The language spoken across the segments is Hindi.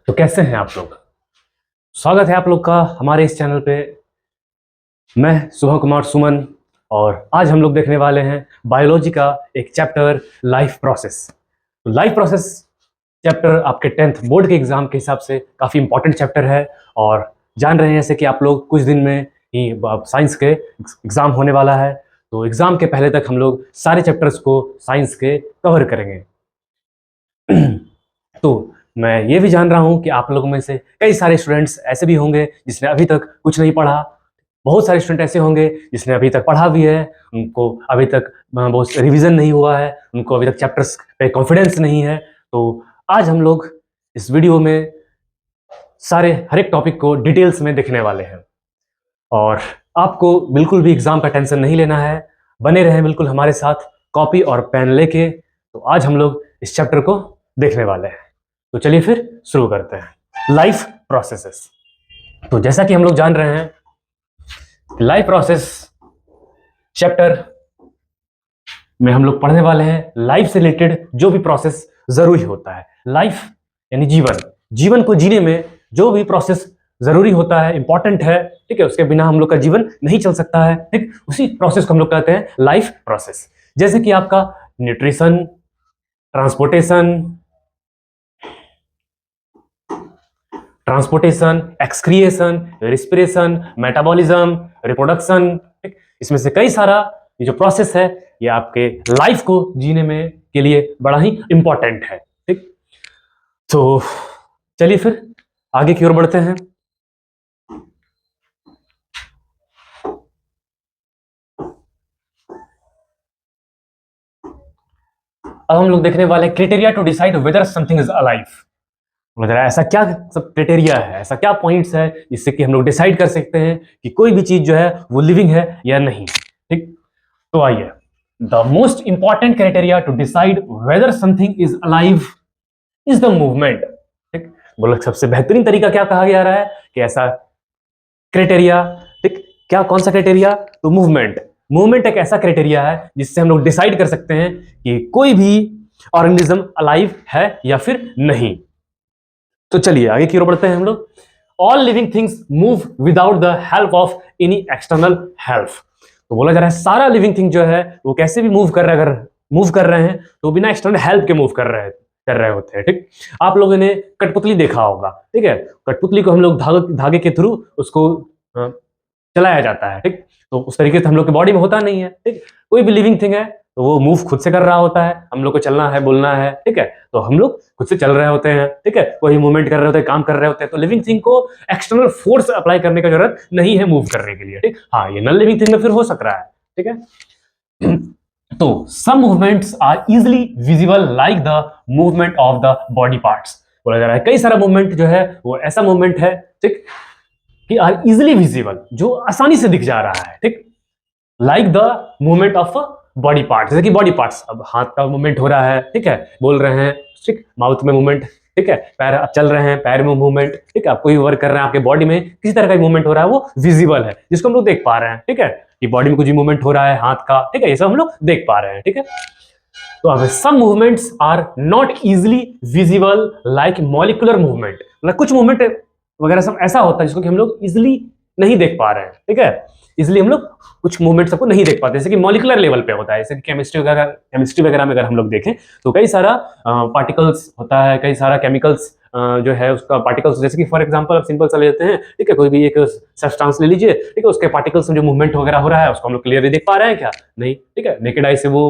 तो कैसे हैं आप लोग। स्वागत है आप लोग का हमारे इस चैनल पे। मैं शुभ कुमार सुमन और आज हम लोग देखने वाले हैं बायोलॉजी का एक चैप्टर लाइफ प्रोसेस। तो लाइफ प्रोसेस चैप्टर आपके 10th बोर्ड के एग्जाम के हिसाब से काफ़ी इंपॉर्टेंट चैप्टर है और जान रहे हैं जैसे कि आप लोग कुछ दिन में ही साइंस के एग्ज़ाम होने वाला है। तो एग्ज़ाम के पहले तक हम लोग सारे चैप्टर्स को साइंस के कवर करेंगे। तो मैं ये भी जान रहा हूँ कि आप लोगों में से कई सारे स्टूडेंट्स ऐसे भी होंगे जिसने अभी तक कुछ नहीं पढ़ा। बहुत सारे स्टूडेंट ऐसे होंगे जिसने अभी तक पढ़ा भी है, उनको अभी तक बहुत रिवीजन नहीं हुआ है, उनको अभी तक चैप्टर्स पे कॉन्फिडेंस नहीं है। तो आज हम लोग इस वीडियो में सारे हर एक टॉपिक को डिटेल्स में देखने वाले हैं और आपको बिल्कुल भी एग्जाम का टेंशन नहीं लेना है। बने रहें बिल्कुल हमारे साथ कॉपी और पेन लेके। तो आज हम लोग इस चैप्टर को देखने वाले हैं। तो चलिए फिर शुरू करते हैं लाइफ प्रोसेसेस। तो जैसा कि हम लोग जान रहे हैं लाइफ प्रोसेस चैप्टर में हम लोग पढ़ने वाले हैं लाइफ से रिलेटेड जो भी प्रोसेस जरूरी होता है। लाइफ यानी जीवन, जीवन को जीने में जो भी प्रोसेस जरूरी होता है, इंपॉर्टेंट है, ठीक है, उसके बिना हम लोग का जीवन नहीं चल सकता है। ठीक, उसी प्रोसेस को हम लोग कहते हैं लाइफ प्रोसेस। जैसे कि आपका nutrition, transportation, excretion, respiration, metabolism, reproduction, ठीक, इसमें से कई सारा ये जो प्रोसेस है ये आपके लाइफ को जीने में के लिए बड़ा ही इंपॉर्टेंट है। ठीक, तो चलिए फिर आगे की ओर बढ़ते हैं। अब हम लोग देखने वाले criteria to decide whether something is alive. मतलब ऐसा क्या सब क्राइटेरिया है, ऐसा क्या पॉइंट्स है जिससे कि हम लोग डिसाइड कर सकते हैं कि कोई भी चीज जो है वो लिविंग है या नहीं। ठीक, तो आइए, the most important criteria to decide whether something is alive is the movement. ठीक, बोलो सबसे बेहतरीन तरीका क्या कहा जा रहा है कि ऐसा क्राइटेरिया, ठीक, क्या कौन सा क्राइटेरिया, तो मूवमेंट। मूवमेंट एक ऐसा क्राइटेरिया है जिससे हम लोग डिसाइड कर सकते हैं कि कोई भी ऑर्गेनिज्म अलाइव है या फिर नहीं। तो चलिए आगे की ओर बढ़ते हैं हम लोग। All living things move without the help of any external help. तो बोला जा रहा है सारा लिविंग थिंग जो है वो कैसे भी मूव कर रहा है, अगर मूव कर रहे हैं तो बिना एक्सटर्नल हेल्प के मूव कर रहे होते हैं। ठीक, आप लोगों ने कठपुतली देखा होगा, ठीक है, कठपुतली को हम लोग धागे के थ्रू उसको चलाया जाता है। ठीक, तो उस तरीके से हम लोग के बॉडी में होता नहीं है। ठीक, कोई भी लिविंग थिंग है तो वो मूव खुद से कर रहा होता है, हम लोग को चलना है, बोलना है, ठीक है, तो हम लोग खुद से चल रहे होते हैं। ठीक है, कोई मूवमेंट कर रहे होते हैं, काम कर रहे होते हैं, तो लिविंग थिंग को एक्सटर्नल फोर्स अप्लाई करने की जरूरत नहीं है मूव करने के लिए। ठीक, हाँ, ये नॉन लिविंग थिंग में फिर हो सक रहा है। ठीक है, तो some movements are easily visible like the movement of the body parts. बोला जा रहा है कई सारा मूवमेंट जो है वो ऐसा मूवमेंट है, ठीक, कि आर इजिली विजिबल, जो आसानी से दिख जा रहा है। ठीक, like the movement of body part, जैसे कि बॉडी पार्ट्स, अब हाथ का मूवमेंट हो रहा है, ठीक है, बोल रहे हैं, ठीक, माउथ में मूवमेंट, ठीक है, पैर आप चल रहे हैं, पैर में मूवमेंट, ठीक है, आप कोई वर्क कर रहे हैं, आपके बॉडी में किसी तरह का मूवमेंट हो रहा है वो विजिबल है, जिसको हम लोग देख पा रहे हैं। ठीक है, कि बॉडी में कुछ मूवमेंट हो रहा है हाथ का, ठीक है, ये सब हम लोग देख पा रहे हैं। ठीक है, तो अब some movements are not easily visible like molecular movement. मतलब कुछ मूवमेंट वगैरह सब ऐसा होता है जिसको कि हम लोग इजिली नहीं देख पा रहे हैं। ठीक है, इसलिए हम लोग कुछ मूवमेंट सबको नहीं देख पाते, जैसे कि मॉलिक्यूलर लेवल पे होता है, जैसे कि केमिस्ट्री वगैरह में अगर हम लोग देखें तो कई सारा पार्टिकल्स होता है, कई सारा केमिकल्स जो है उसका पार्टिकल्स, जैसे कि फॉर एग्जांपल आप सिंपल सा ले लेते हैं, ठीक है, कोई भी एक सब्सटेंस ले लीजिए, ठीक है, उसके पार्टिकल्स में जो मूवमेंट वगैरह हो रहा है उसको हम लोग क्लियरली देख पा रहे हैं क्या? नहीं। ठीक है, नेकेड आई से वो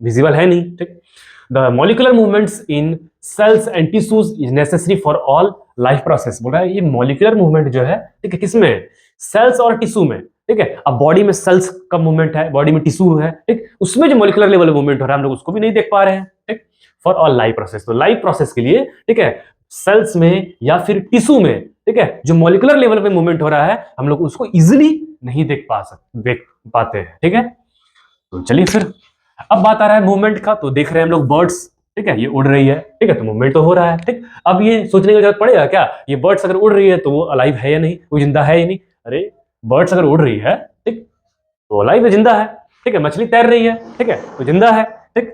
विजिबल है नहीं। ठीक, the molecular movements in cells and tissues is necessary for all life process. बोल रहा है ये मॉलिक्यूलर मूवमेंट जो है, ठीक है, किसमें? सेल्स और टिश्यू में। ठीक है, अब बॉडी में सेल्स का मूवमेंट है, बॉडी में टिश्यू है, ठीक, उसमें जो मॉलिक्यूलर लेवल मूवमेंट हो रहा है हम लोग उसको भी नहीं देख पा रहे हैं। ठीक, फॉर ऑल लाइफ प्रोसेस, तो लाइफ प्रोसेस के लिए, ठीक है, सेल्स में या फिर टिश्यू में, ठीक है, जो मॉलिक्यूलर लेवल पे मूवमेंट हो रहा है हम लोग उसको इजिली नहीं देख पाते हैं। ठीक है, तो चलिए फिर अब बात आ रहा है मूवमेंट का। तो देख रहे हैं हम लोग बर्ड्स, ठीक है, ये उड़ रही है, ठीक है, तो मूवमेंट तो हो रहा है। ठीक, अब ये सोचने की जरूरत पड़ेगा क्या ये बर्ड्स अगर उड़ रही है तो वो अलाइव है या नहीं, वो जिंदा है या नहीं? अरे बर्ड्स अगर उड़ रही है, ठीक, तो अलाइव है, जिंदा है। ठीक है, मछली तैर रही है, ठीक है, तो जिंदा है। ठीक,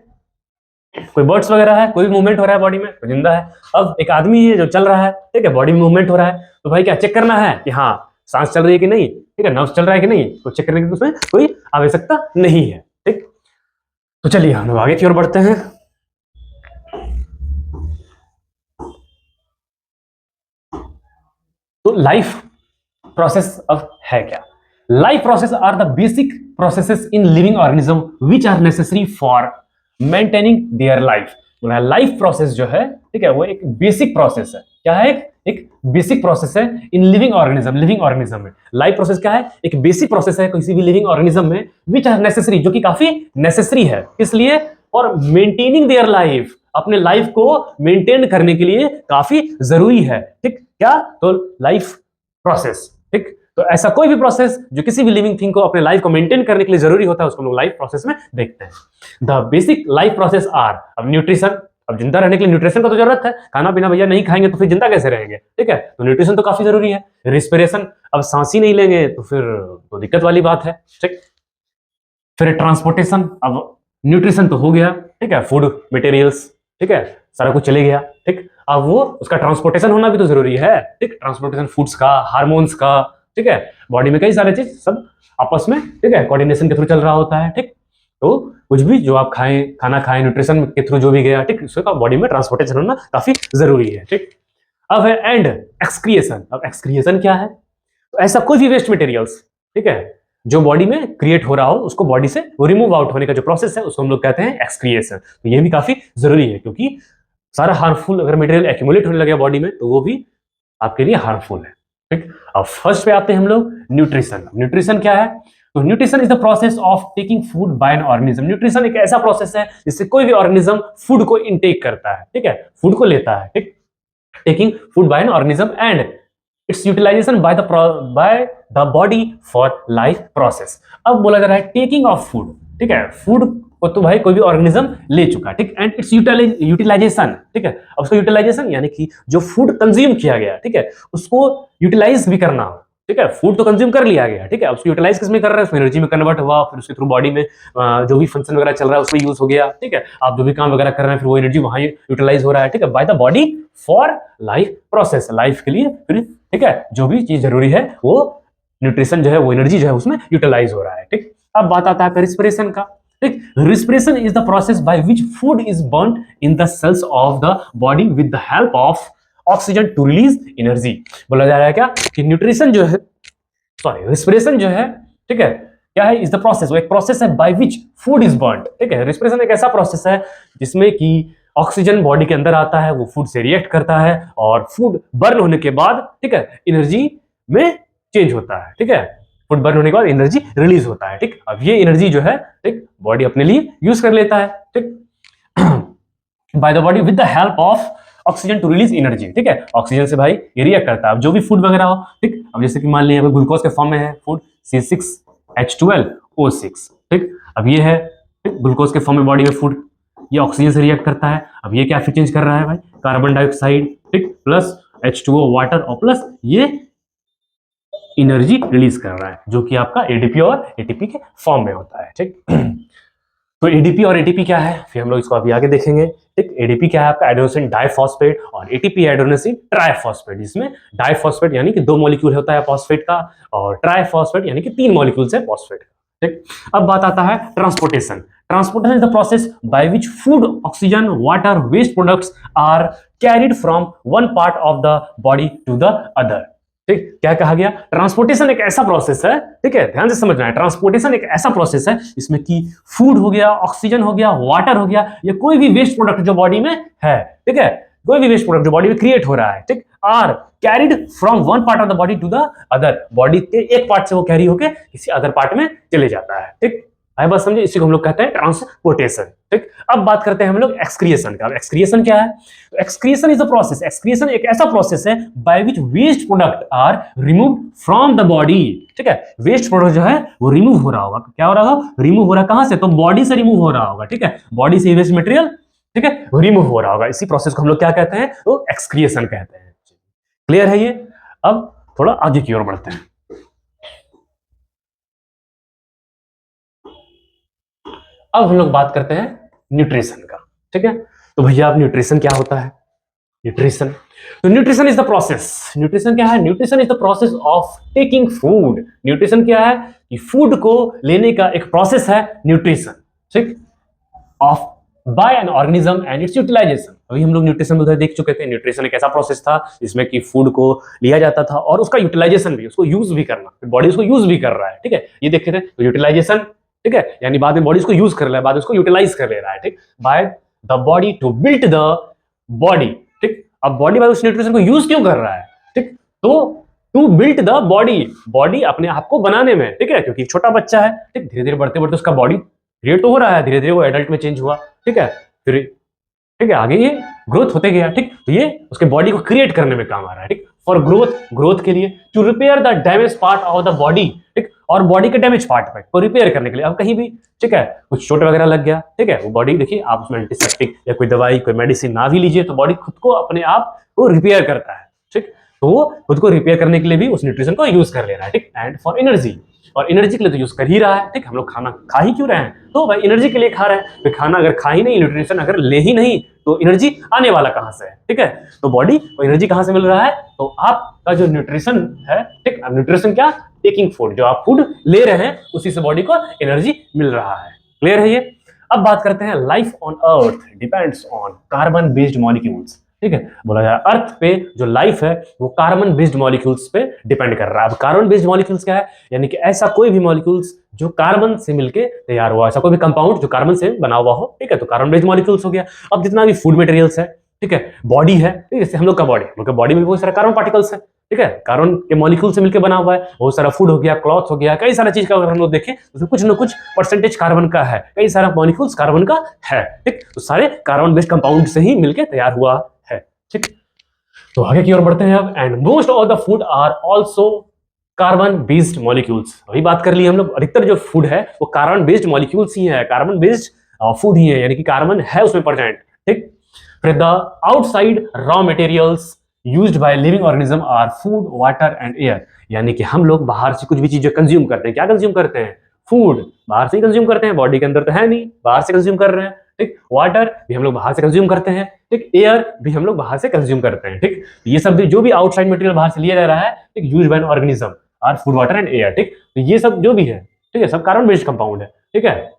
कोई बर्ड्स वगैरह है, कोई भी मूवमेंट हो रहा है बॉडी में तो जिंदा है। अब एक आदमी है जो चल रहा है, ठीक है, बॉडी में मूवमेंट हो रहा है, तो भाई क्या चेक करना है कि हाँ सांस चल रही है कि नहीं, ठीक है, नर्व्स चल रहा है कि नहीं, तो चेक करने की उसमें कोई आवश्यकता नहीं है। ठीक, तो चलिए हम लोग आगे की ओर बढ़ते हैं। तो लाइफ प्रोसेस अब है क्या? Life process are the basic processes in living organism which are necessary for maintaining their life. Life process जो है, ठीक है, वो एक बेसिक प्रोसेस है। क्या है? एक बेसिक प्रोसेस है इन लिविंग ऑर्गेनिज्म। लिविंग ऑर्गेनिज्म में लाइफ प्रोसेस क्या है? एक बेसिक प्रोसेस है किसी भी लिविंग ऑर्गेनिज्म में, विच आर नेसेसरी, जो कि काफी नेसेसरी है। इसलिए फॉर मेंटेनिंग देयर लाइफ, अपने लाइफ को मेंटेन करने के लिए काफी जरूरी है। ठीक, क्या? तो लाइफ प्रोसेस। ठीक, तो ऐसा कोई भी प्रोसेस जो किसी भी लिविंग थिंग को अपने लाइफ को मेंटेन करने के लिए जरूरी होता है, उसको हम लोग लाइफ प्रोसेस में देखते हैं। The basic life process are, अब न्यूट्रिशन, अब जिंदा रहने के लिए न्यूट्रिशन का तो जरूरत है, खाना पीना भैया नहीं खाएंगे तो फिर जिंदा कैसे रहेंगे? ठीक है, तो न्यूट्रिशन तो काफी जरूरी है। रिस्पिरेशन, अब सांस ही नहीं लेंगे तो फिर तो दिक्कत वाली बात है। ठीक, फिर ट्रांसपोर्टेशन, अब न्यूट्रिशन तो हो गया, ठीक है, फूड मटेरियल्स, ठीक है, सारा कुछ चले गया। ठीक, अब वो उसका ट्रांसपोर्टेशन होना भी तो जरूरी है। ठीक, ट्रांसपोर्टेशन फूड्स का, हार्मोन्स का, ठीक है, बॉडी में कई सारे चीज सब आपस में, ठीक है, कोऑर्डिनेशन के थ्रू चल रहा होता है। ठीक, तो कुछ भी जो आप खाएं, खाना खाएं, न्यूट्रिशन के थ्रू जो भी गया, ठीक, उसका बॉडी में ट्रांसपोर्टेशन होना काफी जरूरी है। ठीक, अब है एंड एक्सक्रिएशन। अब एक्सक्रिएशन क्या है? तो ऐसा कोई भी वेस्ट मटेरियल्स, ठीक है, जो बॉडी में क्रिएट हो रहा हो, उसको बॉडी से रिमूव आउट होने का जो प्रोसेस है, उसको हम लोग कहते हैं एक्सक्रिएशन। तो ये भी काफी जरूरी है, क्योंकि सारा हार्मफुल अगर मटेरियल एक्यूमुलेट होने लगे बॉडी में तो वो भी आपके लिए हार्मफुल है। ठीक, अब फर्स्ट पे आते हैं हम लोग न्यूट्रिशन। न्यूट्रिशन क्या है? तो nutrition is the process of taking food by an organism. Nutrition एक ऐसा प्रोसेस है जिससे कोई भी ऑर्गेनिज्म फूड को इनटेक करता है, ठीक है, फूड को लेता है। ठीक, taking food by an organism and its utilization by the body for life process. अब बोला जा रहा है टेकिंग ऑफ फूड, ठीक है, फूड को तो भाई कोई भी ऑर्गेनिज्म ले चुका, ठीक, एंड इट्स यूटिलाइजेशन, ठीक है, अब उसका यूटिलाइजेशन यानी कि जो फूड कंज्यूम किया गया, ठीक है, उसको यूटिलाइज भी करना हो। ठीक है, फूड तो कंज्यूम कर लिया गया, ठीक है, उसको यूटिलाइज किस में कर रहे हैं? उसमें एनर्जी में कन्वर्ट हुआ, फिर उसके थ्रू बॉडी में जो भी फंक्शन वगैरह चल रहा है उसमें यूज हो गया। ठीक है, आप जो भी काम वगैरह कर रहे हैं फिर वो एनर्जी वहां यूटिलाइज हो रहा है, ठीक है, bye the body for life process, life के लिए फिर, ठीक है, जो भी चीज जरूरी है वो न्यूट्रिशन जो है, वो एनर्जी जो है उसमें यूटिलाइज हो रहा है। ठीक, अब बात आता है रिस्पिरेशन का। ठीक, respiration is the process by which food is burn in the cells of the body with the help of oxygen to release energy. बोला जा रहा है क्या कि न्यूट्रिशन जो है, सॉरी, रिस्पिरेशन जो है, ठीक है, क्या है? इज द प्रोसेस, वो एक प्रोसेस है by which food is burn. ठीक है, रिस्पिरेशन एक ऐसा प्रोसेस है जिसमें कि ऑक्सीजन बॉडी के अंदर आता है, वो फूड से रिएक्ट करता है और फूड बर्न होने के बाद, ठीक है, एनर्जी में चेंज होता है। ठीक है, फूड बर्न होने के बाद एनर्जी रिलीज होता है। ठीक, अब ये एनर्जी जो है, ठीक, बॉडी अपने लिए यूज कर लेता है। ठीक, by the body with the help of oxygen to release energy. ठीक है, ऑक्सीजन से भाई ये रिएक्ट करता है। अब जो भी फूड वगैरह हो, ठीक, अब जैसे कि मान लीजिए ग्लूकोज के फॉर्म में है फूड C6H12O6, ठीक, अब ये है, ठीक, ग्लूकोज के फॉर्म में बॉडी में फूड, ये ऑक्सीजन से रिएक्ट करता है। अब ये क्या फिर चेंज कर रहा है भाई? कार्बन डाइऑक्साइड, ठीक, प्लस H2O वाटर और प्लस ये एनर्जी रिलीज कर रहा है, जो कि आपका एडीपी और एटीपी के फॉर्म में होता है। ठीक, तो एडीपी और एटीपी क्या है फिर हम लोग इसको अभी आगे देखेंगे। ठीक, एडीपी क्या है आपका? एडेनोसिन डाइफॉस्फेट, और एटीपी एडेनोसिन ट्राइफॉस्फेट, जिसमें डाइफॉस्फेट यानी कि 2 मॉलिक्यूल होता है फॉस्फेट का, और ट्राइफॉस्फेट यानी कि 3 मॉलिक्यूल्स है फॉस्फेट का। ठीक, अब बात आता है transportation. Transportation is the process by which food, oxygen, water, waste products are carried from one part of the body to the other. ठीक, क्या कहा गया? ट्रांसपोर्टेशन एक ऐसा प्रोसेस है, ठीक है, ध्यान से समझना है, ट्रांसपोर्टेशन एक ऐसा प्रोसेस है इसमें कि फूड हो गया, ऑक्सीजन हो गया, वाटर हो गया, या कोई भी वेस्ट प्रोडक्ट जो बॉडी में है, ठीक है, कोई भी वेस्ट प्रोडक्ट जो बॉडी में क्रिएट हो रहा है, ठीक, are carried from one part of the body to the other, body के एक पार्ट से वो कैरी होकर किसी अदर पार्ट में चले जाता है। ठीक, आई बात समझे? इसी को हम लोग कहते हैं ट्रांसपोर्टेशन। ठीक, अब बात करते हैं हम लोग एक्सक्रिएशन का। एक्सक्रिएशन क्या है? Excretion is a process, excretion एक ऐसा प्रोसेस है by which waste product are remove from the body. ठीक है, वेस्ट प्रोडक्ट जो है वो रिमूव हो रहा होगा। क्या हो रहा होगा? रिमूव हो रहा है। कहां से? तो बॉडी से रिमूव हो रहा होगा। ठीक है, बॉडी से वेस्ट मटेरियल, ठीक है, रिमूव हो रहा होगा। इसी प्रोसेस को हम लोग क्या कहते हैं? तो एक्सक्रिएशन कहते हैं। क्लियर है ये? अब थोड़ा आगे की ओर बढ़ते हैं। अब हम लोग बात करते हैं न्यूट्रिशन का। ठीक है। तो भैया अब न्यूट्रिशन क्या होता है? न्यूट्रिशन, तो nutrition is the process, nutrition क्या है? Nutrition is the process of taking food. Nutrition क्या है? कि फूड को लेने का एक प्रोसेस है न्यूट्रिशन, ठीक, of by an organism and its utilization. अभी हम लोग न्यूट्रिशन उधर देख चुके थे। न्यूट्रिशन एक ऐसा प्रोसेस था जिसमें कि फूड को लिया जाता था और उसका यूटिलाइजेशन भी, उसको यूज भी करना, बॉडी उसको यूज भी कर रहा है, ठीक है, ये देखे थे। तो यूटिलाइजेशन, ठीक है, यानी बाद में बॉडी उसको यूज कर रहा है, बाद में उसको यूटिलाइज कर ले रहा है, ठीक, by the body to build the body, ठीक। अब बॉडी बाय उस न्यूट्रिशन को यूज क्यों कर रहा है? ठीक, तो to build the body, body अपने आप को बनाने में, ठीक है, क्योंकि छोटा बच्चा है, ठीक, धीरे धीरे बढ़ते बढ़ते उसका बॉडी क्रिएट तो हो रहा है, धीरे धीरे वो एडल्ट में चेंज हुआ, ठीक है, फिर ठीक है आगे ये ग्रोथ होते गया, ठीक, तो ये उसके बॉडी को क्रिएट करने में काम आ रहा है, ठीक, फॉर ग्रोथ, ग्रोथ के लिए, to repair the damage part of the body, ठीक, और बॉडी के डैमेज पार्ट को रिपेयर करने के लिए। अब कहीं भी, ठीक है, कुछ चोट वगैरह लग गया, ठीक है, वो बॉडी देखिए आप उसमें एंटीसेप्टिक या कोई दवाई कोई मेडिसिन ना भी लीजिए तो बॉडी खुद को अपने आप को रिपेयर करता है, ठीक, तो वो खुद को रिपेयर करने के लिए भी उस न्यूट्रिशन को यूज कर ले रहा है, ठीक, एंड फॉर एनर्जी, और एनर्जी के लिए तो यूज कर ही रहा है, ठीक, हम लोग खाना खा ही क्यों रहे हैं? तो भाई एनर्जी के लिए खा रहे हैं। तो खाना अगर खा ही नहीं, न्यूट्रिशन अगर ले ही नहीं तो एनर्जी आने वाला कहां से है? ठीक है, तो बॉडी को एनर्जी कहां से मिल रहा है? तो आपका जो न्यूट्रिशन है, ठीक, अब न्यूट्रिशन क्या? टेकिंग फूड, जो आप फूड ले रहे हैं उसी से बॉडी को एनर्जी मिल रहा है। क्लियर है ये? अब बात करते हैं life on earth depends on carbon based molecules, ठीक है, बोला जाए अर्थ पे जो लाइफ है वो कार्बन बेस्ड मॉलिक्यूल्स पे डिपेंड कर रहा है। अब कार्बन बेस्ड मॉलिक्यूल्स क्या है? यानी कि ऐसा कोई भी मॉलिक्यूल्स जो कार्बन से मिलके तैयार हुआ, ऐसा कोई भी कंपाउंड जो कार्बन से बना हुआ हो, ठीक है, तो कार्बन बेस्ड मॉलिक्यूल्स हो गया। अब जितना भी फूड मटेरियल्स है, ठीक है, बॉडी है, ठीक है, जैसे हम लोग का बॉडी में बहुत सारे कार्बन पार्टिकल्स है, ठीक है, कार्बन के मॉलिक्यूल से मिलकर बना हुआ है, बहुत सारा फूड हो गया, क्लॉथ हो गया, कई सारा चीज का अगर हम लोग देखें तो कुछ ना कुछ परसेंटेज कार्बन का है, कई सारा मॉलिक्यूल्स कार्बन का है, ठीक, तो सारे कार्बन बेस्ड कंपाउंड से ही मिलकर तैयार हुआ है, ठीक। तो आगे की ओर बढ़ते हैं अब, and most of the food are also carbon based molecules. अभी बात कर ली हम लोग, अधिकतर जो फूड है वो कार्बन बेस्ड मॉलिक्यूल्स ही है, कार्बन बेस्ड फूड ही है, यानी कि कार्बन है उसमें प्रेजेंट, ठीक। फिर the outside raw materials used by living organism are food, water and air, यानी कि हम लोग बाहर से कुछ भी चीजें कंज्यूम करते हैं, क्या कंज्यूम करते हैं? फूड बाहर से ही कंज्यूम करते हैं, बॉडी के अंदर तो है नहीं, बाहर से कंज्यूम कर रहे हैं, ठीक। वाटर भी हम लोग बाहर से कंज्यूम करते हैं, ठीक। एयर भी हम लोग बाहर से कंज्यूम करते हैं, ठीक। ये सब भी जो भी आउटसाइड मटेरियल बाहर से लिया जा रहा है, ठीक, used by an organism are food, water and air, ठीक। तो ये सब जो भी है, ठीक है, सब कार्बन बेस्ड कंपाउंड है, ठीक है,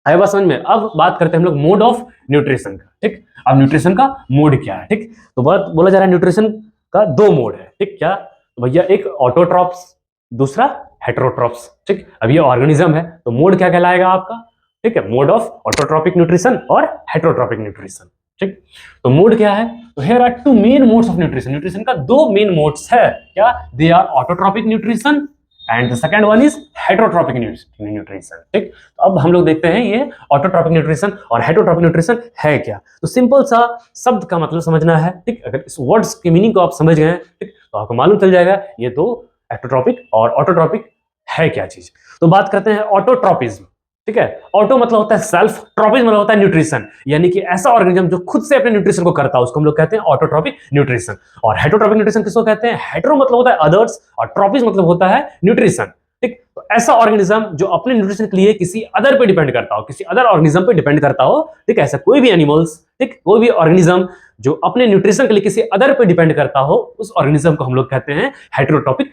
आया बात समझ में? अब बात करते हैं हम लोग मोड ऑफ न्यूट्रिशन का, ठीक। अब न्यूट्रिशन का मोड क्या है, ठीक, तो बात बोला जा रहा है न्यूट्रिशन का दो मोड है, ठीक, क्या? तो भैया एक ऑटोट्रॉप्स, दूसरा हेटेरोट्रॉप्स, ठीक। अब ये ऑर्गेनिज्म है तो मोड क्या कहलाएगा आपका? ठीक है, मोड ऑफ ऑटोट्रॉपिक न्यूट्रिशन और हेटेरोट्रॉपिक न्यूट्रिशन, ठीक। तो मोड क्या है? तो here are two main modes of nutrition, nutrition का दो मेन मोड्स है, क्या? They are autotrophic nutrition and the second one is heterotrophic nutrition, ठीक। तो अब हम लोग देखते हैं ये ऑटोट्रॉपिक न्यूट्रिशन और हेटेरोट्रॉपिक न्यूट्रिशन है क्या। तो सिंपल सा शब्द का मतलब समझना है, ठीक। अगर इस वर्ड्स के मीनिंग को आप समझ गए, ठीक, तो आपको मालूम चल जाएगा ये तो हेटेरोट्रॉपिक और ऑटोट्रॉपिक है क्या चीज। तो बात करते हैं ऑटोट्रॉपिज्म, ठीक है। ऑटो मतलब होता है सेल्फ, ट्रॉपिज्म मतलब होता है न्यूट्रिशन, यानी कि ऐसा ऑर्गेनिज्म जो खुद से अपने न्यूट्रिशन को करता है उसको हम लोग कहते हैं ऑटोट्रॉपिक न्यूट्रिशन। और हेटेरोट्रॉपिक न्यूट्रिशन किसको कहते हैं? हेटेरो मतलब होता है अदर्स और ट्रॉपिज्म मतलब होता है न्यूट्रिशन, ठीक। तो ऐसा ऑर्गेनिज्म जो अपने न्यूट्रिशन के लिए किसी अदर पे डिपेंड करता हो, किसी अदर ऑर्गेनिज्म पे डिपेंड करता हो, ठीक। ऐसा कोई भी एनिमल्स, ठीक, कोई भी ऑर्गेनिज्म जो अपने न्यूट्रिशन के लिए किसी अदर पे डिपेंड करता हो, उस ऑर्गेनिज्म को हम लोग कहते हैं हेटेरोट्रॉपिक,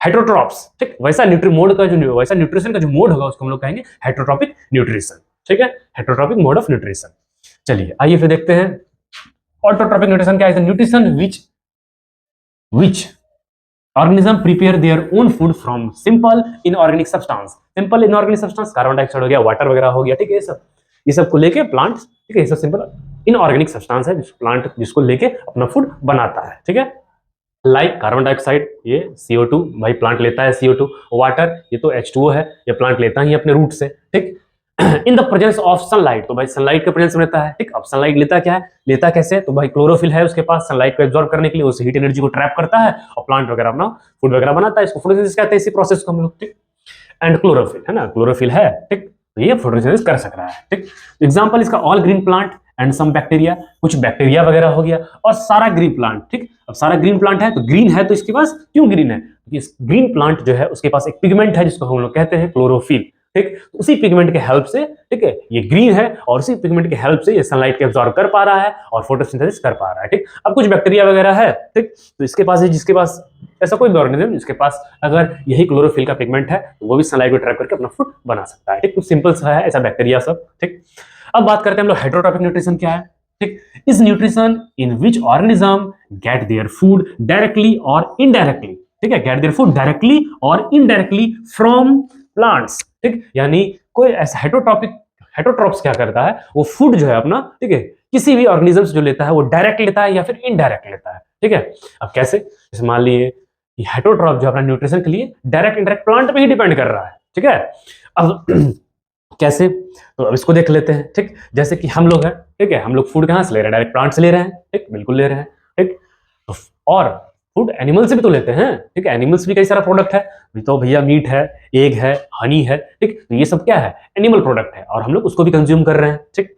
हेटेरोट्रॉप्स, ठीक। वैसा न्यूट्रिशन का जो मोड होगा उसको हम लोग कहेंगे हेटेरोट्रॉपिक न्यूट्रिशन, ठीक है, हेटेरोट्रॉपिक मोड ऑफ न्यूट्रिशन। चलिए आइए फिर देखते हैं ऑटोट्रॉपिक न्यूट्रिशन क्या है। Nutrition which organism prepare their own food from simple inorganic substance, simple inorganic substance carbon dioxide हो गया, वाटर वगैरह हो गया, ठीक है, ये सब को लेके प्लांट, ठीक है, ये सब सिंपल इनऑर्गेनिक सब्सटेंस है प्लांट जिसको लेके अपना फूड बनाता है, ठीक है। लाइक कार्बन डाइऑक्साइड, ये CO2 भाई प्लांट लेता है CO2, वाटर ये तो H2O है, ये प्लांट लेता ही अपने रूट से, ठीक। In the presence of sunlight, तो भाई सनलाइट के प्रेजेंस में रहता है, ठीक। अब सनलाइट लेता क्या है, लेता कैसे? तो भाई क्लोरोफिल है उसके पास, सनलाइट को एब्जॉर्ब करने के लिए उस हीट एनर्जी को ट्रैप करता है और प्लांट वगैरह अपना फूड वगैरह बनाता है, इसको फोटोसिंथेसिस कहते हैं, इसी प्रोसेस को हम लोग, ठीक। एंड क्लोरोफिल है ना, क्लोरोफिल है, ठीक, तो ये फोटोसिंथेसिस कर सक रहा है, ठीक। एग्जांपल इसका all green plant and some bacteria, कुछ बैक्टीरिया वगैरह हो गया, और सारा ग्रीन प्लांट, ठीक। अब सारा ग्रीन प्लांट है तो ग्रीन है तो इसके पास क्यों ग्रीन है? क्योंकि ग्रीन प्लांट जो है उसके पास एक पिगमेंट है जिसको हम लोग कहते हैं क्लोरोफिल, ठीक, तो उसी पिगमेंट के हेल्प से, ठीक है, ये ग्रीन है और उसी पिगमेंट के हेल्प से ये सनलाइट के एब्जॉर्ब कर पा रहा है और फोटोसिंथेसिस कर पा रहा है। ठीक, अब कुछ बैक्टीरिया वगैरह है, ठीक, तो इसके पास जिसके पास ऐसा कोई भी ऑर्गेनिज्म जिसके पास अगर यही क्लोरोफिल का पिगमेंट है तो वो भी सनलाइट को ट्रैप करके अपना फूड बना सकता है। ठीक, कुछ सिंपल सा है ऐसा बैक्टीरिया सब। ठीक, अब बात करते हैं हम लोग हेटेरोट्रॉपिक न्यूट्रिशन क्या है। ठीक, is nutrition in which organism gate their food directly और इनडायरेक्टली, ठीक है, गेट देयर फूड डायरेक्टली और इनडायरेक्टली फ्रॉम प्लांट्स। ठीक, यानी कोई ऐसा हेटेरोट्रॉप्स क्या करता है, वो फूड जो है अपना, ठीक है, किसी भी ऑर्गेनिज्म से जो लेता है वो डायरेक्ट लेता है या फिर इनडायरेक्ट लेता है। ठीक है, अब कैसे, जैसे मान लीजिए हेटेरोट्रॉप जो अपना न्यूट्रिशन के लिए डायरेक्ट इनडायरेक्ट प्लांट पे ही डिपेंड कर रहा है। ठीक है, अब कैसे, तो अब इसको देख लेते हैं। ठीक, जैसे कि हम लोग हैं, ठीक है, हम लोग फूड कहां से ले रहे हैं, डायरेक्ट प्लांट से ले रहे हैं। ठीक, बिल्कुल ले रहे हैं। ठीक, तो और फूड एनिमल से भी तो लेते हैं। ठीक है, एनिमल्स भी कई सारा प्रोडक्ट है, तो भैया मीट है, एग है, हनी है। ठीक, तो ये सब क्या है, एनिमल प्रोडक्ट है और हम लोग उसको भी कंज्यूम कर रहे हैं। ठीक,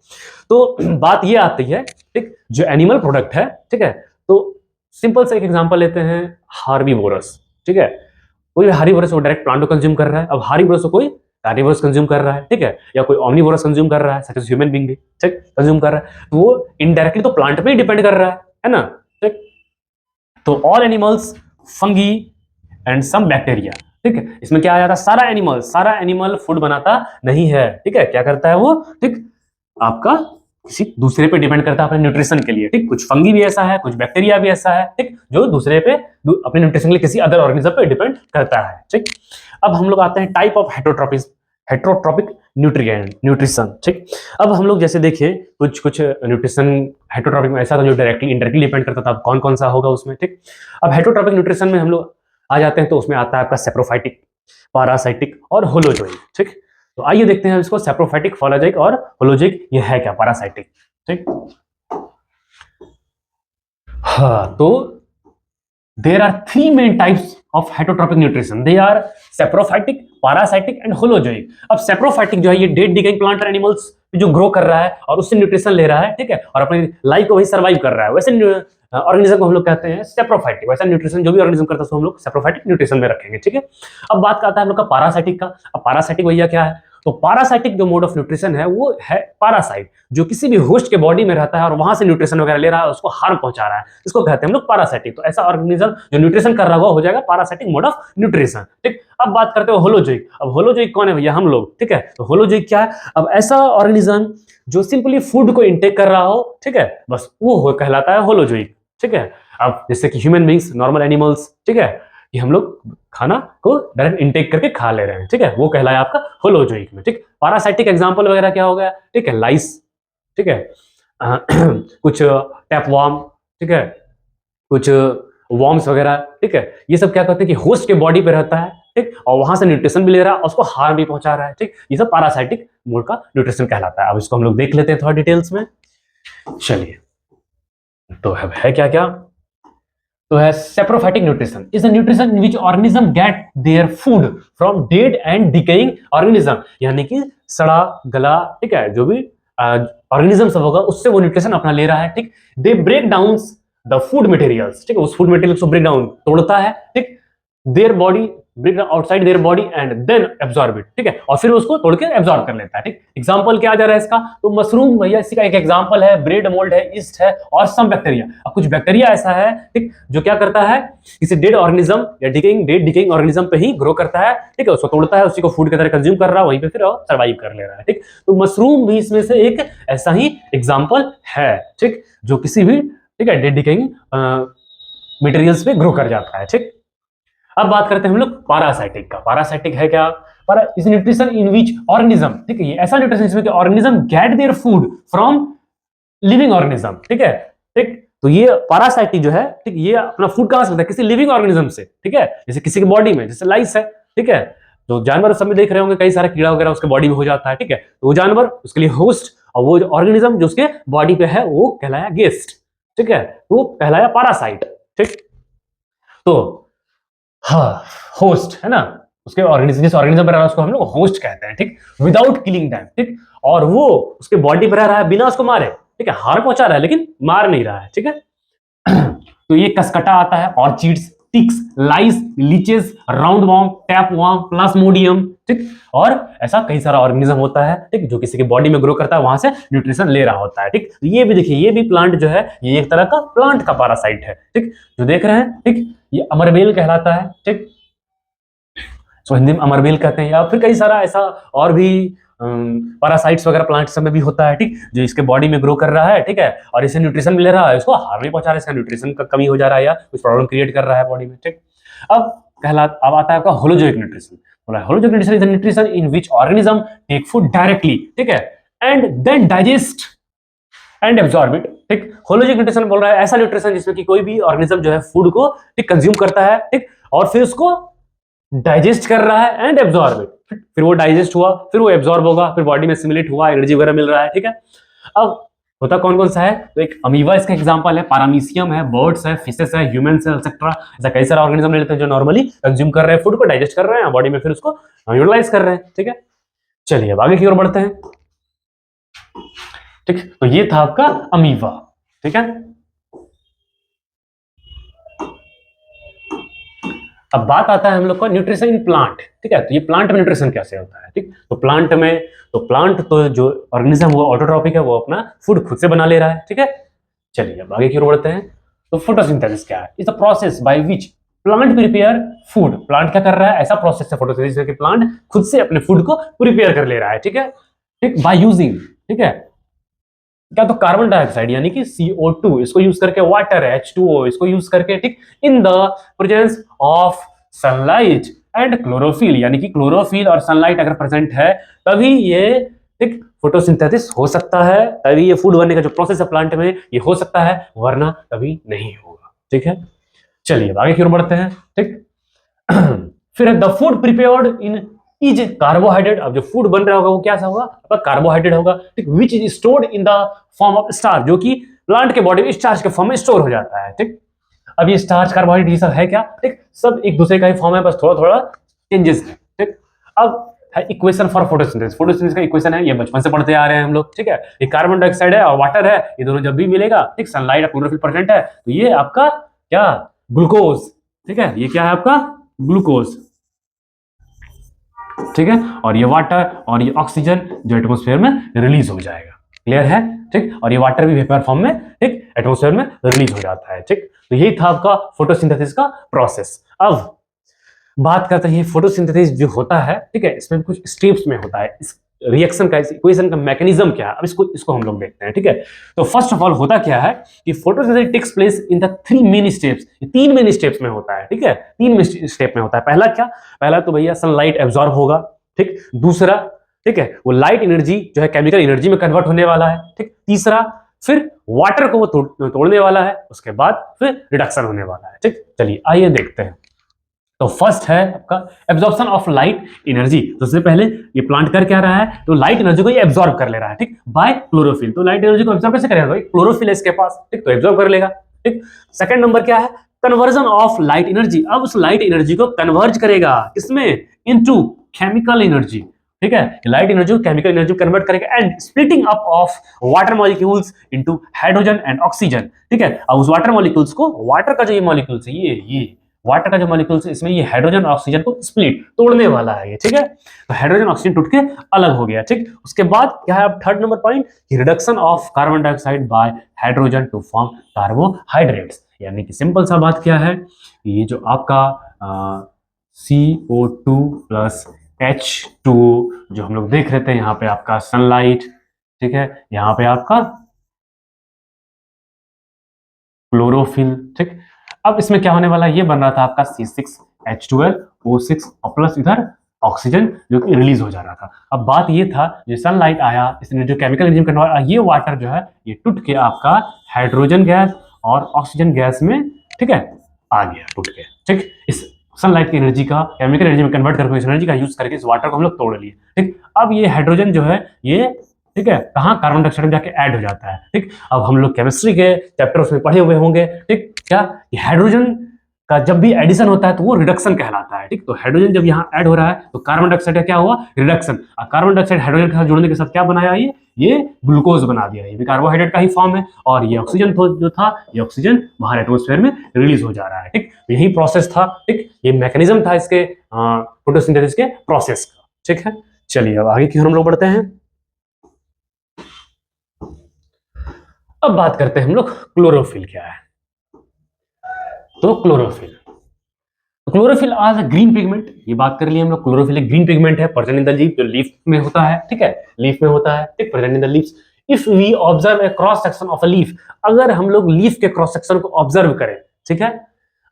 तो बात ये आती है, ठीक, जो एनिमल प्रोडक्ट है, ठीक है, तो सिंपल सा एक एग्जांपल लेते हैं, हार्बीवोरस। ठीक है, कोई हार्बीवोरस वो डायरेक्ट प्लांट को कंज्यूम कर रहा है, अब हार्बीवोरस को कोई कार्निवोरस कंज्यूम कर रहा है। ठीक है, या कोई ओमनीवोरस कंज्यूम कर रहा है, सच एज ह्यूमन बीइंग भी, ठीक, कंज्यूम कर रहा है, तो वो इनडायरेक्टली तो प्लांट पे ही डिपेंड कर रहा है ना। ठीक, तो all animals, fungi and some bacteria. ठीक है, इसमें क्या आ जाता है, सारा एनिमल फूड बनाता नहीं है। ठीक है, क्या करता है वो, ठीक, आपका किसी दूसरे पे डिपेंड करता है अपने न्यूट्रिशन के लिए। ठीक, कुछ फंगी भी ऐसा है, कुछ बैक्टीरिया भी ऐसा है, ठीक, जो दूसरे पे अपने न्यूट्रिशन के लिए किसी अदर ऑर्गेनिज्म पे डिपेंड करता है। ठीक, अब हम लोग आते हैं टाइप ऑफ हेटेरोट्रॉपिक न्यूट्रिशन। ठीक, अब हम लोग जैसे देखिए कुछ न्यूट्रिशन हेटेरोट्रॉपिक में ऐसा था जो डायरेक्टली इनडायरेक्टली डिपेंड करता था, कौन कौन सा होगा उसमें। ठीक, अब हेटेरोट्रॉपिक न्यूट्रिशन में हम लोग आ जाते हैं तो उसमें आता है आपका सेप्रोफाइटिक, पारासाइटिक और होलोजोइक। ठीक, तो आइए देखते हैं इसको, सेप्रोफाइटिक, फोलोजोइक और होलोजोइक ये है क्या, पारासाइटिक। ठीक, हाँ, तो there are three main types of heterotropic nutrition. They are saprophytic, parasitic and holozoic. अब saprophytic जो है ये डेड डिकेइंग प्लांट और एनिमल्स जो ग्रो कर रहा है और उससे न्यूट्रिशन ले रहा है, ठीक है, और अपनी लाइफ को वही सर्वाइव कर रहा है, वैसे ऑर्गेनिज्म को हम लोग कहते हैं सेप्रोफाइटिक। वैसा न्यूट्रिशन जो भी ऑर्गेनिज्म करता है उसको हम लोग सेप्रोफाइटिक न्यूट्रिशन में रखेंगे। ठीक है, अब बात करता है हम लोग का पारासाइटिक का। अब पारासाइटिक भैया क्या है, तो पारासाइटिक जो मोड ऑफ न्यूट्रिशन है वो है पारासाइट, जो किसी भी होस्ट के बॉडी में रहता है और वहां से न्यूट्रिशन वगैरह ले रहा है, उसको हार्म पहुंचा रहा है, इसको कहते हैं हम लोग पारासाइटिक। तो ऐसा ऑर्गेनिज्म जो न्यूट्रिशन कर रहा हो जाएगा पारासाइटिक मोड ऑफ न्यूट्रिशन। ठीक, अब बात करते हैं होलोजोइक। अब होलोजोइक कौन है भैया, हम लोग। ठीक है, तो होलोजोइक क्या है, अब ऐसा ऑर्गेनिज्म जो सिंपली फूड को इंटेक कर रहा हो, ठीक है, बस वो कहलाता है होलोजोइक। ठीक है, अब जैसे कि ह्यूमन बींग्स, नॉर्मल एनिमल्स, ठीक है, कि हम लोग खाना को डायरेक्ट इंटेक करके खा ले रहे हैं। ठीक है, वो कहलाया आपका होलोजोइक में। ठीक, पारासाइटिक एग्जांपल वगैरह क्या हो गया, ठीक है, लाइस, ठीक है, कुछ टैपवार्म, ठीक है, कुछ वॉर्म्स वगैरह। ठीक है, ये सब क्या कहते हैं कि होस्ट के बॉडी पे रहता है, ठीक, और वहां से न्यूट्रिशन भी ले रहा है और उसको हार्म भी पहुंचा रहा है। ठीक, ये सब पारासाइटिक मोड का न्यूट्रिशन कहलाता है। अब इसको हम लोग देख लेते हैं थोड़ा डिटेल्स में। चलिए, तो है क्या क्या, तो है saprophytic nutrition is a nutrition in which organism gate their food from dead and decaying organism, यानी कि सड़ा गला, ठीक है, जो भी ऑर्गेनिज्म सब होगा उससे वो न्यूट्रिशन अपना ले रहा है। ठीक, they break down the food materials, ठीक है, उस फूड मटेरियल को ब्रेक डाउन, तोड़ता है, ठीक, their body break outside their body and then absorb it, ठीक है, और फिर उसको तोड़ के एब्जॉर्ब कर लेता है। ठीक, एग्जांपल क्या आ जा रहा है इसका, तो मशरूम भैया इसी का एक एग्जांपल है, ब्रेड मोल्ड है, ईस्ट है और सम बैक्टीरिया। अब कुछ बैक्टीरिया ऐसा है, ठीक, जो क्या करता है, किसी डेड ऑर्गेनिज्म या डिकेइंग ऑर्गेनिज्म पे ही ग्रो करता है, ठीक है, उसको तोड़ता है, उसी को फूड की तरह कंज्यूम कर रहा है, वहीं पे फिर सर्वाइव कर ले रहा है। ठीक, तो मशरूम भी इसमें से एक ऐसा ही एग्जाम्पल है, ठीक, जो किसी भी, ठीक है, डेड डिकेइंग मटेरियल्स पे ग्रो कर जाता है। ठीक, अब बात करते हैं हम लोग पारासाइटिक का। पारासाइटिक है क्या, is nutrition in which organism, ठीक है, ये ऐसा न्यूट्रिशन जिसमें कि organism gate their food from living organism. ठीक है, ठीक, तो ये पारासाइटिक जो है, ठीक, ये अपना फूड कहां से लेता है, किसी लिविंग ऑर्गेनिज्म से। ठीक है, जैसे किसी की बॉडी में, जैसे लाइस है, ठीक है, तो जानवर सब में देख रहे होंगे कई सारे कीड़ा वगैरह उसके बॉडी में हो जाता है। ठीक है, तो वो जानवर उसके लिए होस्ट, और वो ऑर्गेनिज्म जो उसके बॉडी पे है वो कहलाया गेस्ट। ठीक है, तो वो कहलाया पारासाइट। ठीक, तो हाँ, होस्ट है ना, उसके ऑर्गेनिज्म, जिस ऑर्गेनिज्म पर रह रहा है उसको हम लोग होस्ट कहते हैं। ठीक, विदाउट किलिंग दैम, ठीक, और वो उसके बॉडी पर रह रहा है बिना उसको मारे, ठीक है, हार्म पहुंचा रहा है लेकिन मार नहीं रहा है। ठीक है, तो ये कसकटा आता है, orchids, ticks, lice, leeches, roundworm, tapeworm, plasmodium, ठीक। और ऐसा कई सारा ऑर्गेनिज्म होता है, ठीक, जो किसी के बॉडी में ग्रो करता है, वहां से न्यूट्रिशन ले रहा होता है, ठीक। तो ये भी देखिए, ये भी प्लांट जो है ये एक तरह का प्लांट का पैरासाइट है, ठीक, जो देख रहे हैं, ठीक। ये अमरबेल कहलाता है, ठीक, तो हिंदी में अमरबेल कहते हैं। या फिर कई सारा ऐसा और भी पैरासाइट्स वगैरह प्लांट्स में भी होता है, ठीक, जो इसके बॉडी में ग्रो कर रहा है, ठीक है, और इसे न्यूट्रिशन मिल रहा है, इसको हार्म नहीं पहुंचा रहा है, इसका न्यूट्रिशन का कमी हो जा रहा है या कुछ प्रॉब्लम क्रिएट कर रहा है बॉडी में, ठीक। अब आता है आपका होलोजोइक न्यूट्रिशन। बोला holozoic nutrition is the nutrition in which organism take food directly, ठीक है, and then digest and absorb it, ठीक। होलोजोइक न्यूट्रिशन बोल रहा है ऐसा न्यूट्रिशन जिसमें कि कोई भी ऑर्गेनिज्म जो है फूड को, ठीक, कंज्यूम करता है, ठीक, और फिर उसको डाइजेस्ट कर रहा है एंड एब्जॉर्ब इट, फिर वो डाइजेस्ट हुआ, फिर वो एब्जॉर्ब होगा, फिर बॉडी में सिमुलेट हुआ, एनर्जी वगैरह मिल रहा है, ठीक है। अब होता कौन कौन सा है, तो एक अमीबा इसका एग्जांपल है, पैरामीशियम है, बर्ड्स है, फिशेस है, ह्यूमंस है, एक्सेट्रा। ऐसा कई सारे ऑर्गेनिज्म ले लेते हैं जो नॉर्मली कंज्यूम कर रहे हैं फूड को, डाइजेस्ट कर रहे हैं बॉडी में, फिर उसको यूटिलाइज कर रहे हैं, ठीक है। चलिए अब आगे की ओर बढ़ते हैं, ठीक। तो ये था आपका अमीबा, ठीक है। अब बात आता है हम लोग का न्यूट्रिशन इन प्लांट, ठीक है। तो ये प्लांट में न्यूट्रिशन कैसे होता है, ठीक। तो प्लांट तो जो ऑर्गेनिज्म वो ऑटोट्रॉपिक है, वो अपना फूड खुद से बना ले रहा है, ठीक है। चलिए अब आगे की ओर बढ़ते हैं। तो फोटोसिंथेसिस क्या है, is the process by which plant prepare food. Plant क्या कर रहा है, ऐसा प्रोसेस है फोटोसिंथेसिस कि प्लांट खुद से अपने फूड को प्रिपेयर कर ले रहा है, ठीक है, ठीक, बाय यूजिंग, ठीक है, क्या, तो कार्बन डाइऑक्साइड यानी कि CO2, इसको यूज करके, वाटर H2O इसको यूज करके, ठीक, in the presence of sunlight and chlorophyll, यानी कि क्लोरोफिल और सनलाइट अगर प्रेजेंट है तभी ये, ठीक, फोटोसिंथेसिस हो सकता है, तभी ये फूड बनने का जो प्रोसेस है प्लांट में ये हो सकता है, वरना कभी नहीं होगा, ठीक है। चलिए आगे की ओर बढ़ते हैं, ठीक। फिर the food prepared in is carbohydrate. अब जो फूड बन रहा होगा वो क्या सा होगा, आपका कार्बोहाइड्रेट होगा, ठीक, which is stored in the form of starch, जो कि प्लांट के बॉडी में स्टार्च के फॉर्म में स्टोर हो जाता है, ठीक। अब ये स्टार्च, कार्बोहाइड्रेट ये सब है क्या, ठीक, सब एक दूसरे का ही फॉर्म है, बस थोड़ा थोड़ा चेंजेस है, ठीक। अब है इक्वेशन फॉर फोटोसिंथेसिस। फोटोसिंथेसिस का इक्वेशन है, ये बचपन से पढ़ते आ रहे हैं हम लोग, ठीक है। ये कार्बन डाइऑक्साइड है और वाटर है, ये दोनों जब भी मिलेगा, ठीक, सनलाइट और क्लोरोफिल प्रेजेंट है, तो ये आपका क्या, ग्लूकोज, ठीक है, ये क्या है आपका ग्लूकोज, ठीक है। और ये वाटर और ये ऑक्सीजन जो एटमॉस्फेयर में रिलीज हो जाएगा, क्लियर है, ठीक। और ये वाटर भी वेपर फॉर्म में, ठीक, एटमॉस्फेयर में रिलीज हो जाता है, ठीक। तो यही था आपका फोटोसिंथेसिस का प्रोसेस। अब बात करते हैं फोटोसिंथेसिस जो होता है, ठीक है, इसमें कुछ स्टेप्स में होता है, इस रिएक्शन का, इस इक्वेशन का मैकेनिज्म क्या है, अब इसको हम लोग देखते हैं, ठीक है। तो फर्स्ट ऑफ ऑल होता क्या है कि photosynthesis takes place in the 3 main steps, 3 main steps में होता है, ठीक है, 3 स्टेप में होता है। पहला क्या, पहला तो भैया सनलाइट एब्जॉर्ब होगा, ठीक। दूसरा, ठीक है, वो लाइट एनर्जी जो है केमिकल एनर्जी में कन्वर्ट होने वाला है, ठीक। तीसरा, फिर वाटर को वो तोड़ने वाला है, उसके बाद फिर रिडक्शन होने वाला है, ठीक। चलिए आइए देखते हैं। तो फर्स्ट है आपका एब्जॉर्प्शन ऑफ लाइट एनर्जी। तो सबसे पहले ये प्लांट कर क्या रहा है, तो लाइट एनर्जी को ये एब्जॉर्ब कर ले रहा है, ठीक, बाय क्लोरोफिल। तो लाइट एनर्जी को एब्जॉर्ब कैसे करेगा भाई, क्लोरोफिल है इसके पास, ठीक, तो एब्जॉर्ब कर लेगा, ठीक। सेकंड नंबर क्या है, कन्वर्जन ऑफ लाइट एनर्जी। अब उस लाइट एनर्जी को कन्वर्ज करेगा किसमें, इनटू केमिकल एनर्जी, ठीक है, लाइट एनर्जी को केमिकल एनर्जी में कन्वर्ट करेगा, and splitting up of water molecules into hydrogen and oxygen, ठीक है। अब उस वाटर मॉलिक्यूल्स को, वाटर का जो ये मॉलिक्यूल्स है, ये वाटर का जो मॉलिक्यूल्स है, इसमें ये हाइड्रोजन और ऑक्सीजन को स्प्लिट, तोड़ने वाला है ये, ठीक है। तो हाइड्रोजन ऑक्सीजन टूट के अलग हो गया, ठीक। उसके बाद क्या है, अब third number point, reduction of carbon dioxide by hydrogen to form carbohydrates. यानी कि सिंपल सा बात क्या है, ये जो आपका CO2 प्लस H2 जो हम लोग देख रहे थे, यहाँ पे आपका सनलाइट, ठीक है, यहाँ पे आपका क्लोरोफिल, ठीक। अब इसमें क्या होने वाला है, ये बन रहा था आपका C6H12O6 और प्लस इधर ऑक्सीजन जो कि रिलीज हो जा रहा था। अब बात ये था, जो सनलाइट आया, इसने जो केमिकल एनर्जी कन्वर्ट, ये वाटर जो है ये टूट के आपका हाइड्रोजन गैस और ऑक्सीजन गैस में, ठीक है, आ गया टूट के, ठीक। इस सनलाइट की एनर्जी का केमिकल एनर्जी में कन्वर्ट करके, इस एनर्जी का यूज करके इस वाटर को हम लोग तोड़ लिए, ठीक। अब ये हाइड्रोजन जो है ये, ठीक है, कहाँ, कार्बन डाइऑक्साइड में जाके ऐड हो जाता है, ठीक। अब हम लोग केमिस्ट्री के चैप्टर्स में पढ़े हुए होंगे, ठीक, क्या, ये हाइड्रोजन का जब भी एडिशन होता है तो वो रिडक्शन कहलाता है, ठीक। तो हाइड्रोजन जब यहाँ ऐड हो रहा है तो कार्बन डाइऑक्साइड का क्या हुआ, रिडक्शन। कार्बन डाइऑक्साइड हाइड्रोजन के साथ जुड़ने के साथ क्या बनाया, ये ग्लूकोज बना दिया, ये भी कार्बोहाइड्रेट का ही फॉर्म है, और ये ऑक्सीजन जो था, ये ऑक्सीजन बाहर एटमॉस्फेयर में रिलीज हो जा रहा है। ठीक, यही प्रोसेस था। ठीक, ये मैकेनिज्म था इसके फोटोसिंथेसिस के प्रोसेस का। ठीक है, चलिए अब आगे की ओर हम लोग बढ़ते हैं। अब बात करते हैं हम लोग क्लोरोफिल क्या है। तो क्लोरोफिल आज अ ग्रीन पिगमेंट, ये बात कर ली हम लोग। क्लोरोफिल एक ग्रीन पिगमेंट है, प्रेजेंट इन द लीफ, जो लीफ में होता है। ठीक है, लीफ में होता है, ठीक, present in the leaves. If we observe a cross section of a leaf, अगर हम लोग लीफ के क्रॉस सेक्शन को ऑब्जर्व करें, ठीक है,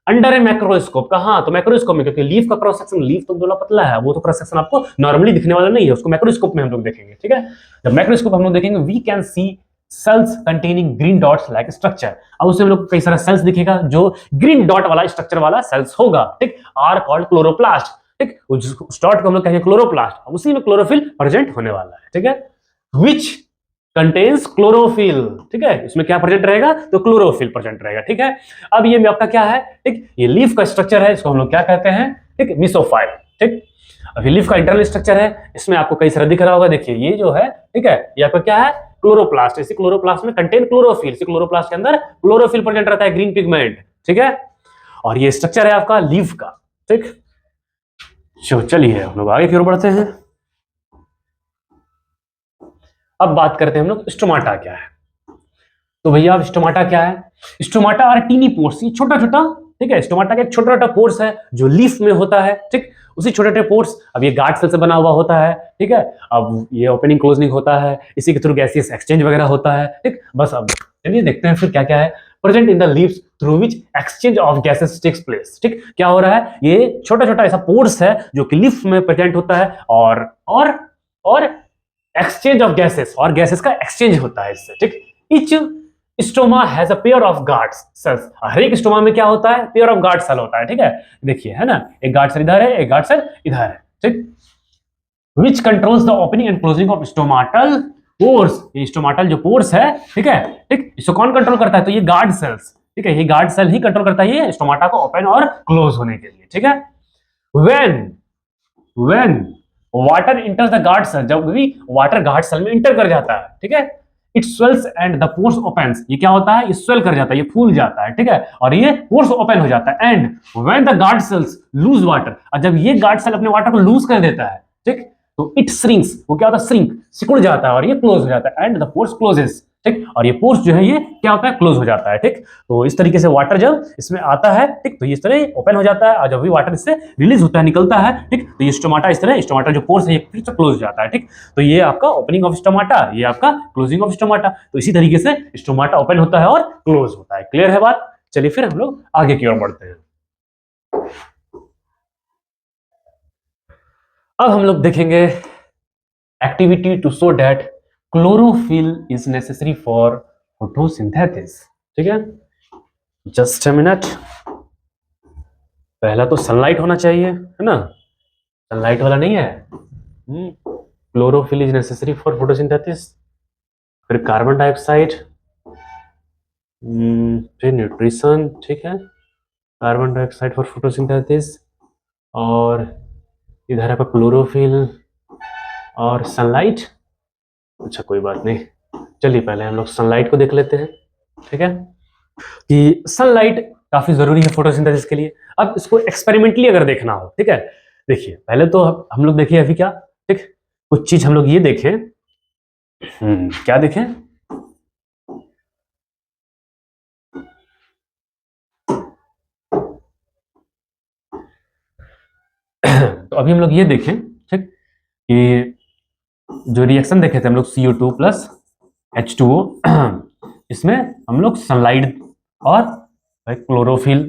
अंडर ए मैक्रोस्कोप, कहां, तो मैक्रोस्कोप में, क्योंकि लीफ का क्रॉस सेक्शन, लीफ तो थोड़ा पतला है, वो तो क्रॉस सेक्शन आपको नॉर्मली दिखने वाला नहीं है, उसको मैक्रोस्कोप में हम लोग देखेंगे। ठीक है, जब मैक्रोस्कोप हम लोग देखेंगे, we can see cells containing green dots like structure. अब उससे हम लोग कई सारा सेल्स दिखेगा जो ग्रीन डॉट वाला स्ट्रक्चर वाला सेल्स होगा। ठीक, आर कॉल्ड क्लोरोप्लास्ट। ठीक, उस डॉट को हम लोग कहेंगे क्लोरोप्लास्ट, उसी में क्लोरोफिल प्रेजेंट होने वाला है। ठीक है, विच कंटेन्स क्लोरोफिल। ठीक है, इसमें क्या प्रेजेंट रहेगा, तो क्लोरोफिल प्रेजेंट रहेगा। ठीक है, अब ये आपका क्या है, ठीक, ये लीफ का स्ट्रक्चर है, इसको हम लोग क्या कहते हैं, ठीक, मेसोफाइल। ठीक, अभी लीफ का इंटरनल स्ट्रक्चर है, इसमें आपको कई सारा दिख रहा होगा, देखिए ये जो है, ठीक है, ये आपका क्या है, क्लोरोप्लास्ट। इसी क्लोरोप्लास्ट में कंटेन क्लोरोफिल, इसी क्लोरोप्लास्ट के अंदर क्लोरोफिल प्रेजेंट रहता है, ग्रीन पिगमेंट। ठीक है, और ये स्ट्रक्चर है आपका लीफ का। ठीक, चलिए हम लोग आगे की ओर बढ़ते हैं। अब बात करते हैं हम लोग स्टोमाटा क्या है। तो भैया अब स्टोमाटा क्या है, स्टोमाटा आर टीनी पोर्स, ये छोटा छोटा, ठीक है, स्टोमाटा का एक छोटा छोटा पोर्स है जो लीफ में होता है। ठीक, उसी छोटे छोटे पोर्स, अब ये गार्ड सेल से बना हुआ होता है। ठीक है, अब ये ओपनिंग क्लोजिंग होता है, इसी के थ्रू गैसियस एक्सचेंज वगैरह होता है। ठीक, बस अब चलिए देखते हैं फिर क्या क्या है present in the leaves through which exchange of gases takes place. ठीक, क्या हो रहा है, ये छोटा छोटा ऐसा पोर्स है जो कि लीफ में प्रेजेंट होता है, और एक्सचेंज ऑफ गैसेस, और गैसेस का एक्सचेंज होता है इससे। ठीक, each stoma has a pair of guard cells, हर एक स्टोमा में क्या होता है, पेयर ऑफ गार्ड सेल होता है। ठीक है, देखिए है ना, एक गार्ड सेल इधर है, एक गार्ड सेल इधर है। ठीक, विच controls the opening and closing of stomatal pores, ये स्टोमाटल जो पोर्स है, ठीक है, ठीक, इसको कौन कंट्रोल करता है, तो ये गार्ड सेल्स। ठीक है, ये गार्ड सेल ही कंट्रोल करता है ये स्टोमाटा को ओपन और क्लोज होने के लिए। ठीक है, when water enters the guard cell, जब भी वाटर गार्ड सेल में इंटर कर जाता है, ठीक है, it swells and the pores opens, ये क्या होता है, ये स्वेल कर जाता है, ये फूल जाता है। ठीक है, और ये पोर्स ओपन हो जाता है। And when the guard cells loose water, और जब ये गार्ड सेल अपने वाटर को लूज कर देता है, ठीक, तो इट श्रिंक्स, वो क्या होता है, श्रिंक, सिकुड़ जाता है, और ये क्लोज हो जाता है। एंड द पोर्स क्लोजेस, ठीक, और ये पोर्स जो है ये क्या होता है, क्लोज हो जाता है। ठीक, तो इस तरीके से वाटर जब इसमें आता है, ठीक, तो इस तरह ओपन हो जाता है, और जब भी वाटर इससे रिलीज होता है, निकलता है, ठीक, तो ये स्टोमाटा इस तरह, स्टोमाटा जो पोर्स है ये फिर से क्लोज हो जाता है। ठीक, तो ये आपका ओपनिंग ऑफ स्टोमाटा, ये आपका क्लोजिंग ऑफ स्टोमाटा। तो इसी तरीके से स्टोमाटा ओपन होता है और क्लोज होता है। क्लियर है बात? चलिए फिर हम लोग आगे की ओर बढ़ते हैं। अब हम लोग देखेंगे activity to show that chlorophyll is necessary for photosynthesis. ठीक है, जस्ट अ मिनट, पहला तो सनलाइट होना चाहिए, है ना, सनलाइट वाला नहीं है। Chlorophyll is necessary for photosynthesis, फिर कार्बन डाइऑक्साइड, फिर न्यूट्रिशन, ठीक है, कार्बन डाइऑक्साइड फॉर फोटोसिंथेसिस, और इधर है क्लोरोफिल और सनलाइट। अच्छा कोई बात नहीं, चलिए पहले हम लोग सनलाइट को देख लेते हैं। ठीक है, कि सनलाइट काफी जरूरी है फोटोसिंथेसिस के लिए। अब इसको एक्सपेरिमेंटली अगर देखना हो, ठीक है, देखिए पहले तो हम लोग देखिए अभी क्या, ठीक, कुछ चीज हम लोग ये देखें, क्या देखें, तो अभी हम लोग ये देखें, ठीक, कि जो रिएक्शन देखे थे हम लोग CO2 प्लस H2O, इसमें हम लोग सनलाइट और क्लोरोफिल,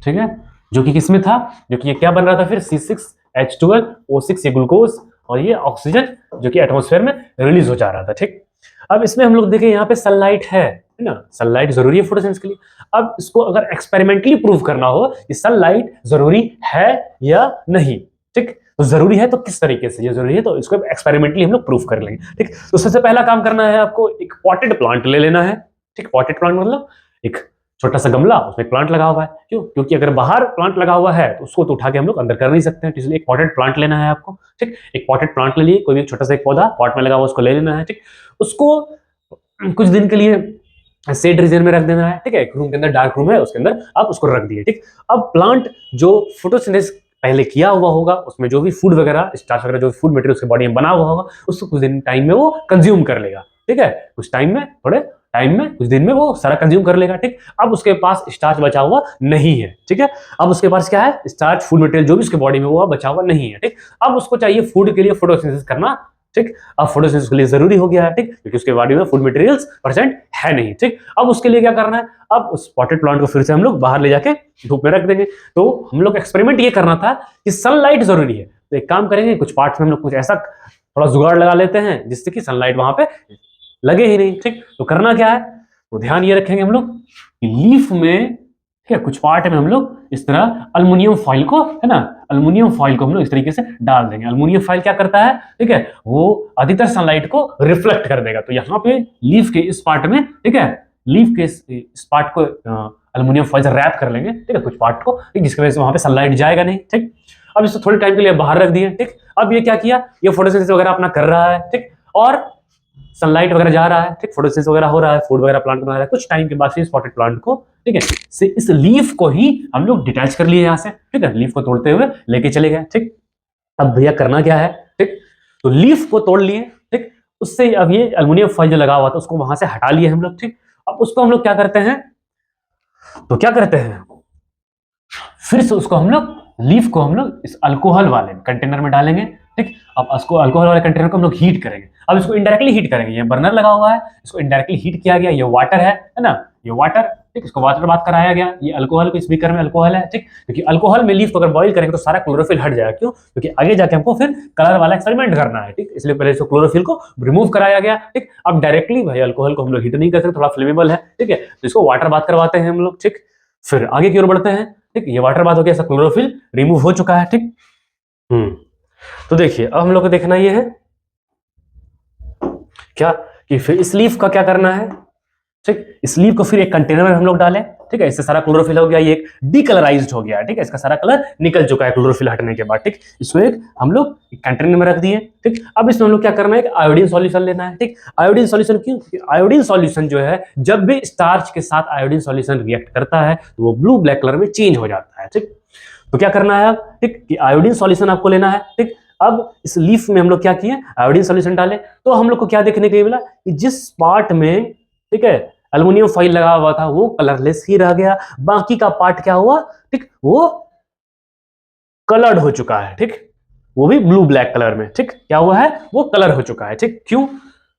ठीक है, जो कि किसमें था, जो कि ये क्या बन रहा था फिर C6H12O6, ये ग्लूकोज, और ये ऑक्सीजन जो कि एटमॉस्फेयर में रिलीज हो जा रहा था। ठीक, अब इसमें हम लोग देखें यहाँ पे सनलाइट है ना, सनलाइट जरूरी है फोटोसिंथेसिस के लिए। अब इसको अगर एक्सपेरिमेंटली प्रूव करना हो कि सनलाइट जरूरी है या नहीं, ठीक, तो जरूरी है तो किस तरीके से ये जरूरी है, तो इसको एक्सपेरिमेंटली हम लोग प्रूफ कर लेंगे। ठीक, तो सबसे पहला काम करना है आपको, एक पॉटेड प्लांट ले लेना है। ठीक, पॉटेड प्लांट मतलब एक छोटा सा गमला, उसमें प्लांट लगा हुआ है। क्यों? क्योंकि अगर बाहर प्लांट लगा हुआ है तो उसको तो उठा के हम लोग अंदर कर नहीं सकते हैं, इसलिए एक पॉटेड प्लांट लेना है आपको। ठीक, एक पॉटेड प्लांट ले लिए, कोई भी छोटा सा एक पौधा पॉट में लगा हुआ उसको ले लेना है। ठीक, उसको कुछ दिन के लिए शेड रीजन में रख देना है। ठीक है, एक रूम के अंदर, डार्क रूम है, उसके अंदर आप उसको रख दिए। ठीक, अब प्लांट जो फोटोसिंथेसिस पहले किया हुआ होगा, उसमें जो भी फूड वगैरह, स्टार्च वगैरह, जो फूड मटेरियल उसके बॉडी में बना हुआ होगा, उसको कुछ दिन टाइम में वो कंज्यूम कर लेगा। ठीक है, कुछ टाइम में, थोड़े टाइम में, कुछ दिन में वो सारा कंज्यूम कर लेगा। ठीक, अब उसके पास स्टार्च बचा हुआ नहीं है। ठीक है, अब उसके पास क्या है? स्टार्च, फूड मटेरियल जो भी उसके बॉडी में वो बचा हुआ नहीं है। ठीक, अब उसको चाहिए फूड के लिए फोटोसिंथेसिस करना। ठीक, अब फोटोसिंथेसिस के लिए जरूरी हो गया है। ठीक, क्योंकि उसके बॉडी में फूड मटेरियल्स प्रेजेंट है नहीं। ठीक, अब उसके लिए क्या करना है? अब उस पॉटेड प्लांट को फिर से हम लोग बाहर ले जाके धूप में रख देंगे। तो हम लोग एक्सपेरिमेंट ये करना था कि सनलाइट जरूरी है। तो एक काम करेंगे, कुछ पार्ट्स में हम लोग कुछ ऐसा थोड़ा जुगाड़ लगा लेते हैं जिससे कि सनलाइट वहां पे लगे ही नहीं। ठीक, तो करना क्या है? तो ध्यान ये रखेंगे हम लोग कि लीफ में, ठीक है, कुछ पार्ट में हम लोग इस तरह अल्युमिनियम फॉइल को, है ना, अल्युमिनियम फॉइल को हम लोग इस तरीके से डाल देंगे। अल्युमिनियम फॉइल क्या करता है? ठीक है, वो अधिकतर सनलाइट को रिफ्लेक्ट कर देगा। तो यहाँ पे लीफ के इस पार्ट में, ठीक है, लीफ के इस पार्ट को अल्युमिनियम फॉइल से रैप कर लेंगे। ठीक है, कुछ पार्ट को, जिसकी वजह से वहां पे सनलाइट जाएगा नहीं। ठीक, अब इसको थोड़े टाइम के लिए बाहर रख दिए। ठीक, अब ये क्या किया? ये फोटोसिंथेसिस वगैरह अपना कर रहा है। ठीक, और सनलाइट वगैरह जा रहा है। ठीक, फोटोसिंथेसिस वगैरह हो रहा है, फूड वगैरह प्लांट बना रहा है। कुछ टाइम के बाद से स्पॉटेड प्लांट को, ठीक है, से इस लीफ को ही हम लोग डिटैच कर लिए यहाँ से। ठीक है, लीफ को तोड़ते हुए लेके चले गए। ठीक, अब भैया करना क्या है? ठीक, तो लीफ को तोड़ लिए। ठीक, उससे अब ये अल्युमिनियम फॉइल जो लगा हुआ था उसको वहां से हटा लिए हम लोग। ठीक, अब उसको हम लोग क्या करते हैं? तो क्या करते हैं, फिर से उसको हम लोग, लीफ को हम लोग इस अल्कोहल वाले कंटेनर में डालेंगे। ठीक, अब इसको अल्कोहल वाले कंटेनर को हम लोग हीट करेंगे। अब इसको इनडायरेक्टली हीट करेंगे, ये बर्नर लगा हुआ है, इसको इनडायरेक्टली हीट किया गया। ये वाटर है ना, ये वाटर। ठीक, इसको वाटर बात कराया गया। ये अल्कोहल को, इस बीकर में अल्कोहल है। ठीक, क्योंकि अल्कोहल में लीफ को अगर बॉइल करेंगे तो सारा क्लोरोफिल हट जाएगा। क्यों? क्योंकि आगे जाके हमको फिर कलर वाला एक्सपेरिमेंट करना है। ठीक, इसलिए पहले इसको क्लोरोफिल को रिमूव कराया गया। ठीक, अब डायरेक्टली भाई अल्कोहल को हम लोग हीट नहीं कर सकते, थोड़ा फ्लेमेबल है। ठीक है, तो इसको वाटर बात करवाते हैं हम लोग। ठीक, फिर आगे की ओर बढ़ते हैं। ठीक, ये वाटर बात हो गया, क्लोरोफिल रिमूव हो चुका है। ठीक, तो देखिए अब हम लोग को देखना ये है क्या, कि फिर इस लीफ का क्या करना है। ठीक, इस लीफ को फिर एक कंटेनर में हम लोग डालें। ठीक है, इससे सारा क्लोरोफिल हो गया, ये एक डीकलराइज्ड हो गया। ठीक है, इसका सारा कलर निकल चुका है क्लोरोफिल हटने के बाद। ठीक, इसको एक हम लोग कंटेनर में रख दिए। ठीक, अब इसमें हम लोग क्या करना है? एक आयोडीन सॉल्यूशन लेना है। ठीक, आयोडीन सॉल्यूशन क्यों? क्योंकि आयोडीन सॉल्यूशन जो है, जब भी स्टार्च के साथ आयोडीन सॉल्यूशन रिएक्ट करता है तो वो ब्लू ब्लैक कलर में चेंज हो जाता है। ठीक, तो क्या करना है अब? ठीक, कि आयोडीन सॉल्यूशन आपको लेना है। ठीक, अब इस लीफ में हम लोग क्या किए? आयोडीन सॉल्यूशन डाले। तो हम लोग को क्या देखने के लिए मिला कि जिस पार्ट में, ठीक है, अल्युमिनियम फॉइल लगा हुआ था वो कलरलेस ही रह गया, बाकी का पार्ट क्या हुआ? ठीक, वो कलर्ड हो चुका है। ठीक, वो भी ब्लू ब्लैक कलर में। ठीक, क्या हुआ है? वो कलर हो चुका है। ठीक, क्यों?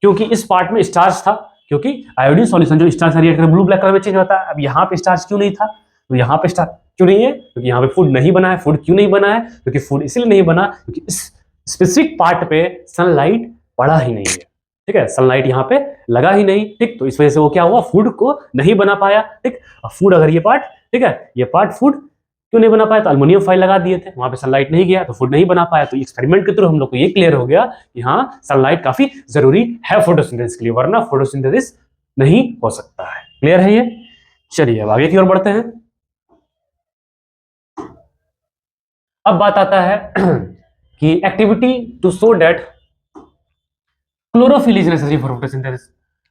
क्योंकि इस पार्ट में स्टार्च था, क्योंकि आयोडीन सॉल्यूशन जो स्टार्च रिएक्ट कर ब्लू ब्लैक कलर में चेंज होता है। अब यहाँ पे स्टार्च क्यों नहीं था? तो यहाँ पे स्टार्च क्यों नहीं है? क्योंकि यहाँ पे फूड नहीं बना है। फूड क्यों नहीं बना है? क्योंकि फूड इसलिए नहीं बना क्योंकि इस स्पेसिफिक पार्ट पे सनलाइट पड़ा ही नहीं है। ठीक है, सनलाइट यहाँ पे लगा ही नहीं। ठीक, तो इस वजह से वो क्या हुआ? फूड को नहीं बना पाया। ठीक, फूड अगर ये पार्ट, ठीक है, ये पार्ट फूड क्यों नहीं बना पाया? तो अल्युमिनियम फॉइल लगा दिए थे, वहां पे सनलाइट नहीं गया तो फूड नहीं बना पाया। तो एक्सपेरिमेंट के थ्रू हम लोग को ये क्लियर हो गया कि हाँ, सनलाइट काफी जरूरी है फोटोसिंथेसिस के लिए, वरना फोटोसिंथेसिस नहीं हो सकता है। क्लियर है ये? चलिए अब आगे की ओर बढ़ते हैं। अब बात आता है कि activity to show that chlorophyll is necessary for photosynthesis.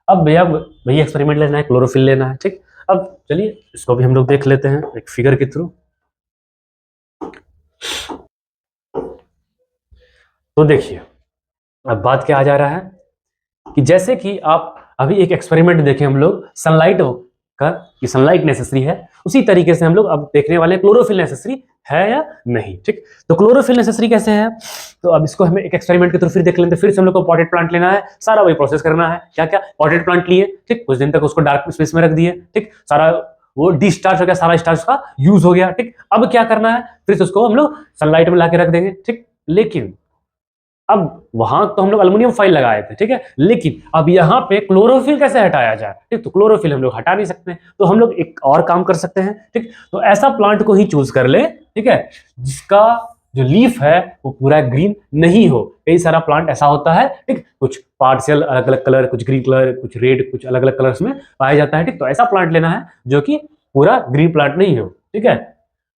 अब भैया वही एक्सपेरिमेंट लेना है, क्लोरोफिल लेना है। ठीक, अब चलिए इसको भी हम लोग देख लेते हैं एक फिगर के थ्रू। तो देखिए अब बात क्या आ जा रहा है कि जैसे कि आप अभी एक एक्सपेरिमेंट देखें हम लोग सनलाइट का, कि सनलाइट नेसेसरी है, उसी तरीके से हम लोग अब देखने वाले क्लोरोफिल नेसेसरी है या नहीं। ठीक, तो क्लोरोफिल नेसेसरी कैसे है? तो अब इसको हमें एक एक्सपेरिमेंट के थ्रू फिर देख लेते हैं। फिर से हम लोग को पॉटेड प्लांट लेना है, सारा वही प्रोसेस करना है। क्या क्या? पॉटेड प्लांट लिए, ठीक, कुछ दिन तक उसको डार्क स्पेस में रख दिए। ठीक, सारा वो डिस्चार्ज हो गया, सारा स्टार्च का यूज हो गया। ठीक, अब क्या करना है? फिर से उसको हम लोग सनलाइट में लाके रख देंगे। ठीक, लेकिन अब वहां तो हम लोग अल्युमिनियम फॉइल लगाए थे, ठीक है, लेकिन अब यहाँ पे क्लोरोफिल कैसे हटाया जाए? ठीक, तो क्लोरोफिल हम लोग हटा नहीं सकते, तो हम लोग एक और काम कर सकते हैं। ठीक, तो ऐसा प्लांट को ही चूज कर ले, ठीक है, जिसका जो लीफ है वो पूरा ग्रीन नहीं हो। कई सारा प्लांट ऐसा होता है, ठीक, कुछ पार्शियल अलग अलग कलर, कुछ ग्रीन कलर, कुछ रेड, कुछ अलग अलग कलर्स में पाया जाता है। ठीक, तो ऐसा प्लांट लेना है जो कि पूरा ग्रीन प्लांट नहीं हो, ठीक है।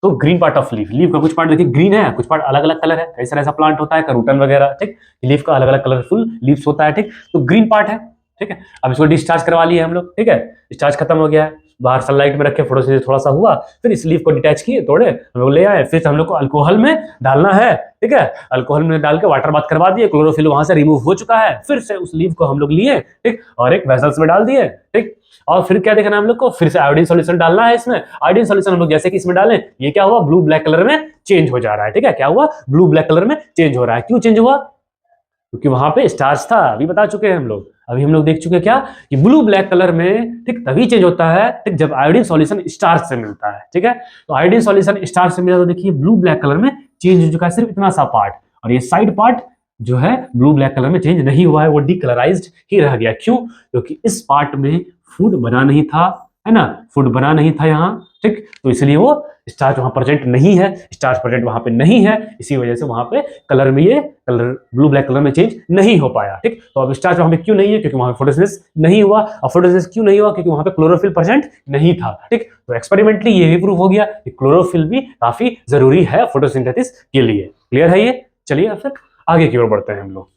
तो green part of leaf, leaf का कुछ पार्ट देखिए ग्रीन है, कुछ पार्ट अलग अलग कलर है, कई सारा ऐसा प्लांट होता है करूटन वगैरह, ठीक, लीफ का अलग अलग कलरफुल लीव्स होता है, ठीक। तो ग्रीन पार्ट है, ठीक है। अब इसको डिस्चार्ज करवा लिए हम लोग, ठीक है, डिस्चार्ज खत्म हो गया है, बाहर सनलाइट में रखे, फोटोसिंथेसिस थोड़ा सा हुआ, फिर इस लीफ को डिटैच किए, तोड़े, हम लोग ले आए, फिर हम लोग को अल्कोहल में डालना है, ठीक है। अल्कोहल में डाल के वाटर बाथ करवा दिए, क्लोरोफिल वहां से रिमूव हो चुका है, फिर से उस लीफ को हम लोग लिए, ठीक, और एक वेसल्स में डाल दिए, ठीक। और फिर क्या देखना है हम लोग को, फिर से आयोडीन सॉल्यूशन डालना है इसमें। आयोडीन सॉल्यूशन हम लोग जैसे कि इसमें डालें, ये क्या हुआ, ब्लू ब्लैक कलर में चेंज हो जा रहा है, ठीक है। क्या हुआ, ब्लू ब्लैक कलर में चेंज हो रहा है। क्यों चेंज हुआ, क्योंकि वहां पे स्टार्च था, अभी बता चुके हैं हम लोग, अभी हम लोग देख चुके हैं क्या, कि ब्लू ब्लैक कलर में, ठीक, तभी चेंज होता है, ठीक, जब आयोडीन सॉल्यूशन स्टार्च से मिलता है, ठीक है। तो आयोडीन सॉल्यूशन स्टार्च से मिला तो देखिए ब्लू ब्लैक कलर में चेंज हो चुका है, सिर्फ इतना सा पार्ट, और ये साइड पार्ट जो है ब्लू ब्लैक कलर में चेंज नहीं हुआ है, वो डिकलराइज्ड ही रह गया। क्यों, क्योंकि इस पार्ट में फूड बना नहीं था, है ना, फूड बना नहीं था यहाँ, ठीक, तो इसलिए वो स्टार्च वहां प्रेजेंट नहीं है, स्टार्च प्रेजेंट वहां पे नहीं है, इसी वजह से वहां पे कलर में ये कलर ब्लू ब्लैक कलर में चेंज नहीं हो पाया, ठीक। तो अब स्टार्च वहां पे क्यों नहीं है, क्योंकि वहां पे फोटोसिंथेसिस नहीं हुआ, और फोटोसिंथेसिस क्यों नहीं हुआ, क्योंकि वहां पे क्लोरोफिल प्रेजेंट नहीं था, ठीक। तो एक्सपेरिमेंटली ये भी प्रूव हो गया कि क्लोरोफिल भी काफी जरूरी है फोटोसिंथेसिस के लिए। क्लियर है ये, चलिए अब फिर आगे की ओर बढ़ते हैं हम लोग।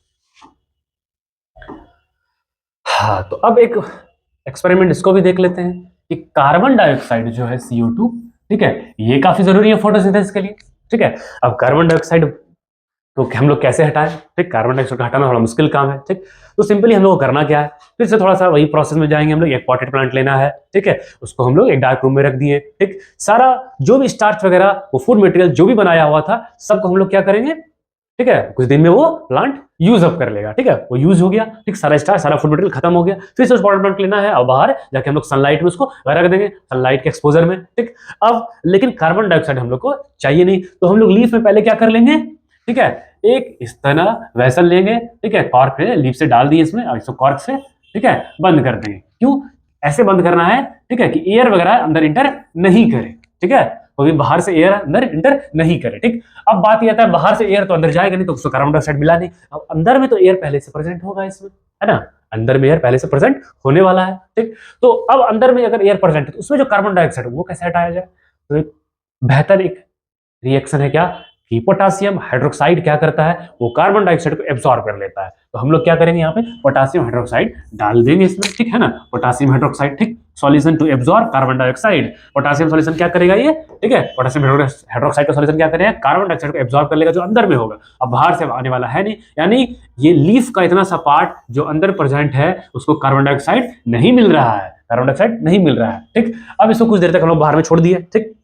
हाँ, तो अब एक एक्सपेरिमेंट इसको भी देख लेते हैं कि कार्बन डाइऑक्साइड जो है CO2, ठीक है, ये काफी जरूरी है फोटोसिंथेसिस के लिए, ठीक है। अब कार्बन डाइऑक्साइड तो हम लोग कैसे हटाएं, ठीक, कार्बन डाइऑक्साइड को हटाना थोड़ा मुश्किल काम है, ठीक। तो सिंपली हम लोग को करना क्या है, फिर से थोड़ा सा वही प्रोसेस में जाएंगे हम लोग। एक पॉटेड प्लांट लेना है, ठीक है, उसको हम लोग एक डार्क रूम में रख दिए, ठीक। सारा जो भी स्टार्च वगैरह, वो फूड मटेरियल जो भी बनाया हुआ था, सबको हम लोग क्या करेंगे, ठीक है, कुछ दिन में वो प्लांट यूज अप कर लेगा, ठीक है, वो यूज हो गया, ठीक, सारा स्टार्च सारा फूड मटेरियल खत्म हो गया, फिर से उस पॉटेड प्लांट लेना है और बाहर जाके हम लोग सनलाइट में उसको रख देंगे, सनलाइट के एक्सपोजर में, ठीक। अब लेकिन कार्बन डाइऑक्साइड हम लोग को चाहिए नहीं, तो हम लोग लीफ में पहले क्या कर लेंगे, ठीक है, एक इस तरह वेसल लेंगे, ठीक है, कॉर्क से लीफ से डाल दिए इसमें, और इसको कॉर्क से, ठीक है, बंद कर देंगे। क्यों ऐसे बंद करना है, ठीक है, कि एयर वगैरह अंदर इंटर नहीं करे, ठीक है, कोई बाहर से एयर अंदर इंटर नहीं करे, ठीक। अब बात यह आता है, बाहर से एयर तो अंदर जाएगा नहीं, तो उसको कार्बन डाइऑक्साइड मिला नहीं, अब अंदर में तो एयर पहले से प्रेजेंट होगा इसमें, है ना, अंदर में एयर पहले से प्रेजेंट होने वाला है, ठीक। तो अब अंदर में अगर एयर प्रेजेंट है तो उसमें जो कार्बन डाइऑक्साइड वो कैसे हटाया जाए, तो एक बेहतर एक रिएक्शन है क्या, कि पोटासियम हाइड्रोक्साइड क्या करता है, वो कार्बन डाइऑक्साइड को एब्सॉर्ब कर लेता है। तो हम लोग क्या करेंगे, यहाँ पे पोटासियम हाइड्रोक्साइड डाल देंगे इसमें, ठीक है ना, पोटासियम हाइड्रोक्साइड, ठीक, solution to absorb carbon dioxide. Potassium solution क्या करेगा ये, ठीक है, पोटासियम हाइड्रोक्साइड का सॉल्यूशन क्या करेगा, कार्बन डाइऑक्साइड को एब्सॉर्ब कर लेगा जो अंदर में होगा, अब बाहर से आने वाला है नहीं, यानी ये लीफ का इतना सा पार्ट जो अंदर प्रेजेंट है उसको कार्बन डाइऑक्साइड नहीं मिल रहा है, कार्बन डाइऑक्साइड नहीं मिल रहा है, ठीक। अब इसको कुछ देर तक हम लोग बाहर में छोड़ दिए, ठीक।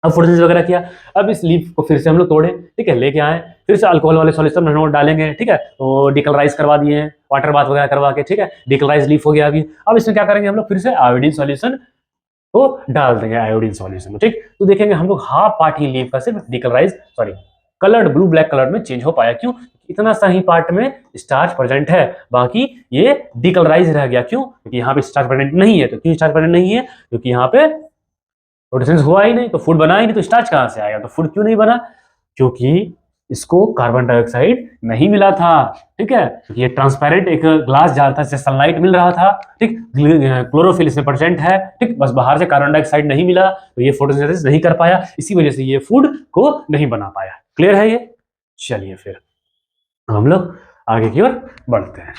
अब फोटोसिंथेसिस वगैरह किया, अब इस लीफ को फिर से हम लोग तोड़े, ठीक है, लेके आए, फिर से अल्कोहल वाले सॉल्यूशन में हम लोग डालेंगे, ठीक है, तो डिकलराइज करवा दिए हैं वाटर बाथ वगैरह करवा के, ठीक है, डिकलराइज लीफ हो गया अभी। अब इसमें क्या करेंगे हम लोग, फिर से आयोडीन सॉल्यूशन को डाल देंगे, आयोडीन सॉल्यूशन, ठीक। तो देखेंगे हम लोग हाफ पार्ट ही लीफ का सिर्फ decolourise sorry coloured blue black colour में चेंज हो पाया। क्यों, इतना सा ही पार्ट में स्टार्च प्रेजेंट है, बाकी ये डिकलराइज रह गया। क्यों, क्योंकि यहाँ पे स्टार्च प्रेजेंट नहीं है। तो क्यों स्टार्च प्रेजेंट नहीं है, क्योंकि यहाँ पे फोटोसिंथेसिस हुआ ही नहीं, तो फूड बना ही नहीं, तो स्टार्च कहां से आएगा। तो फूड क्यों नहीं बना, क्योंकि इसको कार्बन डाइऑक्साइड नहीं मिला था, ठीक है, क्योंकि ये ट्रांसपेरेंट एक ग्लास जार था, जिससे सनलाइट मिल रहा था, ठीक, क्लोरोफिल इसमें प्रेजेंट है, ठीक, बस बाहर से कार्बन डाइऑक्साइड नहीं मिला, तो ये फोटोसिंथेसिस नहीं कर पाया, इसी वजह से ये फूड को नहीं बना पाया। क्लियर है ये, चलिए फिर हम लोग आगे की ओर बढ़ते हैं।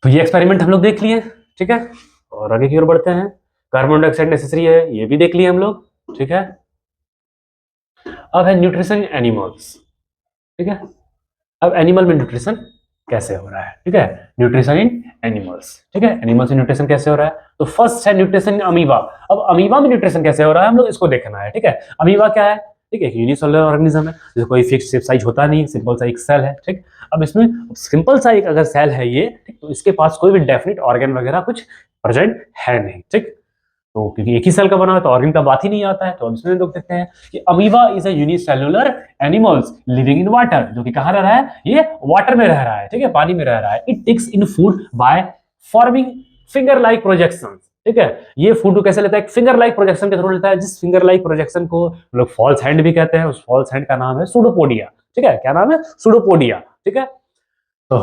तो ये एक्सपेरिमेंट हम लोग देख लिए, ठीक है, और आगे की ओर बढ़ते हैं। कार्बन डाइऑक्साइड नेसेसरी है, ये भी देख लिए हम लोग, ठीक है। अब है न्यूट्रिशन एनिमल्स, ठीक है। अब एनिमल में न्यूट्रिशन कैसे हो रहा है, ठीक है, न्यूट्रिशन इन एनिमल्स, ठीक है, एनिमल्स में न्यूट्रिशन कैसे हो रहा है। तो फर्स्ट है न्यूट्रिशन इन अमीबा। अब अमीबा में न्यूट्रिशन कैसे हो रहा है हम लोग इसको देखना है, ठीक है। अमीबा क्या है, ठीक है, यूनिसेलुलर ऑर्गेनिज्म है, जैसे कोई फिक्स साइज होता नहीं, सिंपल सा एक सेल है, ठीक। अब इसमें सिंपल सा एक अगर सेल है ये, ठीक, तो इसके पास कोई भी डेफिनेट ऑर्गन वगैरह कुछ प्रेजेंट है नहीं, ठीक। तो क्योंकि एक ही सेल का बना है तो ऑर्गन का बात ही नहीं आता है। तो इसमें लोग देखते हैं कि amoeba is a unicellular animals living in water, जो कि कहां रह रहा है, ये वाटर में रह रहा है, ठीक है, पानी में रह रहा है। It takes in food by forming finger like projection, ठीक है, ये फूड को कैसे लेता है, फिंगर लाइक प्रोजेक्शन के थ्रू लेता है, जिस फिंगर लाइक प्रोजेक्शन को लोग फॉल्स हैंड भी कहते हैं। उस फॉल्स हैंड का नाम है सूडोपोडिया, ठीक है, क्या नाम है, सूडोपोडिया, ठीक है। तो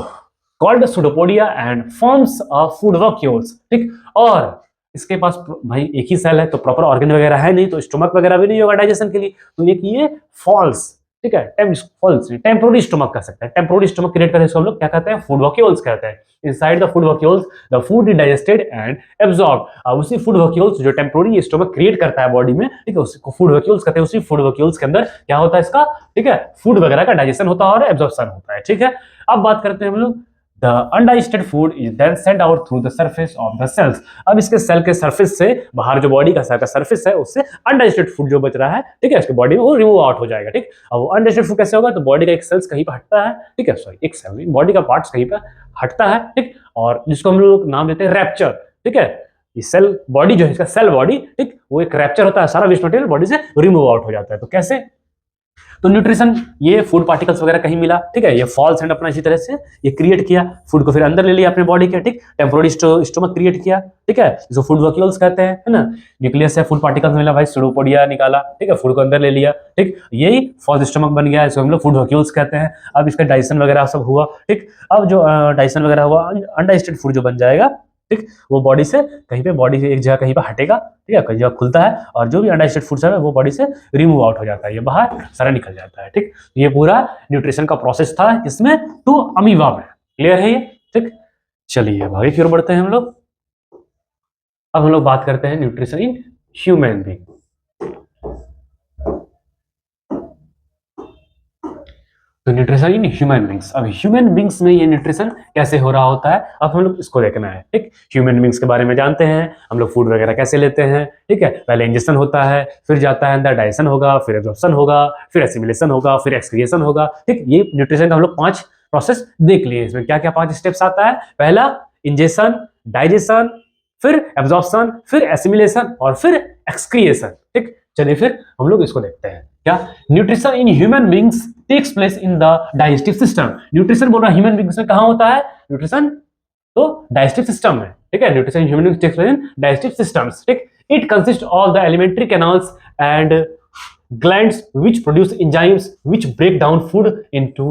called pseudopodia and forms of food vacuoles, ठीक। और इसके पास भाई एक ही सेल है तो प्रॉपर ऑर्गन वगैरह है नहीं, तो स्टोमक वगैरह भी नहीं होगा डाइजेशन के लिए, तो एक ये फॉल्स, ठीक है, टेम्पोररी स्टोमक कह सकते हैं। टेम्पोररी स्टोमक क्रिएट करने से हम लोग क्या कहते हैं, फूड वैक्यूल्स कहते हैं। Inside the food vacuoles the food is digested and absorb. अब उसी फूड वैक्यूल्स जो टेम्पोररी स्टोमक क्रिएट करता है बॉडी में, ठीक है, उसको फूड वैक्यूल्स कहते हैं। उसी फूड वैक्यूल्स के अंदर क्या होता है इसका, ठीक है, फूड वगैरह का डाइजेशन होता है और एब्जॉर्प्शन होता है, ठीक है। अब बात करते हैं हम लोग, The undigested food is then sent out through the surface of the cells। अब इसके सेल के सरफेस से बाहर जो बॉडी का सेल का सरफेस है उससे अनडाइजेस्टेड फूड जो बच रहा है, ठीक है, इसके बॉडी में वो रिमूव आउट हो जाएगा, ठीक। अब वो अनडाइजेस्टेड फूड कैसे होगा, तो बॉडी का एक सेल्स कहीं पर हटता है, ठीक है, सॉरी एक सेल बॉडी का पार्ट्स कहीं पर हटता है, ठीक, और जिसको हम लोग नाम देते हैं रैप्चर, ठीक है। ये सेल बॉडी जो है इसका सेल बॉडी, ठीक, वो एक रैप्चर होता है, सारा वेस्ट मटेरियल बॉडी से रिमूव आउट हो जाता है। तो कैसे, तो न्यूट्रिशन ये फूड पार्टिकल्स वगैरह कहीं मिला, ठीक है, ये फॉल्स एंड अपना इसी तरह से ये क्रिएट किया, फूड को फिर अंदर ले लिया अपने बॉडी के, ठीक, टेम्पोररी स्टोमक क्रिएट किया, ठीक है, इसको फूड वैक्यूल्स कहते हैं, है ना। न्यूक्लियस से फूड पार्टिकल्स मिला भाई, स्यूडोपोडिया निकाला, ठीक है, फूड को अंदर ले लिया, ठीक, यही फॉल्स स्टोमक बन गया, इसको हम लोग फूड वैक्यूल्स कहते हैं। अब इसका डाइजेशन वगैरह सब हुआ, ठीक, अब जो डाइजेशन वगैरह हुआ, अनडाइजेस्टेड फूड जो बन जाएगा, ठीक, वो बॉडी से कहीं पे, बॉडी से एक जगह कहीं पे हटेगा, ठीक है, कहीं जगह खुलता है, और जो भी अनडाइजेस्टेड फूड्स है वो बॉडी से रिमूव आउट हो जाता है, ये बाहर सारा निकल जाता है, ठीक। ये पूरा न्यूट्रिशन का प्रोसेस था इसमें, तो अमीबा में। क्लियर है ये, ठीक। चलिए अब आगे की ओर बढ़ते हैं हम लोग। अब हम लोग बात करते हैं न्यूट्रिशन इन ह्यूमन बीइंग। तो न्यूट्रिशन इन ह्यूमन बींग्स, अब ह्यूमन बींग्स में ये न्यूट्रिशन कैसे हो रहा होता है, अब हम लोग इसको देखना है, ठीक। ह्यूमन बींग्स के बारे में जानते हैं हम लोग, फूड वगैरह कैसे लेते हैं, ठीक है, पहले इंजेक्शन होता है, फिर जाता है अंदर, डाइजेशन होगा, फिर एब्जॉर्प्शन होगा, फिर एसिमिलेशन होगा, फिर एक्सक्रिएशन होगा, ठीक। ये न्यूट्रिशन का हम लोग 5 प्रोसेस देख लिए। इसमें क्या क्या 5 स्टेप्स आता है, पहला इंजेक्शन, डाइजेशन, फिर एब्जॉर्प्शन, फिर एसिमिलेशन और फिर एक्सक्रिएशन, ठीक। चलिए फिर हम लोग इसको देखते हैं। क्या, nutrition in human beings takes place in the digestive system. Nutrition बोल रहा है ह्यूमन बींग्स में कहां होता है न्यूट्रिशन, तो डाइजेस्टिव सिस्टम में, ठीक है। Nutrition in human beings takes place in digestive systems, ठीक। It consist of the elementary canals and glands which produce enzymes which break down food into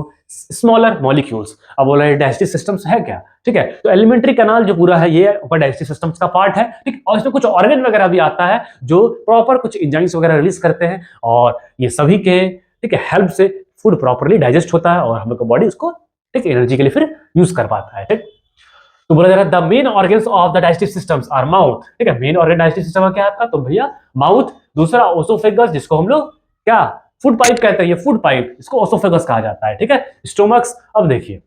smaller molecules। अब बोला है डाइजेस्टिव सिस्टम्स है क्या, ठीक है, तो एलिमेंट्री कैनाल जो पूरा है ये ऊपर डाइजेस्टिव सिस्टम्स का पार्ट है, ठीक। और इसमें कुछ ऑर्गन वगैरह भी आता है जो प्रॉपर कुछ एंजाइम्स वगैरह रिलीज करते हैं, और ये सभी के, ठीक है, हेल्प से फूड प्रॉपरली डाइजेस्ट होता है और हम लोग का बॉडी उसको, ठीक, एनर्जी के लिए फिर यूज कर पाता है, ठीक। तो बोला जा रहा है the main organs of the digestive systems are mouth, ठीक है, मेन ऑर्गन डाइजेस्टिव सिस्टम क्या आपका, तो भैया माउथ, दूसरा ओसोफेगस जिसको हम लोग क्या फूड पाइप कहते हैं, ये फूड पाइप, इसको ओसोफेगस कहा जाता है, ठीक है। स्टोमक्स, अब देखिए,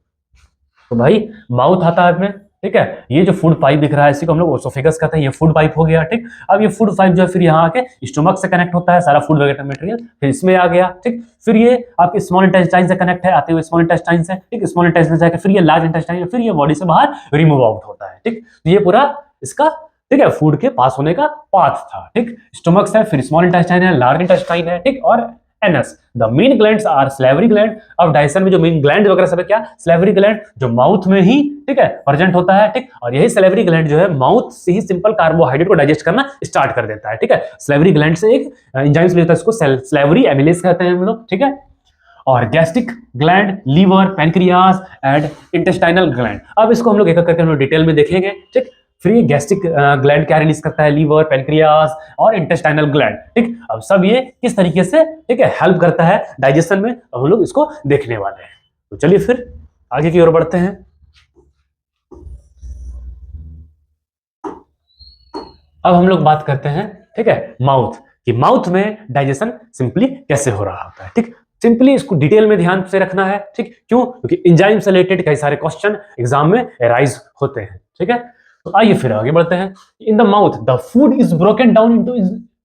तो भाई माउथ आता है इसमें, ठीक है, ये जो फूड पाइप दिख रहा है इसी को हम लोग ओसोफेगस कहते हैं, ये फूड पाइप हो गया, ठीक। अब ये फूड पाइप जो है फिर यहाँ आके स्टोमक से कनेक्ट होता है, सारा फूड वगैरह मटेरियल फिर इसमें आ गया, ठीक। फिर ये आपके स्मॉल इंटेस्टाइन से कनेक्ट है, आते हुए स्मॉल इंटेस्टाइन से, ठीक, स्मॉल इंटेस्टाइन से जाकर फिर ये लार्ज इंटेस्टाइन, फिर ये बॉडी से बाहर रिमूव आउट होता है, ठीक। तो ये पूरा इसका, ठीक है, फूड के पास होने का पाथ था, ठीक। स्टोमक्स है, फिर स्मॉल इंटेस्टाइन है, लार्ज इंटेस्टाइन है, ठीक, और anus. The main glands are salivary gland. अब डाइजेशन में जो मेन ग्लैंड वगैरह सब है क्या, सैलिवरी ग्लैंड जो माउथ में ही, ठीक है, प्रेजेंट होता है, ठीक। और यही सैलिवरी ग्लैंड जो है माउथ से ही सिंपल कार्बोहाइड्रेट को डाइजेस्ट करना स्टार्ट कर देता है, ठीक है। सैलिवरी ग्लैंड से एक एंजाइम्स लेता है, इसको सैलिवरी एमिलेज कहते हैं हम लोग, ठीक है। और gastric gland, liver, pancreas and intestinal gland. अब इसको हम लोग एक एक करके हम लोग डिटेल में देखेंगे, ठीक। फिर ये गैस्ट्रिक ग्लैंड क्या रिलीज करता है, लीवर, पैनक्रियाज और इंटेस्टाइनल ग्लैंड, ठीक। अब सब ये किस तरीके से, ठीक है, हेल्प करता है डाइजेशन में, अब हम लोग इसको देखने वाले हैं। तो चलिए फिर आगे की ओर बढ़ते हैं। अब हम लोग बात करते हैं, ठीक है, माउथ कि माउथ में डाइजेशन सिंपली कैसे हो रहा होता है, ठीक। सिंपली इसको डिटेल में ध्यान से रखना है, ठीक। क्यों, क्योंकि एंजाइम से रिलेटेड कई सारे क्वेश्चन एग्जाम में अराइज होते हैं, ठीक है। तो आइए फिर आगे बढ़ते हैं। In the mouth the food is broken down into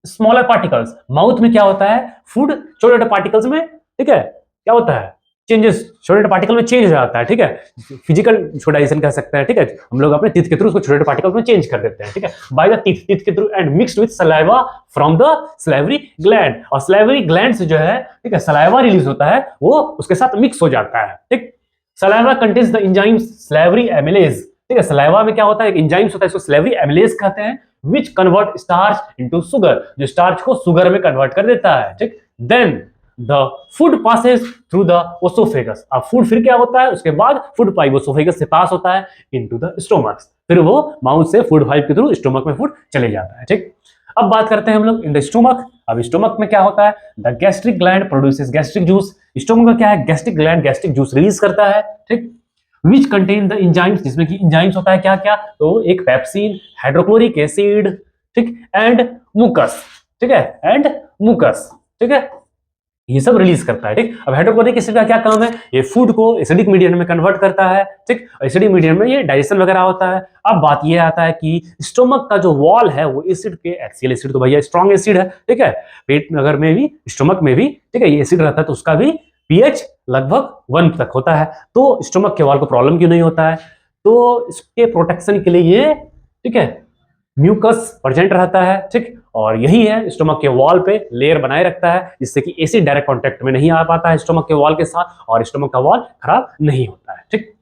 smaller particles. Mouth में क्या होता है, फूड छोटे छोटे पार्टिकल्स में, ठीक है, क्या होता है, चेंजेस, छोटे छोटे पार्टिकल में चेंज हो जाता है, ठीक है। फिजिकल डाइजेशन कह सकते हैं, ठीक है, हम लोग अपने टीथ के थ्रू उसको छोटे छोटे पार्टिकल्स में चेंज कर देते हैं, ठीक है, बाय द टीथ के through and mixed with saliva from the salivary gland. और सलाइवरी ग्लैंड से जो है, ठीक है, सलाइवा रिलीज होता है, वो उसके साथ मिक्स हो जाता है, ठीक। Saliva contains the enzymes salivary amylase, ठीक है। सलाइवा में क्या होता है, एक एंजाइम्स होता है, इसको सलाइवरी एमिलेज कहते हैं, which convert starch into sugar, जो स्टार्च को सुगर में कन्वर्ट कर देता है, ठीक। Then the food passes through the oesophagus. अब फूड फिर क्या होता है, उसके बाद फूड पाइप ओसोफेगस से पास होता है इनटू द स्टोमक, फिर वो माउथ से फूड पाइप के थ्रू स्टोमक में फूड चले जाता है। ठीक, अब बात करते हैं हम लोग इन द स्टोमक। अब स्टोमक में क्या होता है, the gastric gland produces gastric juice. Stomach का क्या है, gastric gland gastric juice release करता है। ठीक, विच कंटेन द इंजाइम्स, जिसमें कि इंजाइम्स होता है क्या क्या, तो एक पेप्सिन, हाइड्रोक्लोरिक एसिड, ठीक, एंड मुकस, ठीक है, एंड मुकस, ठीक है, ये सब रिलीज करता है। ठीक, अब हाइड्रोक्लोरिक एसिड का क्या काम है, ये फूड को एसिडिक मीडियम में कन्वर्ट करता है। ठीक, एसिडिक मीडियम में ये डाइजेशन वगैरह होता है। अब बात ये आता है कि स्टोमक का जो वॉल है वो एसिड के, एक्सियल एसिड तो भैया स्ट्रॉन्ग एसिड है, ठीक है, पेट में अगर में भी, स्टोमक में भी, ठीक है, ये एसिड रहता है तो उसका भी पीएच लगभग 1 तक होता है। तो स्टोमक के वॉल को प्रॉब्लम क्यों नहीं होता है, तो इसके प्रोटेक्शन के लिए ये, ठीक है, म्यूकस प्रेजेंट रहता है। ठीक, और यही है स्टोमक के वॉल पे लेयर बनाए रखता है जिससे कि एसिड डायरेक्ट कांटेक्ट में नहीं आ पाता है स्टोमक के वॉल के साथ और स्टोमक का वॉल खराब नहीं होता है। ठीक,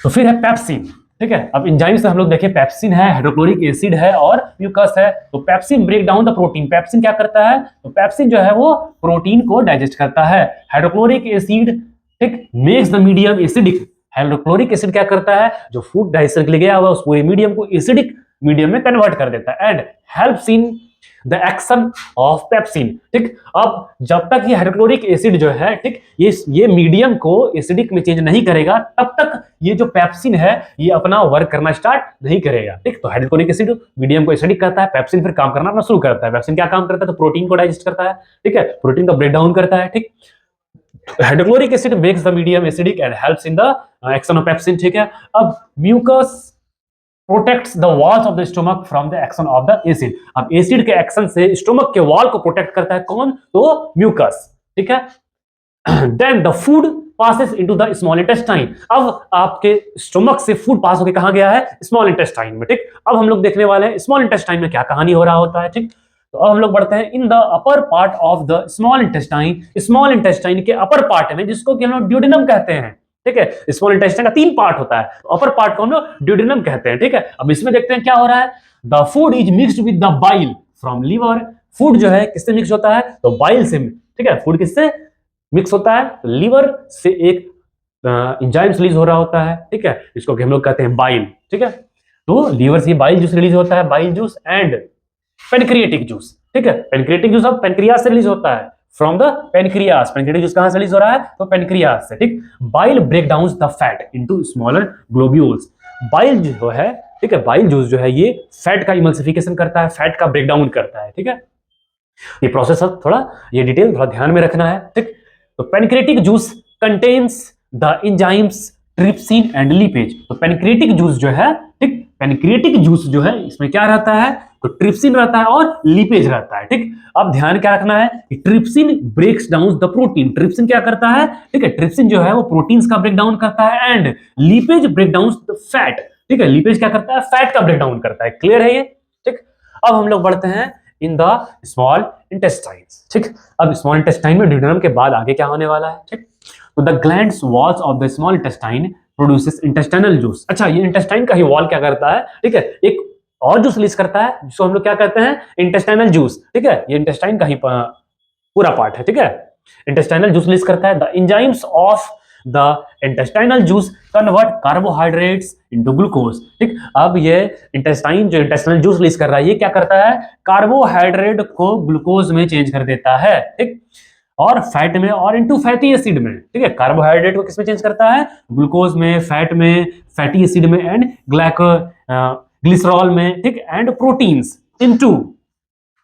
तो फिर है पेप्सिन। ठीक है, अब एंजाइम से हम लोग देखें, पेप्सिन है, हाइड्रोक्लोरिक एसिड है और म्यूकस है। तो pepsin break down the protein, pepsin क्या करता है, तो पेप्सिन जो है वो प्रोटीन को डाइजेस्ट करता है। हाइड्रोक्लोरिक एसिड, ठीक, makes the medium acidic. Hydrochloric acid क्या करता है, जो फूड डाइजेशन के लिए गया हुआ उस पूरे मीडियम को एसिडिक मीडियम में कन्वर्ट कर देता है and helps in the action of pepsin. ठीक, अब जब तक ये हाइड्रोक्लोरिक एसिड जो है, ठीक, ये मीडियम को एसिडिक में चेंज नहीं करेगा तब तक ये जो पेप्सिन है ये अपना वर्क करना स्टार्ट नहीं करेगा। ठीक, तो हाइड्रोक्लोरिक एसिड मीडियम को एसिडिक करता है, पेप्सिन फिर काम करना अपना शुरू करता है। पेप्सिन क्या काम करता है, तो प्रोटीन को डाइजेस्ट करता है, ठीक है, प्रोटीन का ब्रेक डाउन करता है। ठीक, hydrochloric acid makes the medium acidic and helps in the action of pepsin. ठीक है, अब mucus protects the walls of the stomach from the action of the acid. अब एसिड के एक्शन से स्टोमक के वॉल को प्रोटेक्ट करता है कौन, तो म्यूकस। ठीक है, then the food passes into the small intestine. अब आपके स्टोमक से फूड पास होकर कहां गया है, स्मॉल इंटेस्टाइन में। ठीक, अब हम लोग देखने वाले हैं स्मॉल इंटेस्टाइन में क्या कहानी हो रहा होता है। ठीक, तो अब हम लोग बढ़ते हैं in the upper part of the small intestine. Small intestine के अपर पार्ट में, जिसको कि हम लोग ड्यूडेनम कहते हैं। ठीक है, स्मॉल इंटेस्टाइन का 3 पार्ट होता है, अपर पार्ट को हम लोग ड्यूडेनम कहते हैं। ठीक है, अब इसमें देखते हैं क्या हो रहा है, the food is mixed with the bile from liver. फूड जो है किससे मिक्स होता है, तो बाइल से। ठीक है, फूड किससे मिक्स होता है, तो लीवर से एक एंजाइम रिलीज हो रहा होता है। ठीक है, इसको हम लोग कहते हैं बाइल। ठीक है, तो लीवर से बाइल जूस रिलीज होता है, bile juice and pancreatic juice. ठीक है, पेनक्रिएटिक जूस अब पेनक्रियास से रिलीज होता है, from the pancreas. Pancreatic juice कहां से रिलीज हो रहा है, तो पेनक्रियास से। ठीक, bile break down the fat into smaller globules. Bile जो है, ठीक है, बाइल जूस जो है ये फैट का इमल्सिफिकेशन करता है, फैट का ब्रेक डाउन करता है। ठीक है, ये प्रोसेस अब थोड़ा, ये डिटेल थोड़ा ध्यान में रखना है। ठीक, तो pancreatic juice contains the enzymes trypsin and lipase. तो पेनक्रिएटिक जूस जो है, ठीक, पेनक्रिएटिक जूस जो है इसमें क्या रहता है, तो ट्रिप्सिन रहता है और लिपेज रहता है। ठीक, अब ध्यान क्या रखना है कि trypsin breaks down the protein. Trypsin क्या करता है, ठीक है, ट्रिप्सिन जो है वो प्रोटीन्स का ब्रेक डाउन करता है and lipase break down the fat. ठीक है, लिपेज क्या करता है, फैट का ब्रेक डाउन करता है। क्लियर है ये। ठीक, अब हम लोग बढ़ते हैं इन द स्मॉल इंटेस्टाइन्स। ठीक, अब स्मॉल इंटेस्टाइन में ड्यूडेनम के बाद आगे क्या होने वाला है। ठीक, तो the glands walls of the small intestine produces intestinal juice. अच्छा, ये इंटेस्टाइन का ही वॉल क्या करता है, ठीक है, एक और जूस रिलीज करता है जिसको हम लोग क्या कहते हैं, इंटेस्टाइनल जूस। ठीक है, ये इंटेस्टाइन का ही पूरा पार्ट है। ठीक है, इंटेस्टाइनल जूस रिलीज करता है। The enzymes of the intestinal juice convert carbohydrates into glucose. ठीक, अब ये इंटेस्टाइन जो इंटेस्टाइनल जूस रिलीज कर रहा है ये क्या करता है, कार्बोहाइड्रेट को ग्लूकोज में चेंज कर देता है। ठीक, और फैट में और इनटू फैटी एसिड में। ठीक है, कार्बोहाइड्रेट को किसमें चेंज करता है, ग्लूकोज में, फैट में, फैटी एसिड में एंड ग्लिसरॉल में। ठीक, and proteins into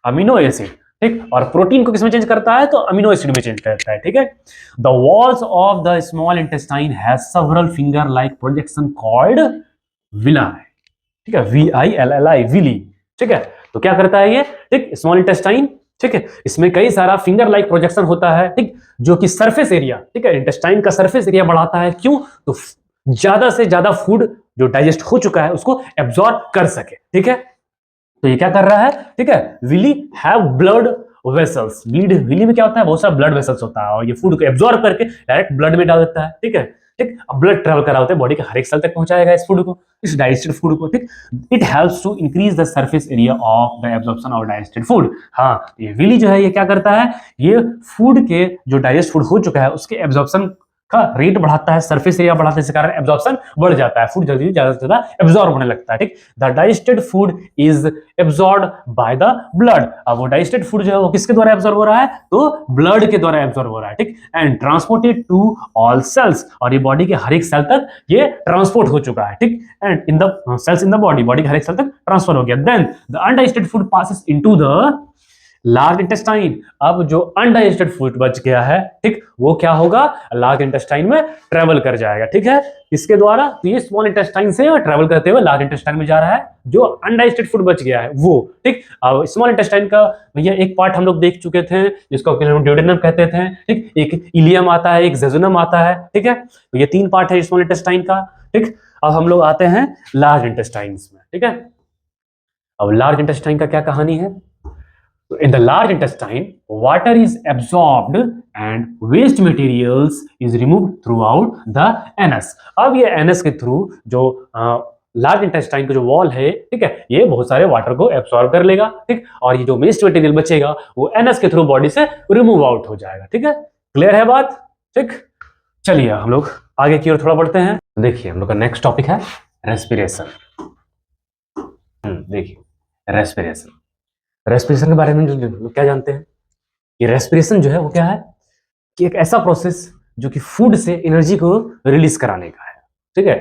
amino acid. ठीक, और प्रोटीन को किसमें चेंज करता है, तो अमीनो एसिड में चेंज करता है। ठीक है, the walls of the small intestine has several finger like projection called villi. ठीक है, VILLI, विली। ठीक है, तो क्या करता है ये, ठीक, स्मॉल इंटेस्टाइन, ठीक है, इसमें कई सारा फिंगर लाइक प्रोजेक्शन होता है। ठीक, जो कि सरफेस एरिया, ठीक है, इंटेस्टाइन का सरफेस एरिया बढ़ाता है। क्यों, तो ज्यादा से ज्यादा फूड जो डाइजेस्ट हो चुका है उसको एब्जॉर्ब कर सके। ठीक है, तो ये क्या कर रहा है, ठीक है, villi have blood vessels. Villi में क्या होता है, बहुत सारा ब्लड वेसल्स होता है और ये फूड को एब्जॉर्ब करके डायरेक्ट ब्लड में डाल देता है। ठीक है, ठीक। अब ब्लड ट्रेवल कर रहा होता है बॉडी के हर एक सेल तक पहुंचाएगा इस फूड को, इस डाइजेस्टेड फूड को, ठीक। It helps to increase the surface area of the absorption of digested food. हाँ, ये विली जो है ये क्या करता है, ये फूड के जो डाइजेस्ट फूड हो चुका है उसके एब्जॉर्प्शन का रेट बढ़ाता है, सरफेस एरिया बढ़ाता है, इस कारण एब्जॉर्प्शन बढ़ जाता है, फूड जल्दी ज्यादा से ज्यादा एब्जॉर्ब होने लगता है, ठीक। The digested food is absorb by the blood. अब वो डाइजेस्टेड फूड जो है वो किसके द्वारा एब्जॉर्ब हो रहा है, तो ब्लड के द्वारा एब्जॉर्ब हो रहा है, ठीक। And transported to all cells, और ये बॉडी के हर एक सेल तक ये ट्रांसपोर्ट हो चुका है, ठीक। And in the cells in the body, body के हर एक सेल तक ट्रांसफर हो गया। Then the undigested food passes into the large intestine. अब जो अनडाइजेस्टेड फूड बच गया है, ठीक, वो क्या होगा, लार्ज इंटेस्टाइन में ट्रेवल कर जाएगा, ठीक है, इसके द्वारा। तो ये स्मॉल इंटेस्टाइन से ट्रेवल करते हुए लार्ज इंटेस्टाइन में जा रहा है, जो अनडाइजेस्टेड फूड बच गया है वो, ठीक। अब स्मॉल इंटेस्टाइन का भैया एक पार्ट हम लोग देख चुके थे जिसको ड्यूडेनम कहते थे, ठीक। एक इलियम आता है, एक जेजुनम आता है, ठीक है। तो ये 3 पार्ट है स्मॉल इंटेस्टाइन का, ठीक। अब हम लोग आते हैं लार्ज इंटेस्टाइन्स में, ठीक है। अब लार्ज इंटेस्टाइन का क्या कहानी है, in the large intestine water is absorbed and waste materials is removed throughout the anus। अब ये anus के थ्रू जो लार्ज इंटेस्टाइन का जो वॉल है, ठीक है, ये बहुत सारे वाटर को एब्सॉर्ब कर लेगा, ठीक। और ये जो वेस्ट मटेरियल बचेगा वो एनस के थ्रू बॉडी से रिमूव आउट हो जाएगा, ठीक है। क्लियर है बात, ठीक। चलिए हम लोग आगे की ओर थोड़ा बढ़ते हैं। देखिए हम लोग का नेक्स्ट टॉपिक है रेस्पिरेशन। देखिए रेस्पिरेशन, रेस्पिरेशन के बारे में जो क्या जानते हैं कि रेस्पिरेशन जो है वो क्या है कि एक ऐसा प्रोसेस जो कि फूड से एनर्जी को रिलीज कराने का है, ठीक है।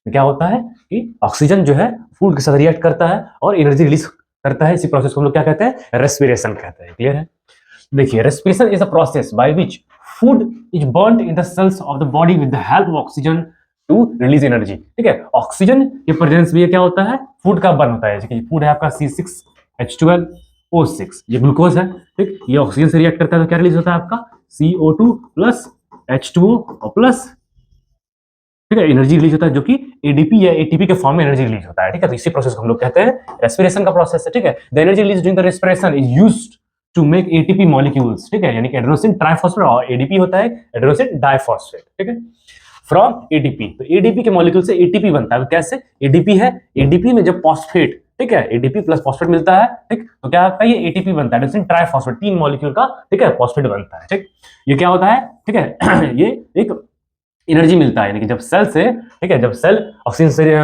क्या होता है कि ऑक्सीजन जो है फूड के साथ रिएक्ट करता है और एनर्जी रिलीज करता है, इसी प्रोसेस को हम लोग क्या कहते हैं, रेस्पिरेशन कहते हैं। क्लियर है। देखिए respiration is a process by which food is burned in the cells of the body with the help of oxygen to release energy, ठीक है। ऑक्सीजन के प्रेजेंस में ये क्या होता है, फूड का बर्न होता है। जैसे फूड है आपका C6H12O6, ये ग्लूकोज है, ठीक। ये ऑक्सीजन से रिएक्ट करता है तो क्या रिलीज होता है आपका CO2 प्लस H2O और प्लस, ठीक है, एनर्जी रिलीज होता है जो कि एडीपी या एटीपी के फॉर्म में एनर्जी रिलीज होता है, ठीक है। तो इसी प्रोसेस को हम लोग कहते हैं रेस्पिरेशन का प्रोसेस है, ठीक है। The energy release during the respiration is used to make ATP molecules, ठीक है, यानी कि एडेनोसिन ट्राइफॉस्फेट, और एडीपी होता है एडेनोसिन डाइफॉस्फेट, ठीक है, फ्रॉम एडीपी। तो एडीपी के मॉलिक्यूल से एटीपी बनता है। कैसे, एडीपी है, एडीपी में जब फॉस्फेट, ठीक है, एडीपी प्लस फॉस्फेट मिलता है, ठीक, तो क्या होता है, ये एटीपी बनता है, एडेनोसिन ट्राइफॉस्फेट, 3 मॉलिक्यूल का, ठीक है, फॉस्फेट बनता है, ठीक। ये क्या होता है, ठीक है, ये एक एनर्जी मिलता है, यानी कि जब सेल से, ठीक है, जब सेल ऑक्सीजन से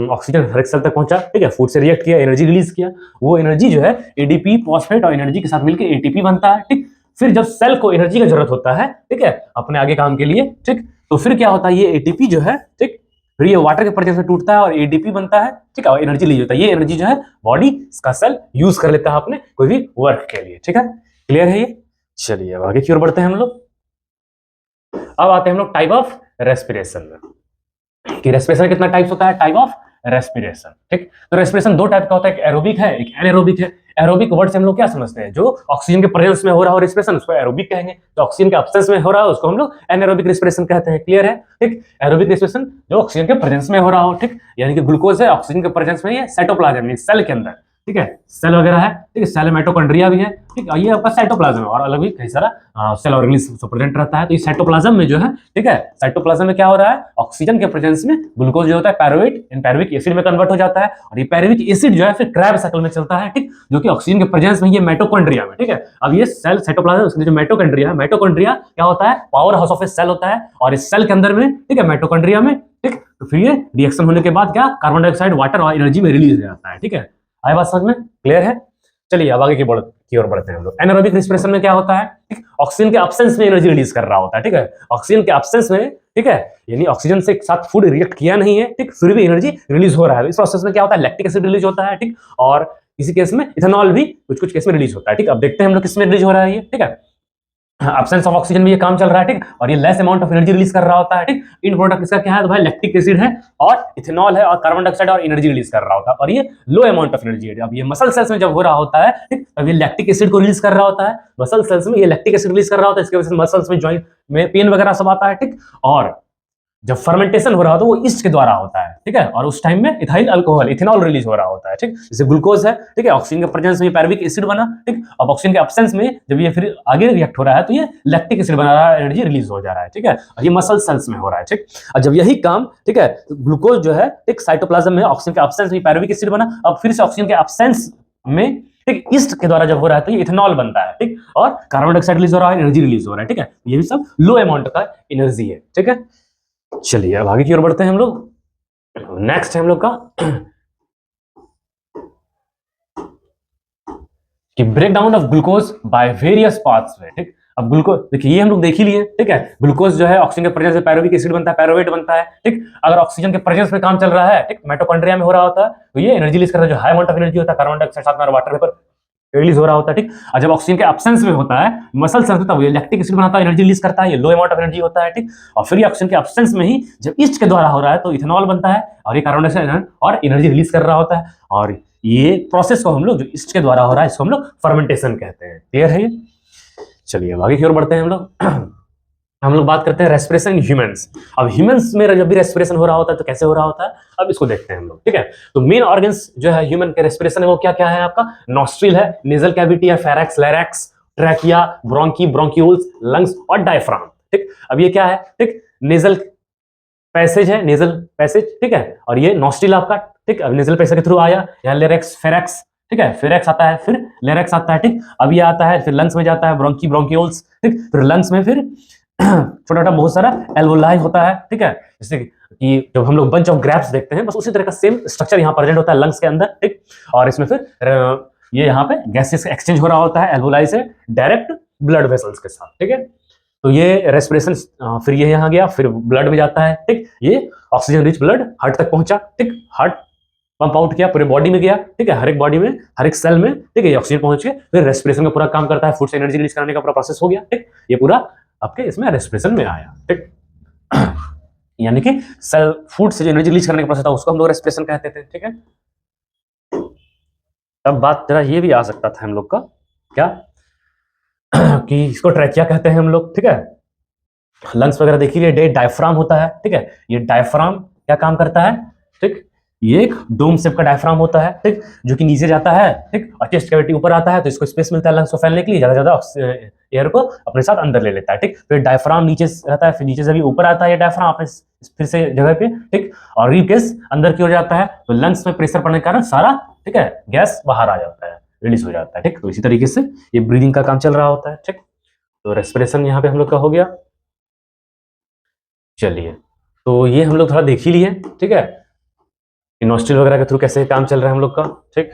ऑक्सीजन हर एक सेल तक पहुंचा, ठीक है, फूड से रिएक्ट किया, एनर्जी रिलीज किया, वो एनर्जी जो है एडीपी फॉस्फेट और एनर्जी के साथ मिलकर एटीपी बनता है, ठीक। फिर जब सेल को एनर्जी की जरूरत होता है, ठीक है, अपने आगे काम के लिए, ठीक, तो फिर क्या होता है, ये एटीपी जो है, ठीक, फिर ये वाटर के प्रेजेंस में टूटता है और एडीपी बनता है, ठीक है, और एनर्जी रिलीज होता है। ये एनर्जी जो है बॉडी इसका सेल यूज कर लेता है अपने कोई भी वर्क के लिए, ठीक है। क्लियर है ये। चलिए अब आगे की ओर बढ़ते हैं हम लोग। अब आते हैं हम लोग टाइप ऑफ रेस्पिरेशन में, कि रेस्पिरेशन कितना टाइप्स होता है, टाइप ऑफ रेस्पिरेशन, ठीक। तो रेस्पिरेशन 2 टाइप का होता है, एक एरोबिक है, एक एनारोबिक है। एरोबिक वर्ड से हम लोग क्या समझते हैं, जो ऑक्सीजन के प्रेजेंस में हो रहा हो रेस्पिरेशन उसको एरोबिक कहेंगे, जो ऑक्सीजन के एब्सेंस में हो रहा है उसको हम लोग एनारोबिक रेस्पिरेशन कहते हैं। क्लियर है, ठीक। एरोबिक रेस्पिरेशन जो ऑक्सीजन के प्रेजेंस में हो रहा हो, ठीक, यानी कि ग्लूकोज है ऑक्सीजन के प्रेजेंस में, ये साइटोप्लाज्म सेल के अंदर, ठीक है, सेल वगैरह है, ठीक है, सेल माइटोकॉन्ड्रिया भी है, ठीक है, ये आपका साइटोप्लाज्म और अलग भी कई सारा सेल ऑर्गेनिज प्रेजेंट रहता है। तो ये साइटोप्लाज्म में जो है, ठीक है, साइटोप्लाज्म में क्या हो रहा है, ऑक्सीजन के प्रेजेंस में ग्लूकोज जो होता है पायरुवेट इन पायरुविक एसिड में कन्वर्ट हो जाता है, और ये पायरुविक एसिड जो है फिर क्रैब साइकिल में चलता है, ठीक, जो कि ऑक्सीजन के प्रेजेंस में ये माइटोकॉन्ड्रिया में, ठीक है। अब ये सेल साइटोप्लाज्म, उसमें जो माइटोकॉन्ड्रिया है, माइटोकॉन्ड्रिया क्या होता है, power house of a cell होता है, और इस सेल के अंदर में, ठीक है, माइटोकॉन्ड्रिया में, ठीक, तो फिर ये रिएक्शन होने के बाद क्या, कार्बन डाइऑक्साइड वाटर और एनर्जी में रिलीज हो जाता है, ठीक है। आए बात समझ में, क्लियर है। चलिए अब आगे की ओर बढ़ते हैं हम लोग। एनारोबिक रेस्पिरेशन में क्या होता है, ठीक, ऑक्सीजन के एब्सेंस में एनर्जी रिलीज कर रहा होता है, ठीक है, ऑक्सीजन के एब्सेंस में, ठीक है, यानी ऑक्सीजन से साथ फूड रिएक्ट किया नहीं है, ठीक, फिर भी एनर्जी रिलीज हो रहा है। इस प्रोसेस में क्या होता है, लैक्टिक एसिड रिलीज होता है, ठीक, और किसी केस में इथेनॉल भी कुछ कुछ केस में रिलीज होता है, ठीक। अब देखते हैं हम लोग किसमें रिलीज हो रहा है ये, ठीक है, एब्सेंस ऑफ ऑक्सीजन में ये काम चल रहा है, ठीक, और ये less amount of energy release कर रहा होता है, ठीक। इन प्रोडक्ट इसका क्या है, तो भाई लैक्टिक एसिड है और इथेनॉल है और कार्बन डाइऑक्साइड और एनर्जी रिलीज कर रहा होता है, और ये लो अमाउंट ऑफ एनर्जी है। अब ये मसल सेल्स में जब हो रहा होता है, ठीक, तब ये लैक्टिक एसिड को रिलीज कर रहा होता है, मसल सेल्स में ये लैक्टिक एसिड रिलीज कर रहा होता है, इसकी वजह से मसल्स में जॉइंट में पेन वगैरह सब आता है, ठीक। और जब फर्मेंटेशन हो रहा होता है वो ईस्ट के द्वारा होता है, ठीक है, और उस टाइम में इथाइल अल्कोहल इथेनॉल रिलीज हो रहा होता है, ठीक, जैसे ग्लूकोज है, ठीक है, ऑक्सीजन के प्रेजेंस में पैरुविक एसिड बना, ठीक, अब ऑक्सीजन के एब्सेंस में जब ये फिर आगे रिएक्ट हो रहा है तो ये लैक्टिक एसिड बना रहा है, एनर्जी रिलीज हो जा रहा है, ठीक है, और ये मसल सेल्स में हो रहा है, ठीक, और जब यही काम, ठीक है, ग्लूकोज जो है, ठीक, साइटोप्लाज्म में ऑक्सीजन के एब्सेंस में पैरुविक एसिड बना, अब फिर से ऑक्सीजन के एब्सेंस में, ठीक, ईस्ट के द्वारा जब हो रहा है तो ये इथेनॉल बनता है, ठीक, और कार्बन डाइऑक्साइड रिलीज हो रहा है, एनर्जी रिलीज हो रहा है, ठीक है, ये भी सब लो अमाउंट का एनर्जी है, ठीक है। चलिए अब आगे की ओर बढ़ते हैं हम लोग। नेक्स्ट है हम लोग का कि break down of glucose by various pathway, ठीक, अब ग्लूकोज देखिए ये हम लोग देख ही लिए, ठीक है, ग्लूकोज जो है ऑक्सीजन के प्रेजेंस में पैरुविक एसिड बनता है, पैरुवेट बनता है, ठीक, अगर ऑक्सीजन के प्रेजेंस में काम चल रहा है, ठीक, माइटोकॉन्ड्रिया में हो रहा होता है तो ये एनर्जी रिलीज करता है, जो हाई अमाउंट ऑफ एनर्जी होता है, कार्बन डाइऑक्साइड साथ में वाटर वेपर रिलीज हो रहा होता है, ठीक, और जब ऑक्सीजन के एब्सेंस में होता है मसल सेल्स में तब ये लैक्टिक एसिड बनाता है, एनर्जी रिलीज करता है, ये लो अमाउंट ऑफ एनर्जी होता है, ठीक, और फिर ये ऑक्सीजन के एब्सेंस में ही जब ईस्ट के द्वारा हो रहा है तो इथेनॉल बनता है और ये कार्बन डाइऑक्साइड और एनर्जी रिलीज कर रहा होता है, और ये प्रोसेस को हम लोग जो ईस्ट के द्वारा हो रहा है इसको हम लोग फर्मेंटेशन कहते हैं। क्लियर है ये? चलिए आगे की ओर बढ़ते हैं हम लोग। हम लोग बात करते हैं रेस्पिरेशन इन ह्यूमंस। अब ह्यूमंस में जब भी रेस्पिरेशन हो रहा होता है तो कैसे हो रहा होता है, अब इसको देखते हैं हम लोग, ठीक है। तो मेन ऑर्गन्स जो है ह्यूमन के रेस्पिरेशन है वो क्या क्या है आपका, नॉस्ट्रिल है, नेजल कैविटी है, pharynx, larynx, trachea, bronchi, bronchioles, lungs और डायफ्राम, ठीक। अब ये क्या है, ठीक, नेजल पैसेज है, नेजल पैसेज, ठीक है, और ये नॉस्ट्रिल आपका, ठीक, अब नेजल पैसेज के थ्रू आया, यहाँ लेरेक्स, फेरेक्स, ठीक है, फेरेक्स आता है, फिर लेरेक्स आता है, ठीक, अब ये आता है, फिर लंग्स में जाता है, ब्रोंकी, ब्रोंक्यूल्स, ठीक, फिर लंग्स में फिर छोटा छोटा बहुत सारा एल्वोलाई होता है, ठीक है, जैसे कि जब हम लोग बंच ऑफ ग्रैप्स देखते हैं बस उसी तरह का सेम स्ट्रक्चर यहाँ प्रेजेंट होता है लंग्स के अंदर, ठीक, और इसमें फिर ये यहाँ पे गैसेस एक्सचेंज हो रहा होता है एल्वोलाई से डायरेक्ट ब्लड वेसल्स के साथ, ठीक है। तो ये रेस्पिरेशन फिर ये यहाँ गया, फिर ब्लड में जाता है, ठीक, ये ऑक्सीजन रिच ब्लड हार्ट तक पहुंचा, ठीक, हार्ट पंप आउट किया, पूरे बॉडी में गया, ठीक है, हर एक बॉडी में, हर एक सेल में, ठीक है, ये ऑक्सीजन पहुंच के फिर रेस्पिरेशन का पूरा काम करता है, फूड से एनर्जी रिलीज करने का पूरा प्रोसेस हो गया, ठीक, ये पूरा आपके इसमें रेस्पिरेशन में आया, ठीक। यानी कि सेल फूड से जो एनर्जी रिलीज करने का प्रोसेस था उसको हम लोग रेस्पिरेशन कहते थे, ठीक है। अब बात जरा ये भी आ सकता था हम लोग का क्या कि इसको ट्रैकिया कहते हैं हम लोग, ठीक है। लंग्स वगैरह देखिए डायफ्राम होता है, ठीक है, ये डायफ्राम क्या काम करता है, ठीक, ये एक डोम शेप का डायफ्राम होता है, ठीक, जो कि नीचे जाता है, ठीक, और चेस्ट कैविटी ऊपर आता है तो इसको स्पेस मिलता है लंग्स को फैलने के लिए, ज्यादा एयर को अपने साथ अंदर ले लेता है, ठीक, फिर डायफ्राम नीचे रहता है, फिर नीचे से भी ऊपर आता है ये डायफ्राम अपने फिर से जगह पे, ठीक, और रिकेस अंदर की ओर जाता है तो लंग्स में प्रेशर पड़ने के कारण सारा, ठीक है, गैस बाहर आ जाता है, रिलीज हो जाता है, ठीक। तो इसी तरीके से ये ब्रीदिंग का काम चल रहा होता है, ठीक। तो रेस्पिरेशन यहाँ पे हम लोग का हो गया। चलिए तो ये हम लोग थोड़ा देख ही लिए, ठीक है, नॉस्ट्रिल वगैरह के थ्रू कैसे काम चल रहा है हम लोग का, ठीक।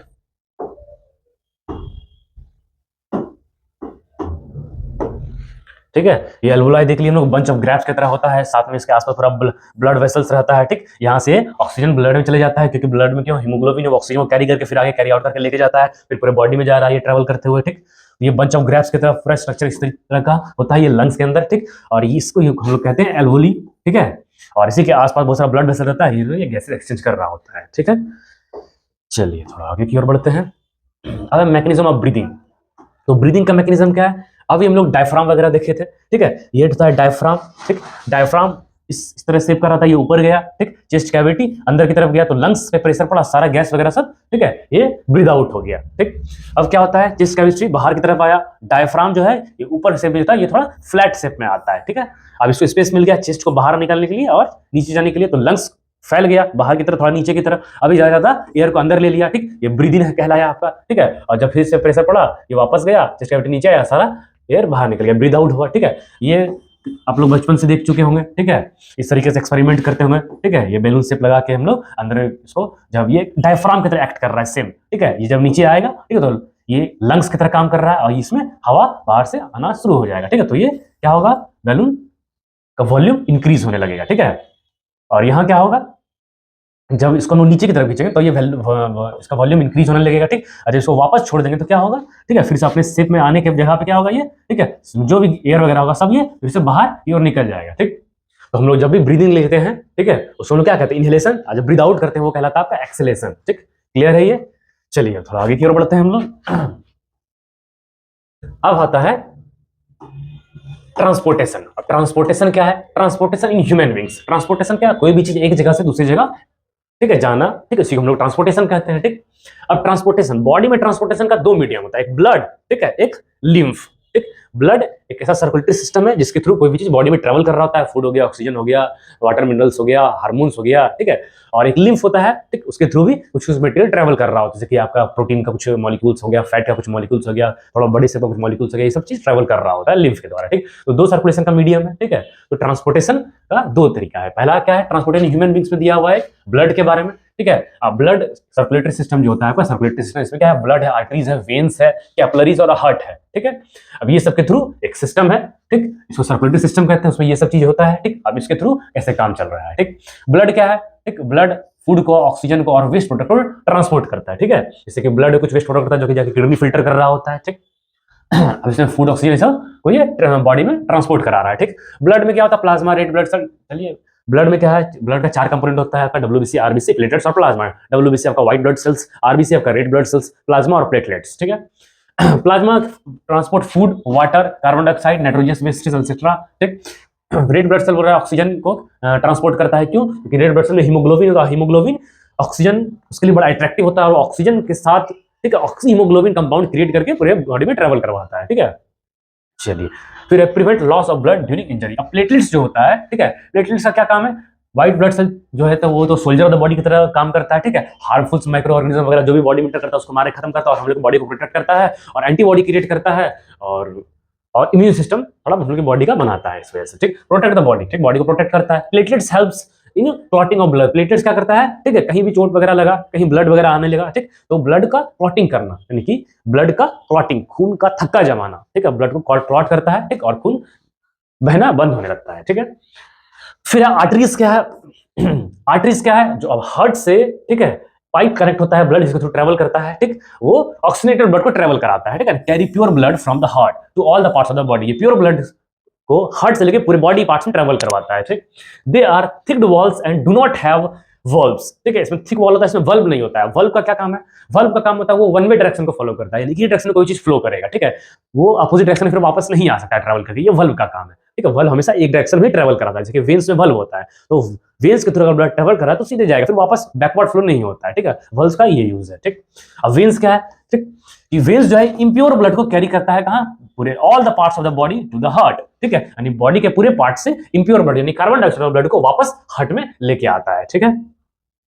ठीक है, ये एल्वोलाई देख लिए हम लोग, बंच ऑफ ग्रैप्स की तरह होता है, साथ में इसके आसपास पूरा ब्लड वेसल्स रहता है, ठीक, यहाँ से ऑक्सीजन ब्लड में चले जाता है क्योंकि ब्लड में क्यों हीमोग्लोबिन ऑक्सीजन को कैरी करके फिर आगे कैरी आउट करके लेके जाता है, फिर पूरे बॉडी में जा रहा है ये ट्रेवल करते हुए, ठीक। ये बंच ऑफ ग्रैप्स की तरह पूरा स्ट्रक्चर इस तरह का होता है ये लंग्स के अंदर, ठीक, और इसको हम लोग कहते हैं एल्वोली, ठीक है, और इसी के आसपास बहुत सारा ब्लड वेसल रहता है, ये गैसेस एक्सचेंज कर रहा होता है, ठीक है। चलिए थोड़ा आगे की ओर बढ़ते हैं। अब मैकेनिज्म ऑफ ब्रीदिंग, तो ब्रीदिंग का मैकेनिज्म क्या है, अभी हम लोग डायफ्राम वगैरह देखे थे, ठीक है, ये होता है डायफ्राम, ठीक, डायफ्राम इस तरह सेव कर रहा था, ये ऊपर गया, ठीक, चेस्ट कैविटी अंदर की तरफ गया तो लंग्स पे प्रेशर पड़ा, सारा गैस वगैरह सब, ठीक है, ये ब्रीद आउट हो गया, ठीक। अब क्या होता है, चेस्ट कैविटी बाहर की तरफ आया, डायफ्राम जो है ये ऊपर शेप में होता है, ये थोड़ा फ्लैट शेप में आता है, ठीक है। अब इसको स्पेस मिल गया चेस्ट को बाहर निकालने के लिए और नीचे जाने के लिए, तो लंग्स फैल गया बाहर की तरफ, थोड़ा नीचे की तरफ, अभी ज्यादा ज्यादा एयर को अंदर ले लिया, ठीक, ये ब्रीदिंग कहलाया आपका, ठीक है। और जब फिर से प्रेशर पड़ा ये वापस गया, चेस्ट कैविटी नीचे आया, सारा एयर बाहर निकल गया, ब्रीद आउट हुआ, ठीक है। ये आप लोग बचपन से देख चुके होंगे, ठीक है, इस तरीके से एक्सपेरिमेंट करते होंगे, ठीक है, ये बैलून शेप लगा के हम लोग अंदर इसको, जब ये डायफ्राम की तरह एक्ट कर रहा है सेम, ठीक है, ये जब नीचे आएगा, ठीक है, तो ये लंग्स की तरह काम कर रहा है और इसमें हवा बाहर से आना शुरू हो जाएगा, ठीक है। तो ये क्या होगा, बैलून का वॉल्यूम इंक्रीज होने लगेगा, ठीक है। और यहाँ क्या होगा, जब इसको नीचे की तरफ खींचेंगे तो ये इसका वॉल्यूम इंक्रीज होने लगेगा, ठीक। और जब इसको वापस छोड़ देंगे तो क्या होगा, ठीक है, फिर से अपने शेप में आने के जगह पे क्या होगा ये, ठीक है, जो भी एयर वगैरह होगा सब ये फिर से बाहर की ओर निकल जाएगा, ठीक। तो हम लोग जब भी ब्रीदिंग लेते हैं, ठीक है, उसको हम लोग क्या कहते हैं, इनहेलेशन, और जब ब्रीद आउट करते हैं वो कहलाता है आपका एक्सहेलेशन, ठीक। क्लियर है ये? चलिए थोड़ा आगे की ओर बढ़ते हैं हम लोग। अब आता है ट्रांसपोर्टेशन। अब ट्रांसपोर्टेशन क्या है? ट्रांसपोर्टेशन इन ह्यूमन बींग्स। ट्रांसपोर्टेशन क्या है? कोई भी चीज एक जगह से दूसरी जगह, ठीक है, जाना, ठीक है, इसी को हम लोग ट्रांसपोर्टेशन कहते हैं, ठीक। अब ट्रांसपोर्टेशन, बॉडी में ट्रांसपोर्टेशन का दो मीडियम होता है, एक ब्लड, ठीक है, एक लिम्फ, ठीक। ब्लड एक ऐसा सर्कुलेटरी सिस्टम है जिसके थ्रू कोई भी चीज बॉडी में ट्रेवल कर रहा होता है, फूड हो गया, ऑक्सीजन हो गया, वाटर मिनरल्स हो गया, हार्मोन्स हो गया, ठीक है। और एक लिम्फ होता है, ठीक, उसके थ्रू भी कुछ मटेरियल ट्रेवल कर रहा होता है, जैसे कि आपका प्रोटीन का कुछ मॉलिक्यूल्स हो गया, फैट का कुछ मॉलिक्यूल्स हो गया, थोड़ा बॉडी से कुछ मॉलिक्यूल्स हो गया, ये सब चीज ट्रेवल कर रहा होता है लिम्फ के द्वारा, ठीक। तो दो सर्कुलेशन का मीडियम है, ठीक है। तो ट्रांसपोर्टेशन का दो तरीका है। पहला क्या है? ट्रांसपोर्टेशन ह्यूमन बींग्स में दिया हुआ है ब्लड के बारे में, ठीक है। अब ब्लड सर्कुलेटरी सिस्टम जो होता है आपका, सर्कुलेटरी सिस्टम, इसमें क्या है? ब्लड है, आर्टरीज है, वेन्स है, कैपिलरीज और हार्ट है, ठीक है। अब ये सब के थ्रू एक सिस्टम है, ठीक, इसको सर्कुलेटरी सिस्टम कहते हैं, उसमें ये सब चीज होता है, ठीक। अब इसके थ्रू कैसे काम चल रहा है, ठीक। ब्लड क्या है? ठीक, ब्लड फूड को, ऑक्सीजन को और वेस्ट प्रोडक्ट को ट्रांसपोर्ट करता है, ठीक है। जैसे कि ब्लड कुछ वेस्ट प्रोडक्ट होता है जो कि जाके किडनी फिल्टर कर रहा होता है, ठीक। अब इसमें फूड, ऑक्सीजन सब को ये बॉडी में ट्रांसपोर्ट करा रहा है, ठीक। ब्लड में क्या होता है? Plasma, red blood cell. चलिए, ब्लड में क्या है? ब्लड का चार कंपोनेंट होता है आपका, डब्ल्यूबीसी, आरबीसी, प्लेटलेट्स और प्लाज्मा। डब्ल्यूबीसी आपका व्हाइट ब्लड सेल्स, आरबीसी आपका रेड ब्लड सेल्स, प्लाज्मा और प्लेटलेट्स, ठीक है। Plasma transport food, water, carbon dioxide, nitrogen wastage etcetera, ठीक। रेड ब्लड सेल वगैरह ऑक्सीजन को ट्रांसपोर्ट करता है, क्यों? क्योंकि रेड ब्लड सेल में हीमोग्लोबिन होता है, हीमोग्लोबिन ऑक्सीजन उसके लिए बड़ा अट्रैक्टिव होता है और ऑक्सीजन के साथ, ठीक है, ऑक्सी हीमोग्लोबिन कंपाउंड क्रिएट करके पूरे बॉडी में ट्रेवल करवाता है, ठीक है। चलिए, फिर prevent loss of blood during injury. अब प्लेटलेट्स जो होता है, ठीक है, प्लेटलेट्स का क्या काम है? व्हाइट ब्लड सेल जो है तो वो तो सोल्जर ऑफ द बॉडी की तरह काम करता है, ठीक है। हार्मफुल माइक्रो ऑर्गेनिज्म वगैरह जो भी बॉडी में इंटर करता है उसको मारे खत्म करता है और हम लोग बॉडी को प्रोटेक्ट करता है और एंटीबॉडी क्रिएट करता है और इम्यून सिस्टम थोड़ा हम लोग की बॉडी का बनाता है, इस वजह से, ठीक। प्रोटेक्ट द बॉडी, ठीक, बॉडी को प्रोटेक्ट करता है। Platelets helps in clotting of blood. Platelets क्या करता है? ठीक है, कहीं भी चोट वगैरह लगा, कहीं ब्लड वगैरह आने लगा, ठीक, तो ब्लड का क्लॉटिंग करना, यानी कि ब्लड का क्लॉटिंग, खून का थक्का जमाना, ठीक है, ब्लड को क्लॉट करता है, ठीक, और खून बहना बंद होने लगता है, ठीक है। फिर आर्टरीज क्या है? आर्टरीज क्या है? जो अब हार्ट से, ठीक है, पाइप कनेक्ट होता है, ब्लड इसके थ्रू ट्रेवल करता है, ठीक, वो ऑक्सीजनेटेड ब्लड को ट्रेवल कराता है, ठीक है, carry pure blood from the heart to all the parts of the body. ये प्योर ब्लड को हार्ट से लेके पूरे बॉडी पार्ट्स में ट्रेवल करवाता है, ठीक। They are thicked walls and do not have valves, ठीक है, इसमें थिक वॉल होता है, इसमें वल्व नहीं होता है। वल्व का क्या काम है? वल्व का काम होता है वो वन वे डायरेक्शन को फॉलो करता है, यानी कि डायरेक्शन में कोई चीज फ्लो करेगा, ठीक है, वो अपोजिट डायरेक्शन में फिर वापस नहीं आ सकता ट्रैवल करके, ये वल्व का काम है, ठीक है। वल्व हमेशा एक डायरेक्शन में ट्रैवल कराता है, जैसे कि वेन्स में वल्व होता है, तो वेन्स के थ्रू अगर ब्लड ट्रैवल कर रहा है तो सीधे जाएगा, फिर वापस बैकवर्ड फ्लो नहीं होता है, ठीक है। वल्व का ये यूज है, ठीक। अब वेन्स क्या है? ठीक, ये वेन्स जो है इंप्योर ब्लड को कैरी करता है कहां? पूरे all the parts of the body to the heart, ठीक है, यानी बॉडी के पूरे पार्ट से इंप्योर ब्लड यानी कार्बन डाइऑक्साइड ब्लड को वापस हार्ट में लेके आता है, ठीक है।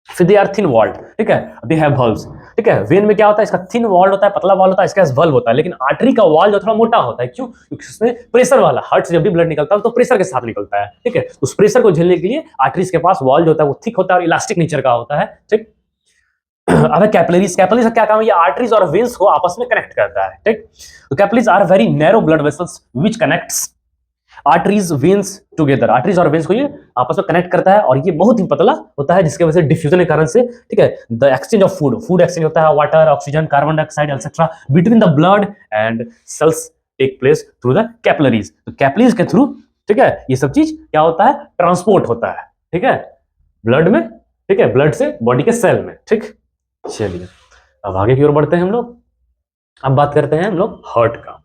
फिर दे आर थिन वॉल्ड, ठीक है, दे हैव वल्व्स, ठीक है। वेन में क्या होता है? इसका थिन वॉल्ड होता है, पतला वॉल होता है, इसका वल्व होता है, लेकिन आर्टरी का वॉल जो थोड़ा मोटा होता है, क्यों? क्योंकि उसमें प्रेशर वाला, हार्ट से जब भी ब्लड निकलता है तो प्रेशर के साथ निकलता है, ठीक है, उस प्रेशर को झेलने के लिए आर्टरीज के पास वॉल जो होता है वो थिक होता है और इलास्टिक नेचर का होता है, ठीक। अब कैपिलरीज, कैपिलरीज का क्या काम है? ये आर्टरीज और वेन्स को आपस में कनेक्ट करता है, ठीक। तो capillaries are very narrow blood vessels which connects arteries veins together. Arteries और वेन्स को ये आपस में कनेक्ट करता है और ये बहुत ही पतला होता है, जिसके वजह से डिफ्यूजन के कारण से, ठीक है, the exchange of food exchange होता है, water, oxygen, carbon dioxide etcetera between the blood and cells take place through the capillaries. तो कैपिलरीज के थ्रू, ठीक है, ये सब चीज क्या होता है? ट्रांसपोर्ट होता है, ठीक है, ब्लड में, ठीक है, ब्लड से बॉडी के सेल में, ठीक। चलिए, अब आगे की ओर बढ़ते हैं हम लोग। अब बात करते हैं हम लोग हार्ट का।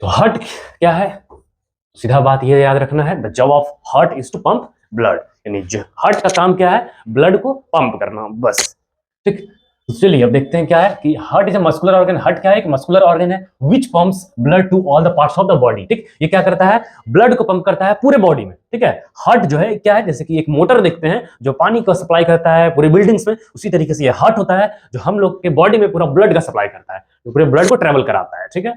तो हार्ट क्या है? सीधा बात ये याद रखना है, the job of heart is to pump blood, यानी हार्ट का काम क्या है? ब्लड को पंप करना, बस, ठीक। चलिए अब देखते हैं क्या है कि heart is a muscular organ. Heart क्या है? एक मस्कुलर ऑर्गन है which pumps blood to all the parts of the body, ठीक। ये क्या करता है? ब्लड को पंप करता है पूरे बॉडी में, ठीक है। हार्ट जो है क्या है? जैसे कि एक मोटर देखते हैं जो पानी को सप्लाई करता है पूरी बिल्डिंग्स में, उसी तरीके से ये हार्ट होता है जो हम लोग के बॉडी में पूरा ब्लड का सप्लाई करता है, जो पूरे ब्लड को ट्रेवल कराता है, ठीक है।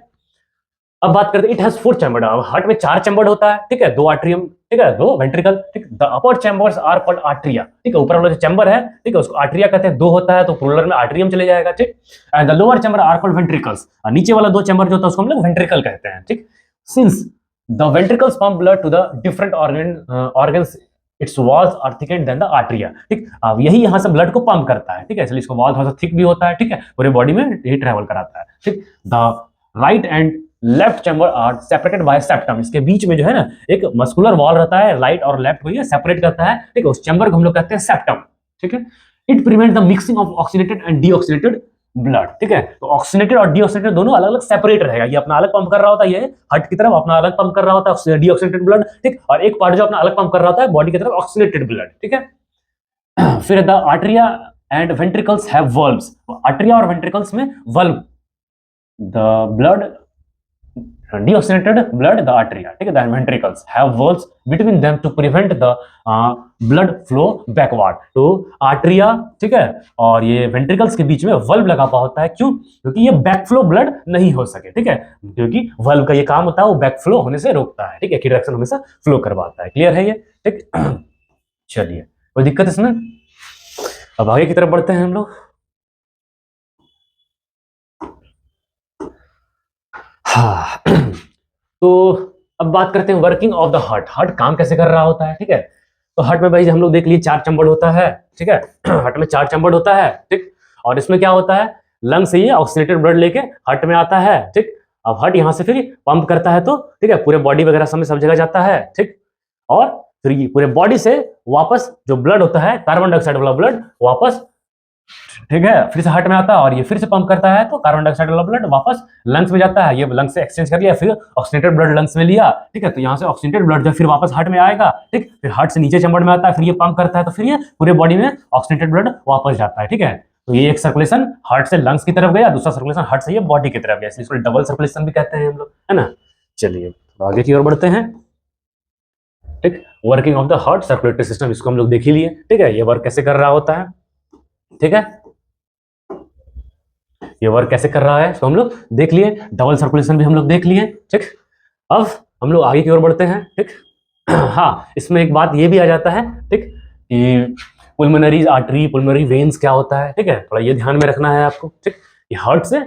अब बात करते हैं, इट हैज 4 चैम्बर। हार्ट में 4 चैम्बर होता है, ठीक है, 2 आर्ट्रियम, ठीक है, 2 वेंट्रिकल, ठीक। The upper chambers are called atria, ठीक है, ऊपर वाला जो चैम्बर है, ठीक है, उसको आर्ट्रिया कहते हैं। 2 होता है तो प्लूरल में आर्ट्रियम चले जाएगा, ठीक। And the lower chamber are called ventricles, नीचे वाला 2 चैम्बर जो होता है उसको हम लोग वेंट्रिकल कहते हैं, ठीक। Since the ventricles pump blood to the different organs its walls are thicker than the atria, ठीक। अब यही यहाँ से ब्लड को पंप करता है, ठीक है, इसलिए इसको वॉल थोड़ा सा थिक भी होता है, ठीक है, पूरे बॉडी में यही ट्रेवल कराता है, ठीक। The right and left chamber are separated by septum. इसके बीच में जो है ना एक मस्कुलर वॉल रहता है, राइट और लेफ्ट को ये सेपरेट करता है, ठीक है, उस चैम्बर को हम लोग कहते हैं सेप्टम, ठीक है। It prevent the mixing of oxidated and deoxidated blood, ठीक है। तो ऑक्सीजनेटेड और डीऑक्सीजनेटेड दोनों अलग अलग सेपरेट रहेगा, ये अपना अलग पंप कर रहा होता है, ये हार्ट की तरफ अपना अलग पंप कर रहा होता है डीऑक्सीजनेटेड ब्लड, ठीक। और एक पार्ट जो अपना अलग पंप कर रहा होता है बॉडी की तरफ ऑक्सीजनेटेड ब्लड, ठीक है। फिर the आर्टरिया and ventricles have valves, आर्टरिया और वेंट्रिकल्स में valve, the blood deoxygenated blood the arteria, ठीक है, the ventricles have valves between them to prevent the blood flow backward, तो आर्टरिया, ठीक है, और ये वेंट्रिकल्स के बीच में वल्व लगा हुआ होता है, क्यों? क्योंकि ये बैक फ्लो ब्लड नहीं हो सके, ठीक है, क्योंकि वल्व का ये काम होता है वो बैक फ्लो होने से रोकता है, ठीक है, डायरेक्शन हमेशा फ्लो करवाता है। क्लियर है ये, ठीक। चलिए, कोई दिक्कत इसमें? अब आगे की तरफ बढ़ते हैं हम लोग। हाँ, तो अब बात करते हैं working of the heart, heart काम कैसे कर रहा होता है, ठीक है। तो हार्ट में भाई हम लोग देख लिए 4 चैम्बर होता है, ठीक है। हार्ट में 4 चैम्बर होता है, ठीक। और इसमें क्या होता है, लंग से ये ऑक्सीजनेटेड ब्लड लेके हार्ट में आता है, ठीक। अब हार्ट यहाँ से फिर पंप करता है, तो ठीक है, पूरे बॉडी वगैरह सब जगह जाता है, ठीक। और फिर ये पूरे बॉडी से वापस जो ब्लड होता है कार्बन डाइऑक्साइड वाला ब्लड वापस, ठीक है, फिर से हार्ट में आता है और ये फिर से पंप करता है, तो कार्बन डाइऑक्साइड वाला ब्लड वापस लंग्स में जाता है, ये लंग्स से एक्सचेंज कर लिया, फिर ऑक्सीजनेटेड ब्लड लंग्स में लिया, ठीक है। तो यहाँ से ऑक्सीजनेटेड ब्लड जो फिर वापस हार्ट में आएगा, ठीक। फिर हार्ट से नीचे चैम्बर में आता है, फिर ये पंप करता है, तो फिर ये पूरे बॉडी में ऑक्सीजनेटेड ब्लड वापस जाता है, ठीक है। तो ये एक सर्कुलेशन हार्ट से लंग्स की तरफ गया, दूसरा सर्कुलेशन हार्ट से ये बॉडी की तरफ गया, इसलिए इसको डबल सर्कुलेशन भी कहते हैं हम लोग, है ना। चलिए आगे की ओर बढ़ते हैं, ठीक। Working of the heart circulatory system, इसको हम लोग देख ही लिए, ठीक है। ये वर्क कैसे कर रहा होता है, ठीक है, ये वर्क कैसे कर रहा है इसको हम लोग देख लिए, डबल सर्कुलेशन भी हम लोग देख लिए, ठीक। अब हम लोग आगे की ओर बढ़ते हैं, ठीक। हाँ, इसमें एक बात ये भी आ जाता है, ठीक, कि पुल्मोनरी आर्टरी, पुल्मोनरी वेन्स क्या होता है, ठीक है, थोड़ा ये ध्यान में रखना है आपको, ठीक। ये हार्ट से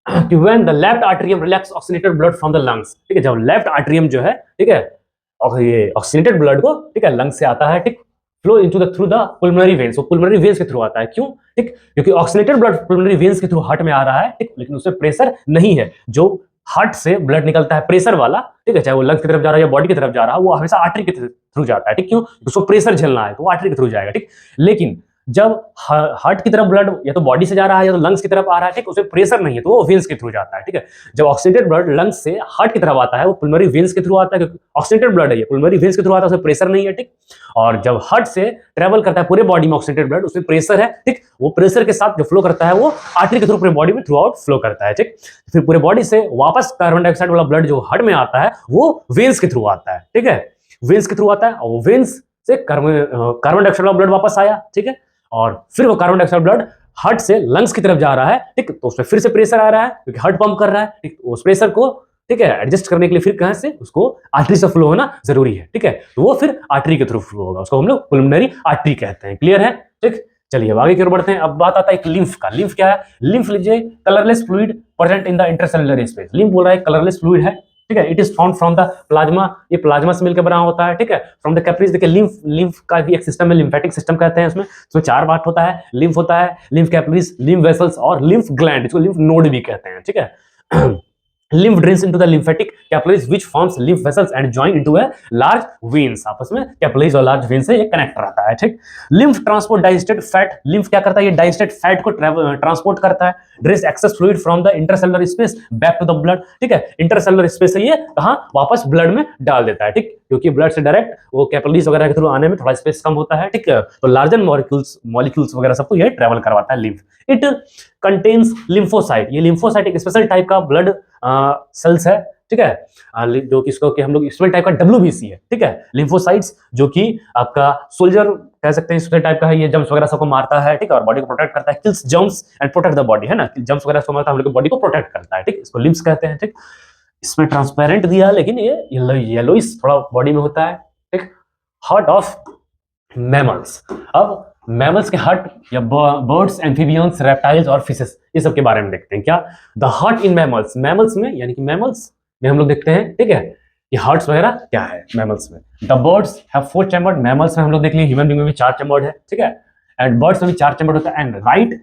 कि when the left atrium relax oxygenated blood from the lungs, ठीक है, जब लेफ्ट आर्टरियम जो है, ठीक है, और ये ऑक्सीजनेटेड ब्लड को, ठीक है, लंग्स से आता है, ठीक, flow into the through the pulmonary veins, वो पुल्मोनरी वेन्स के थ्रू आता है, क्यों? ठीक, क्योंकि ऑक्सीजनेटेड ब्लड पुल्मोनरी वेन्स के थ्रू हार्ट में आ रहा है, ठीक, लेकिन उसमें प्रेशर नहीं है, जो हार्ट से ब्लड निकलता है प्रेशर वाला, ठीक है, चाहे वो लंग्स की तरफ जा रहा है या बॉडी की तरफ जा रहा है, वो हमेशा आर्टरी के थ्रू जाता है, ठीक, क्यों? उसको प्रेशर झेलना है तो वो आर्टरी के थ्रू जाएगा, ठीक। लेकिन जब हार्ट की तरफ ब्लड या तो बॉडी से जा रहा है या तो लंग्स की तरफ आ रहा है, ठीक, उसमें प्रेशर नहीं है तो वो वेन्स के थ्रू जाता है, ठीक है। जब ऑक्सीजनेटेड ब्लड लंग्स से हार्ट की तरफ आता है वो पुल्मोनरी वेन्स के थ्रू आता है, क्योंकि ऑक्सीजनेटेड ब्लड है, ये पुल्मोनरी वेन्स के थ्रू आता है, उसमें प्रेशर नहीं है, ठीक। और जब हार्ट से ट्रेवल करता है पूरे बॉडी में ऑक्सीजनेटेड ब्लड, उसमें प्रेशर है, ठीक, वो प्रेशर के साथ जो फ्लो करता है वो आर्टरी के थ्रू पूरे बॉडी में थ्रू आउट फ्लो करता है, ठीक। फिर पूरे बॉडी से वापस कार्बन डाइऑक्साइड वाला ब्लड जो हार्ट में आता है वो वेन्स के थ्रू आता है, ठीक है, वेन्स के थ्रू आता है, और वेन्स से कार्बन डाइऑक्साइड वाला ब्लड वापस आया, ठीक है, और फिर वो कार्बन डाइऑक्साइड ब्लड हार्ट से लंग्स की तरफ जा रहा है, ठीक, तो उसमें फिर से प्रेशर आ रहा है क्योंकि हार्ट पंप कर रहा है, ठीक, उस प्रेशर को, ठीक है, एडजस्ट करने के लिए फिर कहां से उसको आर्टरी से फ्लो होना जरूरी है, ठीक है, तो वो फिर आर्टरी के थ्रू फ्लो होगा, उसको हम लोग पुल्मोनरी आर्टरी कहते हैं। क्लियर है, ठीक। चलिए अब आगे की ओर बढ़ते हैं। अब बात आता है एक लिम्फ का। लिम्फ क्या है? लिम्फ लीजिए colourless fluid present in the intercellular space. Lymph बोल रहा है कलरलेस फ्लूइड है, ठीक है, it is found from the plasma, ये प्लाज्मा से मिलकर बना होता है, ठीक है, फ्रॉम द कैपिलरीज। देखिए लिम्फ, लिम्फ का भी एक सिस्टम है, लिम्फेटिक सिस्टम कहते हैं, उसमें 4 पार्ट होता है, लिम्फ होता है, लिम्फ कैपिलरीज, लिम्फ वेसल्स और लिम्फ ग्लैंड, इसको लिम्फ नोड भी कहते हैं, ठीक है। lymph drains into the lymphatic capillaries which forms lymph vessels and join into a large veins। आपस में capillaries और large veins से ये कनेक्ट रहता है, ठीक। lymph transport digested fat, lymph क्या करता है? ये digested fat को ट्रांसपोर्ट करता है। drains excess fluid from the intercellular space back to the blood, ठीक है, intercellular space से ये कहाँ वापस ब्लड में डाल देता है, ठीक, क्योंकि ब्लड से डायरेक्ट वो कैपिलरीज वगैरह के थ्रू आने में थोड़ा स्पेस कम होता है, ठीक है, तो लार्जर मॉलिक्यूल्स वगैरह सबको ये ट्रेवल करवाता है लिम्फ। इट कंटेन्स लिम्फोसाइट, ये लिम्फोसाइट एक स्पेशल टाइप का ब्लड सेल्स है, ठीक है, जो कि इसको कि हम लोग स्पेशल टाइप का WBC है, ठीक है, लिम्फोसाइट्स, जो कि आपका सोल्जर कह सकते हैं, स्पेशल टाइप का है, ये जम्स वगैरह सबको मारता है, ठीक है, और बॉडी को प्रोटेक्ट करता है, kills germs and protect the body, है ना, जम्स वगैरह सबको मारता है, हम लोग बॉडी को प्रोटेक्ट करता है, ठीक, इसको लिम्फ्स कहते हैं, ठीक। इसमें ट्रांसपेरेंट दिया लेकिन ये येलोइश थोड़ा बॉडी में होता है, ठीक। Heart of mammals. अब मैमल्स के हार्ट या बर्ड्स, एम्फीबियंस, रेप्टाइल्स और फिशेस, ये सब के बारे में देखते हैं। क्या? The heart in mammals, mammals में यानी कि मैमल्स में हम लोग देखते हैं, ठीक है, ये हार्ट्स वगैरह क्या है मैमल्स में। The birds have 4 chambered, mammals में हम लोग देख लिए, ह्यूमन बीइंग में भी 4 चैम्बर्ड है, ठीक है, एंड बर्ड्स में भी 4 चैम्बर्ड होता है, एंड राइट,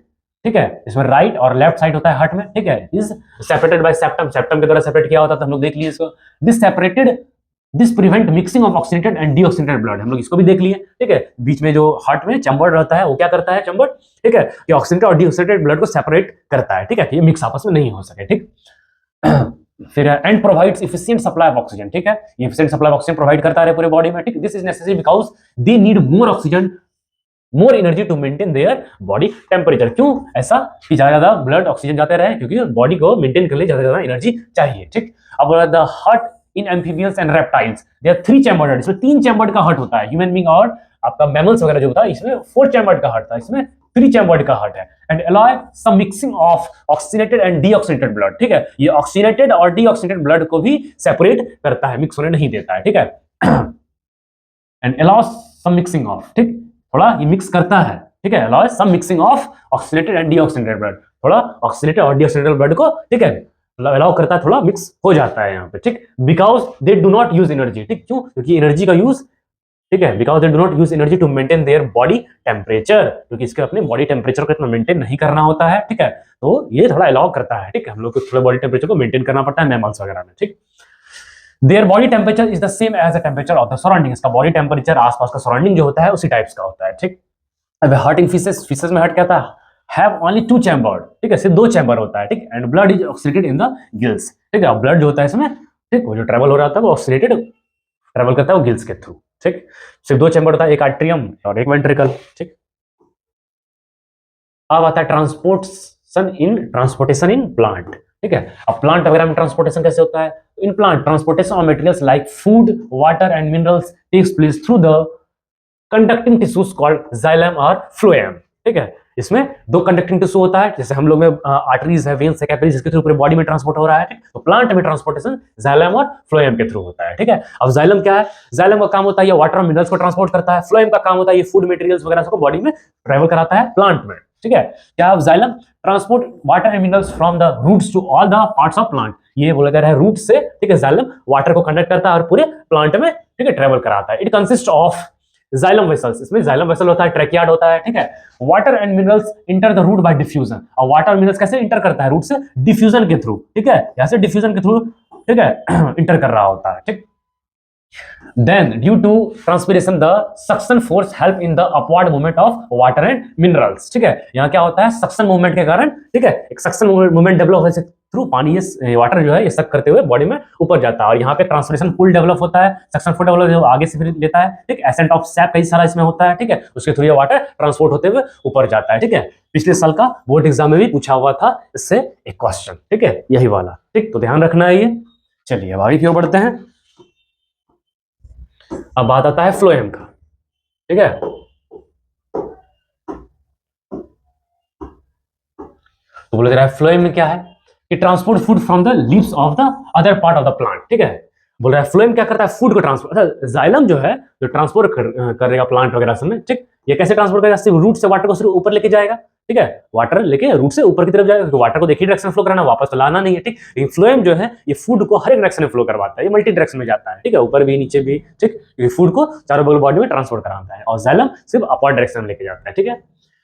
ठीक है, इसमें राइट और लेफ्ट साइड होता है हार्ट में, ठीक है, is separated by septum, septum के द्वारा सेपरेट किया होता है, तो हम लोग देख लिए इसको। This separated this prevent mixing of oxidated and deoxidated blood. हम लोग इसको भी देख लिए, ठीक है। बीच में जो हार्ट में चैम्बर रहता है वो क्या करता है, चैम्बर, ठीक है, ये ऑक्सीडेटेड और डीऑक्सीडेटेड ब्लड को सेपरेट करता है, ठीक है, कि ये मिक्स आपस में नहीं हो सके, ठीक। फिर and provides efficient supply of oxygen, ठीक है, ये efficient supply of oxygen provide करता है पूरे बॉडी में, ठीक। This is necessary because they need more oxygen, more energy to maintain their body temperature. क्यों ऐसा कि ज्यादा ब्लड ऑक्सीजन जाते रहे, क्योंकि बॉडी को मेंटेन करने ज्यादा एनर्जी चाहिए, ठीक। अब the heart in amphibians and reptiles their 3 chambered, इसमें 3 चैम्बर्ड का हार्ट होता है। ह्यूमन बीइंग और आपका मैमल्स वगैरह जो होता है इसमें 4 चैम्बर्ड का हार्ट था, इसमें 3 चैम्बर्ड का हार्ट है। And allow some mixing of oxygenated and deoxygenated blood, ठीक है, ये ऑक्सीनेटेड और डीऑक्सीनेटेड ब्लड को भी सेपरेट करता है, मिक्स होने नहीं देता है, ठीक है। And allow some mixing of, ठीक, थोड़ा ये मिक्स करता है, ठीक है, allow some mixing of oxygenated and deoxygenated blood, थोड़ा ऑक्सीनेटेड और डीऑक्सीनेटेड ब्लड को, ठीक है, अलाउ करता है, थोड़ा मिक्स हो जाता है यहाँ पे, ठीक। Because they do not use energy, ठीक, क्यों, क्योंकि एनर्जी का यूज, ठीक है, because they do not use energy to maintain their body temperature, क्योंकि इसके अपने बॉडी टेम्परेचर को इतना मेंटेन नहीं करना होता है, ठीक है, तो ये थोड़ा अलाउ करता है, ठीक है, हम लोग को थोड़ा बॉडी टेम्परेचर को मेंटेन करना पड़ता है मैमल्स वगैरह में, ठीक। Their body temperature is the same as the temperature of the surrounding, इसका बॉडी टेम्परेचर आसपास का सराउंडिंग जो होता है उसी टाइप्स का होता है, ठीक। अब हार्ट इन फिशेस, फिशेस में हार्ट क्या था, हैव ओनली 2 चैम्बर, ठीक है, सिर्फ 2 चैम्बर होता है, ठीक। And blood is oxidated in the gills, ठीक है, ब्लड जो होता है इसमें, ठीक, वो जो ट्रेवल हो रहा था वो ऑक्सीडेटेड ट्रेवल करता है वो गिल्स के थ्रू, ठीक। सिर्फ 2 चैम्बर होता है, एक आर्ट्रियम और एक वेंट्रिकल, ठीक। अब आता है ट्रांसपोर्टेशन इन प्लांट, ठीक है। अब प्लांट वगैरह में ट्रांसपोर्टेशन कैसे होता है, in plant transportation of materials like food, water and minerals takes place through the conducting tissues called xylem और फ्लोएम, ठीक है। इसमें 2 कंडक्टिंग टिश्यू होता है, जैसे हम लोग में आर्टरीज है, वेन्स है, कैपिलरीज, जिसके थ्रू पूरे बॉडी में ट्रांसपोर्ट हो रहा है, ठीक। तो प्लांट में ट्रांसपोर्टेशन जाइलम और फ्लोएम के थ्रू होता है, ठीक है। अब जाइलम क्या है, जाइलम का काम होता है ये वाटर और मिनरल्स को ट्रांसपोर्ट करता है, फ्लोएम का काम होता है ये फूड मटेरियल्स वगैरह को बॉडी में ट्रेवल कराता है प्लांट में, ठीक है। क्या अब xylem transport water and minerals from the roots to all the parts of plant, ये बोला जा रहा है रूट से, ठीक है, जाइलम वाटर को कंडक्ट करता है और पूरे प्लांट में, ठीक है, ट्रेवल कराता है। It consist of xylem vessels, इसमें जाइलम वेसल होता है, ट्रैकियार्ड होता है, ठीक है। Water and minerals enter the root by diffusion, और वाटर और मिनरल्स कैसे इंटर करता है, रूट से डिफ्यूजन के थ्रू, ठीक है, यहां से डिफ्यूजन के थ्रू, ठीक है, इंटर कर रहा होता है, ठीक। Then due to transpiration the suction force help in the upward movement of water and minerals, ठीक है। यहाँ क्या होता है, सक्शन मूवमेंट के कारण, ठीक है, एक सक्शन मूवमेंट डेवलप होने से थ्रू पानी ये वाटर जो है ये सक करते हुए बॉडी में ऊपर जाता है, और यहाँ पे ट्रांसपिरेशन पूल डेवलप होता है, सक्शन पूल डेवलप जो आगे से फिर लेता है, ठीक, एसेंट ऑफ सैप कई सारा इसमें होता है, ठीक है, उसके थ्रू ये वाटर ट्रांसपोर्ट होते हुए ऊपर जाता है, ठीक है। पिछले साल का बोर्ड एग्जाम में भी पूछा हुआ था इससे एक क्वेश्चन, ठीक है, यही वाला, ठीक, तो ध्यान रखना है ये। चलिए अब आगे की ओर बढ़ते हैं। अब बात आता है फ्लोएम का, ठीक है। तो बोला जा रहा है फ्लोएम में क्या है कि transport food from the leaves of the other part of the plant, ठीक है। बोल रहा है फ्लोएम क्या करता है, फूड को ट्रांसपोर्ट, अच्छा जाइलम जो है जो ट्रांसपोर्ट करेगा प्लांट वगैरह सब में, ठीक, ये कैसे ट्रांसपोर्ट करेगा, सिर्फ रूट से वाटर को सिर्फ ऊपर लेके जाएगा, ठीक है, वाटर लेके रूट से ऊपर की तरफ जाएगा, क्योंकि वाटर को देखिए डायरेक्शन में फ्लो कराना, वापस तो लाना नहीं है, ठीक। लेकिन फ्लोएम जो है ये फूड को हर एक डायरेक्शन में फ्लो करवाता है, ये मल्टी डायरेक्शन में जाता है, ठीक है, ऊपर भी नीचे भी, ठीक, ये फूड को चारों बगल बॉडी में ट्रांसपोर्ट कराता है, और जाइलम सिर्फ अपवर्ड डायरेक्शन में लेके जाता है, ठीक है।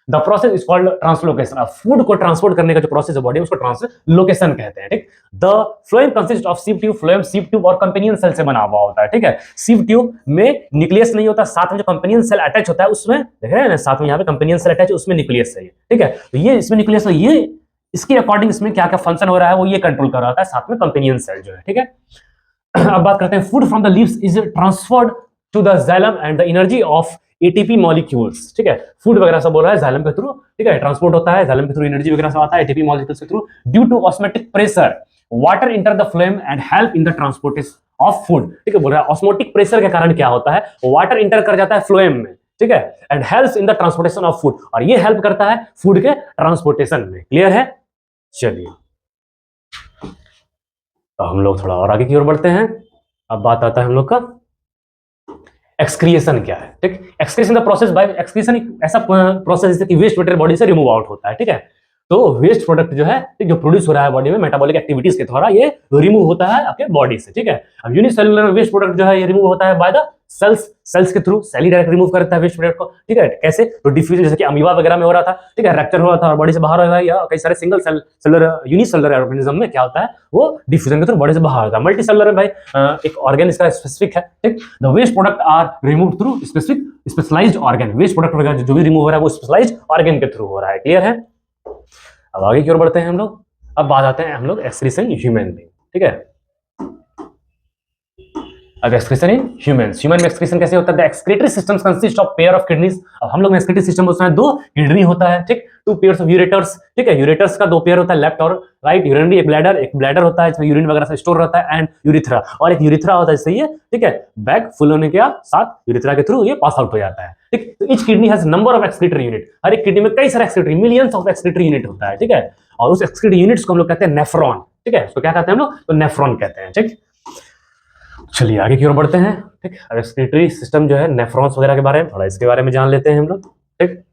The process is called translocation, food को ट्रांसपोर्ट करने का जो प्रोसेस है बॉडी में उसको ट्रांसलोकेशन कहते हैं, ठीक। The phloem consist of sieve tube, phloem sieve tube और कंपेनियन सेल से बना हुआ होता है, ठीक है। सीव ट्यूब में न्यूक्लियस नहीं होता, साथ में जो कंपेनियन सेल अटैच होता है उसमें, देख रहे हैं ना, साथ में यहाँ पे कंपेनियन सेल अटैच है, उसमें न्यूक्लियस है, ठीक है। तो ये इसमें न्यूक्लियस है, ये इसके अकॉर्डिंग इसमें क्या क्या फंक्शन हो रहा है वो ये कंट्रोल कर रहा होता है, साथ में कंपेनियन सेल जो है, ठीक है। अब बात करते हैं food from the leaves is transferred to the xylem and the energy of ATP molecules, ठीक है, फूड वगैरह सब बोल रहा है जाइलम के थ्रू, ठीक है, ट्रांसपोर्ट होता है जाइलम के थ्रू, एनर्जी वगैरह सब आता है एटीपी मॉलिक्यूल्स के थ्रू। Due to osmotic pressure water enter the phloem and help in the transportation of food, ठीक है, बोल रहा है ऑस्मोटिक प्रेशर के कारण क्या होता है, वाटर इंटर कर जाता है फ्लोएम में, ठीक है, and helps in the transportation of food, और ये हेल्प करता है फूड के ट्रांसपोर्टेशन में, क्लियर है। चलिए तो हम लोग थोड़ा और आगे की ओर बढ़ते हैं। अब बात आता है हम लोग का एक्सक्रिएशन क्या है, ठीक। Excretion the process bye excretion एक ऐसा प्रोसेस जैसे कि वेस्ट मटेरियल बॉडी से रिमूव आउट होता है, ठीक है। तो वेस्ट प्रोडक्ट जो है जो प्रोड्यूस हो रहा है बॉडी में मेटाबॉलिक एक्टिविटीज के द्वारा ये रिमूव होता है आपके बॉडी से, ठीक है। अब यूनिसेलुलर वेस्ट प्रोडक्ट जो है ये रिमूव होता है बाय द सेल्स के थ्रू सेल ही डायरेक्ट रिमूव करता है वेस्ट प्रोडक्ट को, ठीक है। कैसे? तो डिफ्यूजन, जैसे कि अमीबा वगैरह में हो रहा था, ठीक है, रैप्चर हो रहा था और बॉडी से बाहर हो रहा है, या कई सारे सिंगल सेलुलर यूनिसेलुलर ऑर्गेनिज्म में क्या होता है, वो डिफ्यूजन के थ्रू बॉडी से बाहर होता है। मल्टी सेलुलर में भाई एक ऑर्गन इसका स्पेसिफिक है, ठीक। The waste product are remove through specific specialised organ. Waste product वगैरह जो भी रिमूव हो रहा है वो स्पेशलाइज्ड ऑर्गन के थ्रू हो रहा है। क्लियर है? अब आगे की ओर बढ़ते हैं हम लोग। अब बात आते हैं हम लोग एक्सक्रीशन ह्यूमन में, ठीक है। अब एक्सक्रीशन इन ह्यूमंस, ह्यूमन में एक्सक्रीशन कैसे होता है? The excretory systems consist of pair of kidneys. अब हम लोग में एक्सक्रीटरी सिस्टम उसमें दो किडनी होता है, ठीक, टू पेयर्स ऑफ यूरेटर्स, ठीक है। यूरेटर्स का दो पेयर होता है, लेफ्ट और राइट। यूरिनरी एक ब्लैडर होता है, इसमें यूरिन वगैरह से स्टोर रहता है, एंड यूरिथ्रा, और एक यूरिथ्रा होता है, सही है, ठीक है। बैग फुल होने के साथ यूरिथ्रा के थ्रू ये पास आउट हो जाता है, ठीक। तो each kidney has number of excretory unit, हर एक किडनी में कई सारे excretory, millions of excretory unit होता है, ठीक है। और उस एक्सक्रीटरी यूनिट्स को हम लोग कहते हैं नेफ्रॉन, ठीक है। उसको क्या कहते हैं हम लोग? तो नेफ्रॉन कहते हैं, ठीक। चलिए आगे की ओर बढ़ते हैं, ठीक। अब एक्सक्रीटरी सिस्टम जो है, नेफ्रॉन्स वगैरह के बारे में थोड़ा इसके बारे में जान लेते हैं हम लोग, ठीक।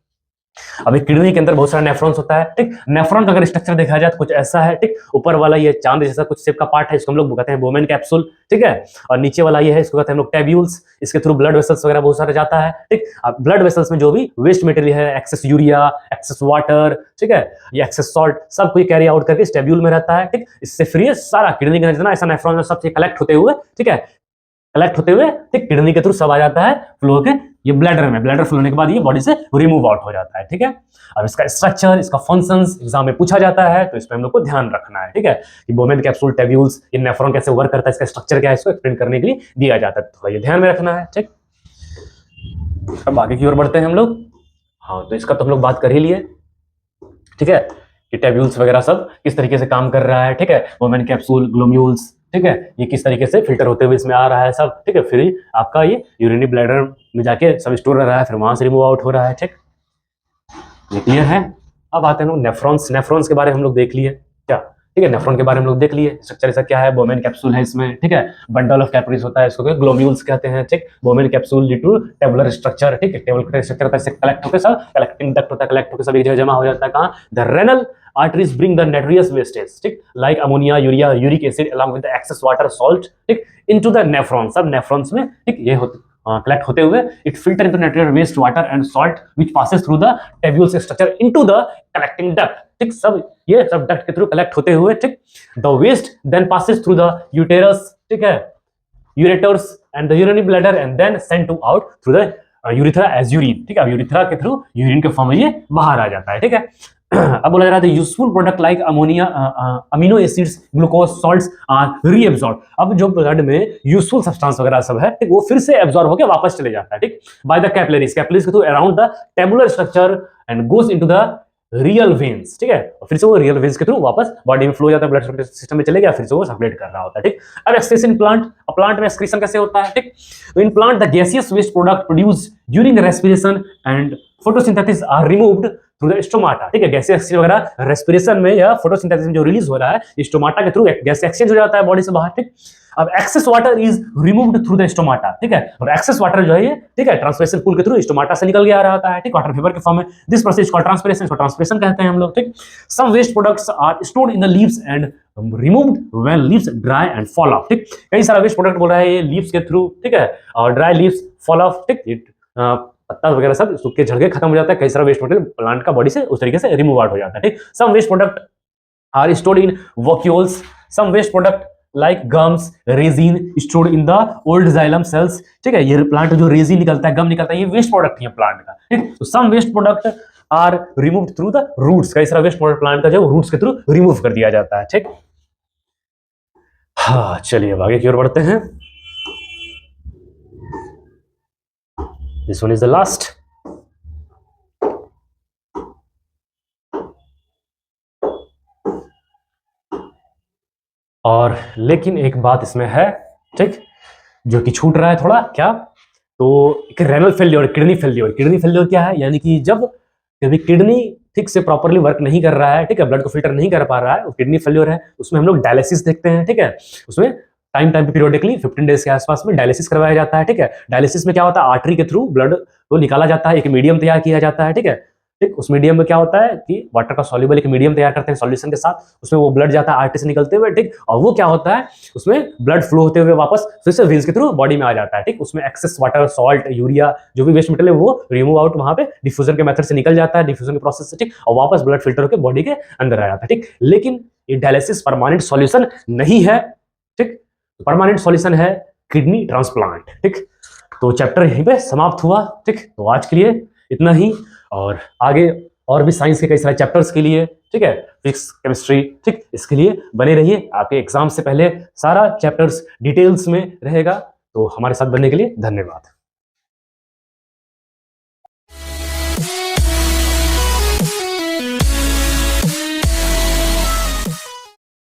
अभी किडनी के अंदर बहुत सारा नेफ्रॉन्स होता है, ठीक। नेफ्रॉन का अगर स्ट्रक्चर देखा जाए तो कुछ ऐसा है, ठीक। ऊपर वाला ये चांद जैसा कुछ शेप का पार्ट है, इसको हम लोग कहते हैं बोमेन कैप्सूल, ठीक है। और नीचे वाला ये है, इसको कहते हैं हम लोग टेब्यूल्स। इसके थ्रू ब्लड वेसल्स वगैरह बहुत सारा जाता है, ठीक। अब ब्लड वेसल्स में जो भी वेस्ट मटेरियल है, एक्सेस यूरिया, एक्सेस वाटर, ठीक है, ये एक्सेस सॉल्ट, सब कुछ कैरी आउट करके इस टेब्यूल में रहता है, ठीक। इससे फ्री है सारा किडनी का जितना ऐसा नेफ्रॉन सबसे कलेक्ट होते हुए, ठीक है, कलेक्ट होते हुए, ठीक, किडनी के थ्रू सब आ जाता है फ्लो के ये ब्लैडर में। ब्लैडर फ्लो होने के बाद ये बॉडी से रिमूव आउट हो जाता है, ठीक है। अब इसका स्ट्रक्चर, इसका फंक्शंस एग्जाम में पूछा जाता है, तो इस पे हम लोग को ध्यान रखना है, ठीक है, कि बोमेन कैप्सूल, टेब्यूल्स, ये नेफ्रॉन कैसे वर्क करता है, इसका स्ट्रक्चर क्या है, इसको एक्सप्लेन करने के लिए दिया जाता है, थोड़ा ये ध्यान में रखना है, ठीक। अब आगे की ओर बढ़ते हैं हम लोग। हाँ, तो इसका तो हम लोग बात कर ही लिए, ठीक है, कि टेब्यूल्स वगैरह सब किस तरीके से काम कर रहा है, ठीक है। बोमेन कैप्सूल, ग्लोम्यूल्स, ठीक है, ये किस तरीके से फिल्टर होते हुए इसमें आ रहा है सब, ठीक है। फिर आपका ये यूरिनरी ब्लैडर में जाके सब स्टोर रह रहा है, फिर वहां से रिमूव आउट हो रहा है, ठीक। ये क्लियर है? अब आते हैं लोग नेफ्रॉन्स। नेफ्रॉन्स के बारे में हम लोग देख लिए क्या, ठीक है। नेफ्रॉन के बारे में हम लोग देख लिए, स्ट्रक्चर ऐसा क्या है, बोमेन कैप्सूल है इसमें, ठीक है। बंडल ऑफ कैपिलरीज होता है, इसको ग्लोम्यूल्स कहते हैं, ठीक। Bowman capsule due to tubular structure, ठीक है, टेबुलर स्ट्रक्चर होता है, इससे कलेक्ट होकर सब कलेक्टिंग डक्ट होता है, कलेक्ट होकर सब एक जगह जमा हो जाता है, कहाँ? The renal arteries bring the natrious wastage, ठीक, like ammonia, urea, uric acid along with the excess water, salt, ठीक, into the nephron, सब nephrons में, ठीक, ये होते कलेक्ट होते हुए it filter into natrious waste water and salt which passes through the tubules structure into the collecting duct, ठीक, सब ये सब डक्ट के थ्रू कलेक्ट होते हुए, ठीक। the waste then passes through the uterus, ठीक है, ureters and the urinary bladder and then sent to out through the urethra as urine, ठीक है। यूरिथ्रा के थ्रू यूरिन के फॉर्म में ये बाहर आ जाता है, ठीक है। अब बोला जा रहा है useful product like ammonia, amino acids, glucose, salts are reabsorb. अब जो ब्लड में यूजफुल सब्सटेंस वगैरह सब है, ठीक, वो फिर से एब्सॉर्ब होकर वापस चले जाता है, ठीक, बाय द कैपिलरीज के through around the tabular structure and goes into the real veins, ठीक है। और फिर से वो रियल वेन्स के थ्रू वापस बॉडी में फ्लो जाता है, ब्लड सिस्टम में चले गया, फिर से वो सर्कुलेट कर रहा होता है, ठीक। अब एक्सक्रीशन प्लांट, प्लांट में एक्सक्रीशन कैसे होता है, ठीक। तो in plant the gaseous waste product produce during respiration and photosynthesis are removed through the stomata, ठीक है। गैस एक्सचेंज वगैरह रेस्पिरेशन में या फोटोसिंथेसिस में जो रिलीज हो रहा है स्टोमाटा के थ्रू गैस एक्सचेंज हो जाता है बॉडी से बाहर, ठीक। अब excess water is removed through the stomata, ठीक है। और एक्सेस वाटर जो है ये, ठीक है, ट्रांसपिरेशन पूल के थ्रू स्टोमाटा से निकल के आ रहा होता है, ठीक, वाटर वेपर के फॉर्म में। दिस प्रोसेस कॉल्ड ट्रांसपिरेशन, इसको ट्रांसपिरेशन कहते हैं हम लोग, ठीक। Some waste products are stored in the leaves and removed when leaves dry and fall off, ठीक। कई सारा वेस्ट प्रोडक्ट बोल रहा है ये लीव्स के थ्रू, ठीक है, और ड्राई लीव्स फॉल ऑफ, ठीक, पत्ता वगैरह सब सूख के झड़ के खत्म हो जाता है। कई सारा वेस्ट मटेरियल प्लांट का बॉडी से उस तरीके से रिमूव आउट हो जाता है, ठीक। Some waste product are stored in vacuoles, some waste product like gums, resin stored in the old xylem cells, ठीक है। ये प्लांट जो रेजिन निकलता है, गम निकलता है, ये वेस्ट प्रोडक्ट है प्लांट का, ठीक। तो some waste product are removed through the roots, कई सारा वेस्ट प्रोडक्ट प्लांट का जो रूट्स के थ्रू रिमूव कर दिया जाता है, ठीक। हाँ, चलिए अब आगे की ओर बढ़ते हैं। This one is the last. और लेकिन एक बात इसमें है, ठीक, जो कि छूट रहा है थोड़ा, क्या? तो renal failure, kidney failure. Kidney failure क्या है? यानी कि जब कभी किडनी ठीक से प्रॉपरली वर्क नहीं कर रहा है, ठीक है, ब्लड को फिल्टर नहीं कर पा रहा है, वो किडनी फेल्योर है। उसमें हम लोग डायलिसिस देखते हैं, ठीक है। उसमें टाइम पे पीरियोडिकली 15 डेज के आसपास में डायलिसिस करवाया जाता है, ठीक है। डायलिसिस में क्या होता है? आर्टरी के थ्रू ब्लड को निकाला जाता है, एक मीडियम तैयार किया जाता है, ठीक है। ठीक, उस मीडियम में क्या होता है कि वाटर का सॉल्युबल एक मीडियम तैयार करते हैं सॉल्यूशन के साथ, उसमें वो ब्लड जाता है आर्टरी से निकलते हुए, ठीक, और वो क्या होता है उसमें ब्लड फ्लो होते हुए वापस फिर से वेन्स के थ्रू बॉडी में आ जाता है, ठीक, उसमें एक्सेस वाटर, सॉल्ट, यूरिया जो भी वेस्ट मटेरियल है वो रिमूव आउट वहां पे डिफ्यूजन के मेथड से निकल जाता है, डिफ्यूजन के प्रोसेस से, ठीक, और वापस ब्लड फिल्टर होकर बॉडी के अंदर आ जाता है, ठीक। लेकिन ये डायलिसिस परमानेंट सॉल्यूशन नहीं है, ठीक, परमानेंट सॉल्यूशन है किडनी ट्रांसप्लांट, ठीक। तो चैप्टर यहीं पे समाप्त हुआ, ठीक। तो आज के लिए इतना ही, और आगे और भी साइंस के कई सारे चैप्टर्स के लिए, ठीक है, फिजिक्स, केमिस्ट्री, ठीक, इसके लिए बने रहिए। आपके एग्जाम से पहले सारा चैप्टर्स डिटेल्स में रहेगा। तो हमारे साथ बनने के लिए धन्यवाद।